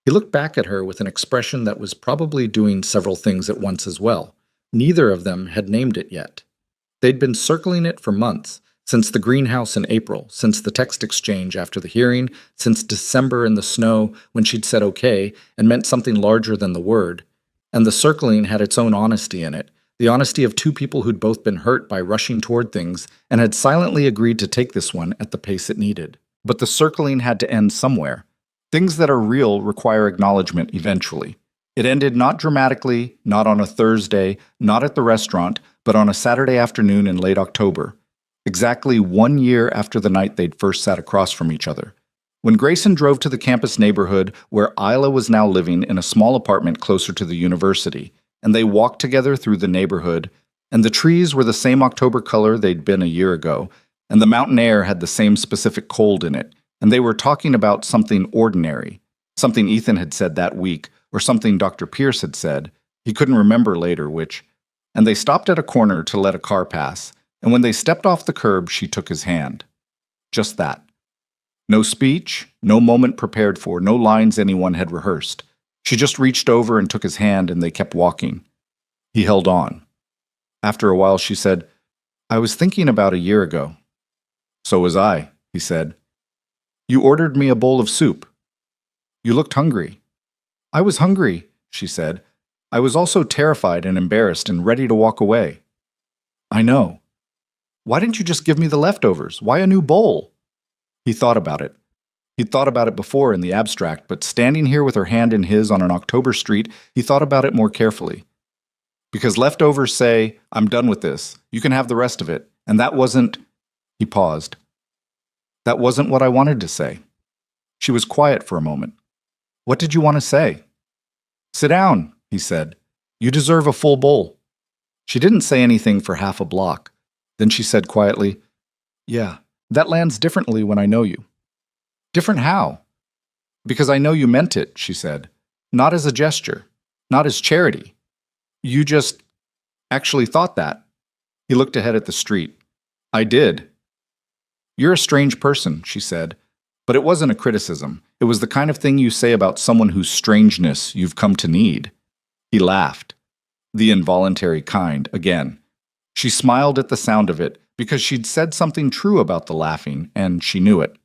He looked back at her with an expression that was probably doing several things at once as well. Neither of them had named it yet. They'd been circling it for months, since the greenhouse in April, since the text exchange after the hearing, since December in the snow when she'd said okay and meant something larger than the word. And the circling had its own honesty in it, the honesty of two people who'd both been hurt by rushing toward things and had silently agreed to take this one at the pace it needed. But the circling had to end somewhere. Things that are real require acknowledgement eventually. It ended not dramatically, not on a Thursday, not at the restaurant, but on a Saturday afternoon in late October, exactly 1 year after the night they'd first sat across from each other. When Grayson drove to the campus neighborhood where Isla was now living in a small apartment closer to the university, and they walked together through the neighborhood, and the trees were the same October color they'd been a year ago, and the mountain air had the same specific cold in it, and they were talking about something ordinary, something Ethan had said that week, or something Dr. Pierce had said. He couldn't remember later which. And they stopped at a corner to let a car pass, and when they stepped off the curb, she took his hand. Just that. No speech, no moment prepared for, no lines anyone had rehearsed. She just reached over and took his hand, and they kept walking. He held on. After a while, she said, I was thinking about a year ago. So was I, he said. You ordered me a bowl of soup. You looked hungry. I was hungry, she said. I was also terrified and embarrassed and ready to walk away. I know. Why didn't you just give me the leftovers? Why a new bowl? He thought about it. He'd thought about it before in the abstract, but standing here with her hand in his on an October street, he thought about it more carefully. Because leftovers say, I'm done with this. You can have the rest of it. And that wasn't... He paused. That wasn't what I wanted to say. She was quiet for a moment. What did you want to say? Sit down, he said. You deserve a full bowl. She didn't say anything for half a block. Then she said quietly, Yeah, that lands differently when I know you. Different how? Because I know you meant it, she said. Not as a gesture, not as charity. You just actually thought that. He looked ahead at the street. I did. You're a strange person, she said. But it wasn't a criticism. It was the kind of thing you say about someone whose strangeness you've come to need. He laughed. The involuntary kind, again. She smiled at the sound of it because she'd said something true about the laughing, and she knew it.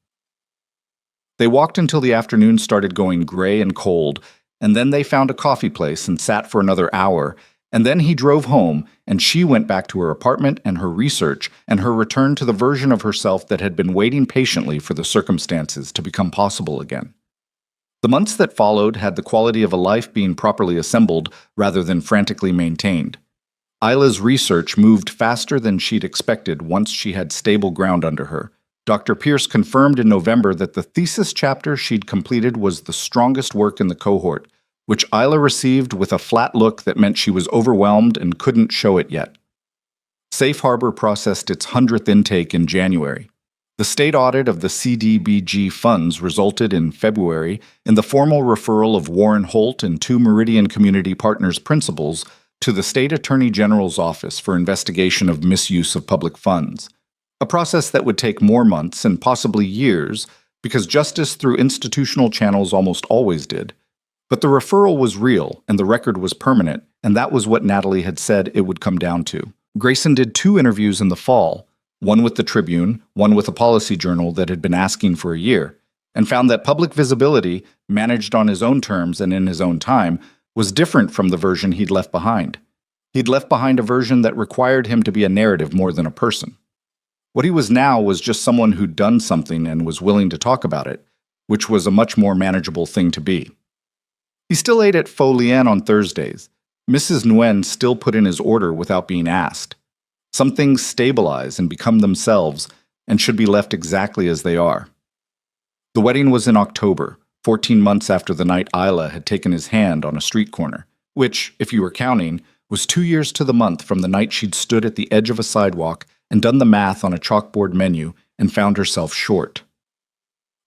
They walked until the afternoon started going gray and cold, and then they found a coffee place and sat for another hour, and then he drove home, and she went back to her apartment and her research and her return to the version of herself that had been waiting patiently for the circumstances to become possible again. The months that followed had the quality of a life being properly assembled rather than frantically maintained. Isla's research moved faster than she'd expected once she had stable ground under her. Dr. Pierce confirmed in November that the thesis chapter she'd completed was the strongest work in the cohort, which Isla received with a flat look that meant she was overwhelmed and couldn't show it yet. Safe Harbor processed its 100th intake in January. The state audit of the CDBG funds resulted in February in the formal referral of Warren Holt and 2 Meridian Community Partners principals to the State Attorney General's office for investigation of misuse of public funds, a process that would take more months and possibly years because justice through institutional channels almost always did. But the referral was real, and the record was permanent, and that was what Natalie had said it would come down to. Grayson did 2 interviews in the fall, one with the Tribune, one with a policy journal that had been asking for a year, and found that public visibility, managed on his own terms and in his own time, was different from the version he'd left behind. He'd left behind a version that required him to be a narrative more than a person. What he was now was just someone who'd done something and was willing to talk about it, which was a much more manageable thing to be. He still ate at Fo Lien on Thursdays. Mrs. Nguyen still put in his order without being asked. Some things stabilize and become themselves and should be left exactly as they are. The wedding was in October, 14 months after the night Isla had taken his hand on a street corner, which, if you were counting, was 2 years to the month from the night she'd stood at the edge of a sidewalk and done the math on a chalkboard menu and found herself short.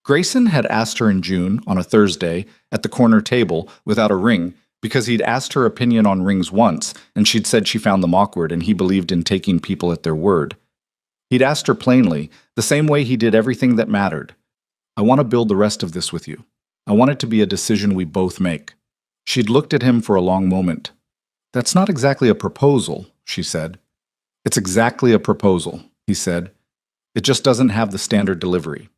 Grayson had asked her in June, on a Thursday, at the corner table, without a ring, because he'd asked her opinion on rings once, and she'd said she found them awkward and he believed in taking people at their word. He'd asked her plainly, the same way he did everything that mattered. I want to build the rest of this with you. I want it to be a decision we both make. She'd looked at him for a long moment. That's not exactly a proposal, she said. It's exactly a proposal, he said. It just doesn't have the standard delivery.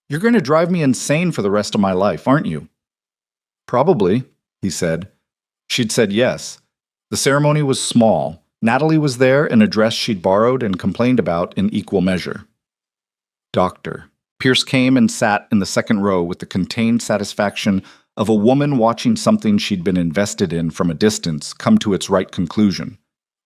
You're going to drive me insane for the rest of my life, aren't you? Probably, he said. She'd said yes. The ceremony was small. Natalie was there in a dress she'd borrowed and complained about in equal measure. Doctor. Pierce came and sat in the second row with the contained satisfaction of a woman watching something she'd been invested in from a distance come to its right conclusion.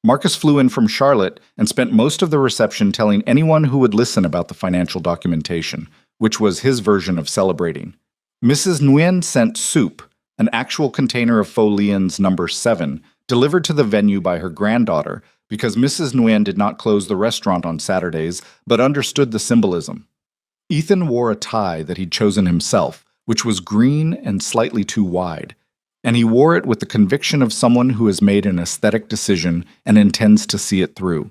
Marcus flew in from Charlotte and spent most of the reception telling anyone who would listen about the financial documentation, which was his version of celebrating. Mrs. Nguyen sent soup, an actual container of Fo Lien's number 7, delivered to the venue by her granddaughter because Mrs. Nguyen did not close the restaurant on Saturdays but understood the symbolism. Ethan wore a tie that he'd chosen himself, which was green and slightly too wide, and he wore it with the conviction of someone who has made an aesthetic decision and intends to see it through.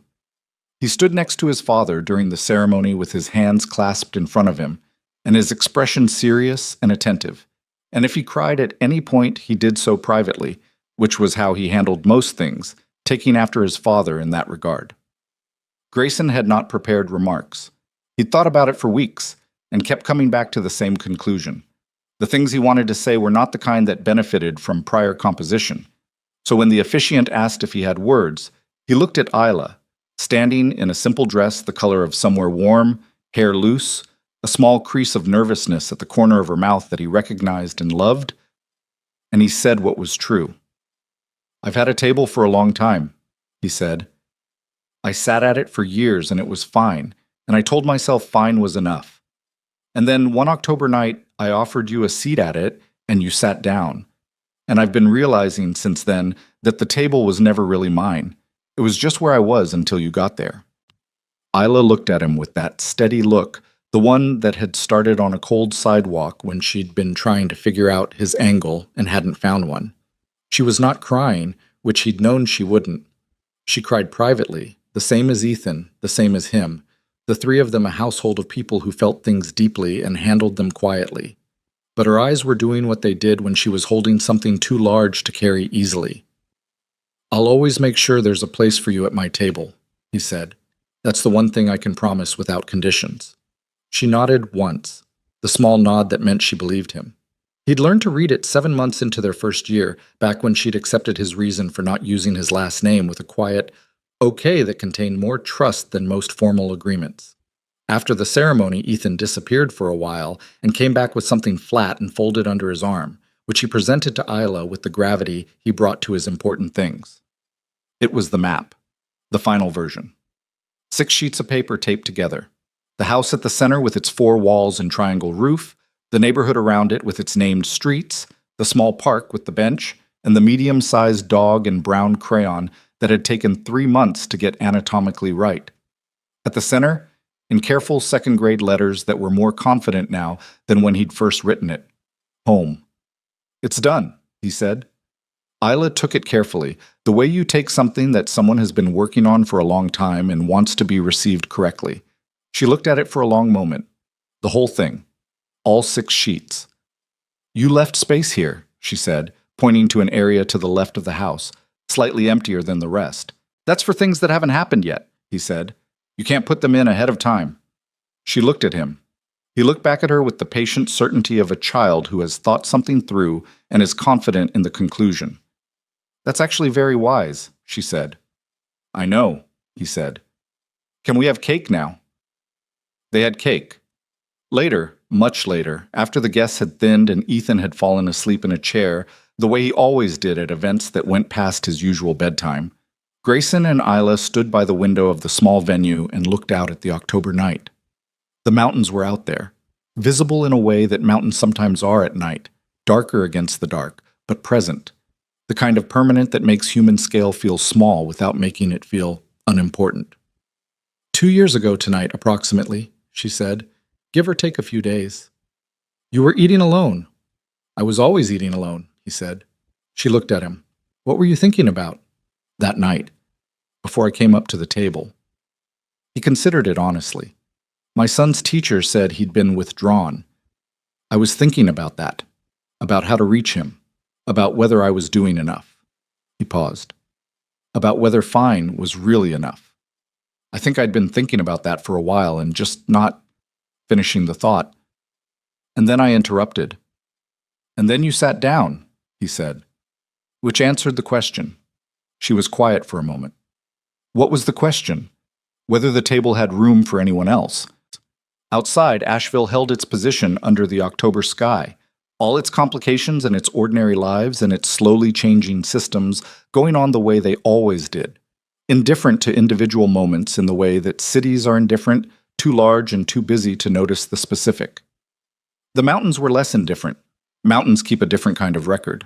He stood next to his father during the ceremony with his hands clasped in front of him, and his expression serious and attentive. And if he cried at any point, he did so privately, which was how he handled most things, taking after his father in that regard. Grayson had not prepared remarks. He'd thought about it for weeks, and kept coming back to the same conclusion. The things he wanted to say were not the kind that benefited from prior composition. So when the officiant asked if he had words, he looked at Isla, standing in a simple dress the color of somewhere warm, hair loose, a small crease of nervousness at the corner of her mouth that he recognized and loved, and he said what was true. I've had a table for a long time, he said. I sat at it for years and it was fine, and I told myself fine was enough. And then one October night, I offered you a seat at it, and you sat down. And I've been realizing since then that the table was never really mine. It was just where I was until you got there. Isla looked at him with that steady look, the one that had started on a cold sidewalk when she'd been trying to figure out his angle and hadn't found one. She was not crying, which he'd known she wouldn't. She cried privately, the same as Ethan, the same as him, the three of them a household of people who felt things deeply and handled them quietly. But her eyes were doing what they did when she was holding something too large to carry easily. I'll always make sure there's a place for you at my table, he said. That's the one thing I can promise without conditions. She nodded once, the small nod that meant she believed him. He'd learned to read it 7 months into their first year, back when she'd accepted his reason for not using his last name with a quiet okay that contained more trust than most formal agreements. After the ceremony, Ethan disappeared for a while and came back with something flat and folded under his arm, which he presented to Isla with the gravity he brought to his important things. It was the map, the final version. 6 sheets of paper taped together. The house at the center with its 4 walls and triangle roof, the neighborhood around it with its named streets, the small park with the bench, and the medium-sized dog in brown crayon that had taken 3 months to get anatomically right. At the center, in careful second-grade letters that were more confident now than when he'd first written it, home. It's done, he said. Isla took it carefully, the way you take something that someone has been working on for a long time and wants to be received correctly. She looked at it for a long moment. The whole thing. All 6 sheets. You left space here, she said, pointing to an area to the left of the house, slightly emptier than the rest. That's for things that haven't happened yet, he said. You can't put them in ahead of time. She looked at him. He looked back at her with the patient certainty of a child who has thought something through and is confident in the conclusion. "That's actually very wise," she said. "I know," he said. "Can we have cake now?" They had cake. Later, much later, after the guests had thinned and Ethan had fallen asleep in a chair, the way he always did at events that went past his usual bedtime, Grayson and Isla stood by the window of the small venue and looked out at the October night. The mountains were out there, visible in a way that mountains sometimes are at night, darker against the dark, but present, the kind of permanent that makes human scale feel small without making it feel unimportant. 2 years ago tonight, approximately, she said, give or take a few days. You were eating alone. I was always eating alone, he said. She looked at him. What were you thinking about? That night, before I came up to the table. He considered it honestly. My son's teacher said he'd been withdrawn. I was thinking about that, about how to reach him, about whether I was doing enough. He paused. About whether fine was really enough. I think I'd been thinking about that for a while and just not finishing the thought. And then I interrupted. And then you sat down, he said, which answered the question. She was quiet for a moment. What was the question? Whether the table had room for anyone else. Outside, Asheville held its position under the October sky, all its complications and its ordinary lives and its slowly changing systems going on the way they always did, indifferent to individual moments in the way that cities are indifferent, too large and too busy to notice the specific. The mountains were less indifferent. Mountains keep a different kind of record.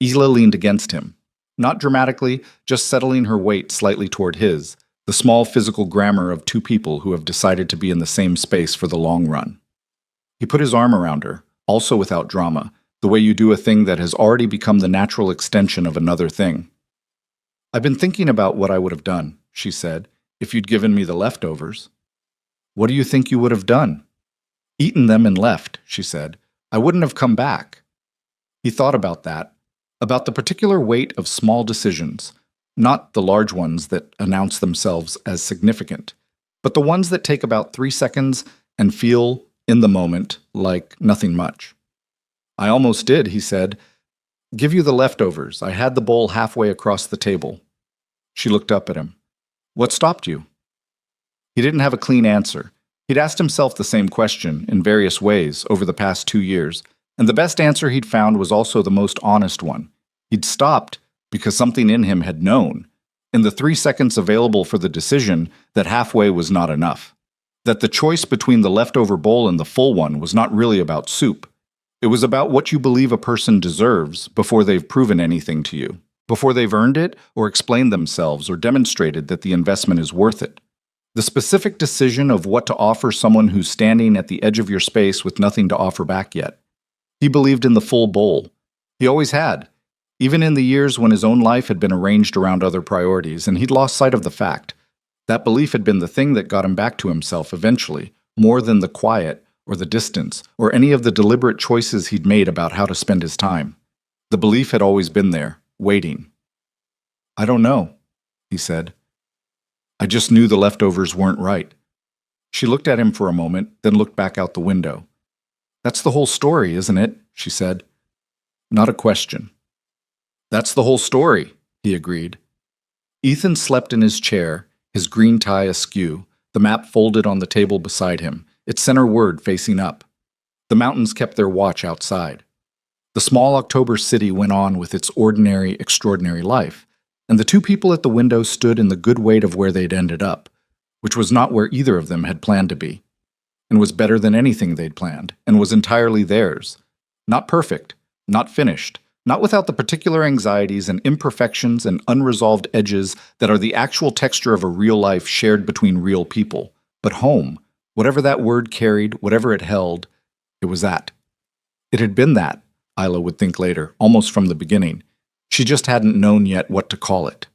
Isla leaned against him, not dramatically, just settling her weight slightly toward his, the small physical grammar of two people who have decided to be in the same space for the long run. He put his arm around her, also without drama, the way you do a thing that has already become the natural extension of another thing. I've been thinking about what I would have done, she said, if you'd given me the leftovers. What do you think you would have done? Eaten them and left, she said. I wouldn't have come back. He thought about that, about the particular weight of small decisions, not the large ones that announce themselves as significant, but the ones that take about 3 seconds and feel, in the moment, like nothing much. I almost did, he said. Give you the leftovers. I had the bowl halfway across the table. She looked up at him. What stopped you? He didn't have a clean answer. He'd asked himself the same question in various ways over the past 2 years, and the best answer he'd found was also the most honest one. He'd stopped because something in him had known, in the 3 seconds available for the decision, that halfway was not enough. That the choice between the leftover bowl and the full one was not really about soup. It was about what you believe a person deserves before they've proven anything to you, before they've earned it or explained themselves or demonstrated that the investment is worth it. The specific decision of what to offer someone who's standing at the edge of your space with nothing to offer back yet. He believed in the full bowl. He always had, even in the years when his own life had been arranged around other priorities, and he'd lost sight of the fact. That belief had been the thing that got him back to himself eventually, more than the quiet or the distance or any of the deliberate choices he'd made about how to spend his time. The belief had always been there, waiting. I don't know, he said. I just knew the leftovers weren't right. She looked at him for a moment, then looked back out the window. That's the whole story, isn't it? She said. Not a question. That's the whole story, he agreed. Ethan slept in his chair, his green tie askew, the map folded on the table beside him, its center word facing up. The mountains kept their watch outside. The small October city went on with its ordinary, extraordinary life, and the two people at the window stood in the good weight of where they'd ended up, which was not where either of them had planned to be, and was better than anything they'd planned, and was entirely theirs. Not perfect, not finished, not without the particular anxieties and imperfections and unresolved edges that are the actual texture of a real life shared between real people. But home, whatever that word carried, whatever it held, it was that. It had been that, Isla would think later, almost from the beginning. She just hadn't known yet what to call it.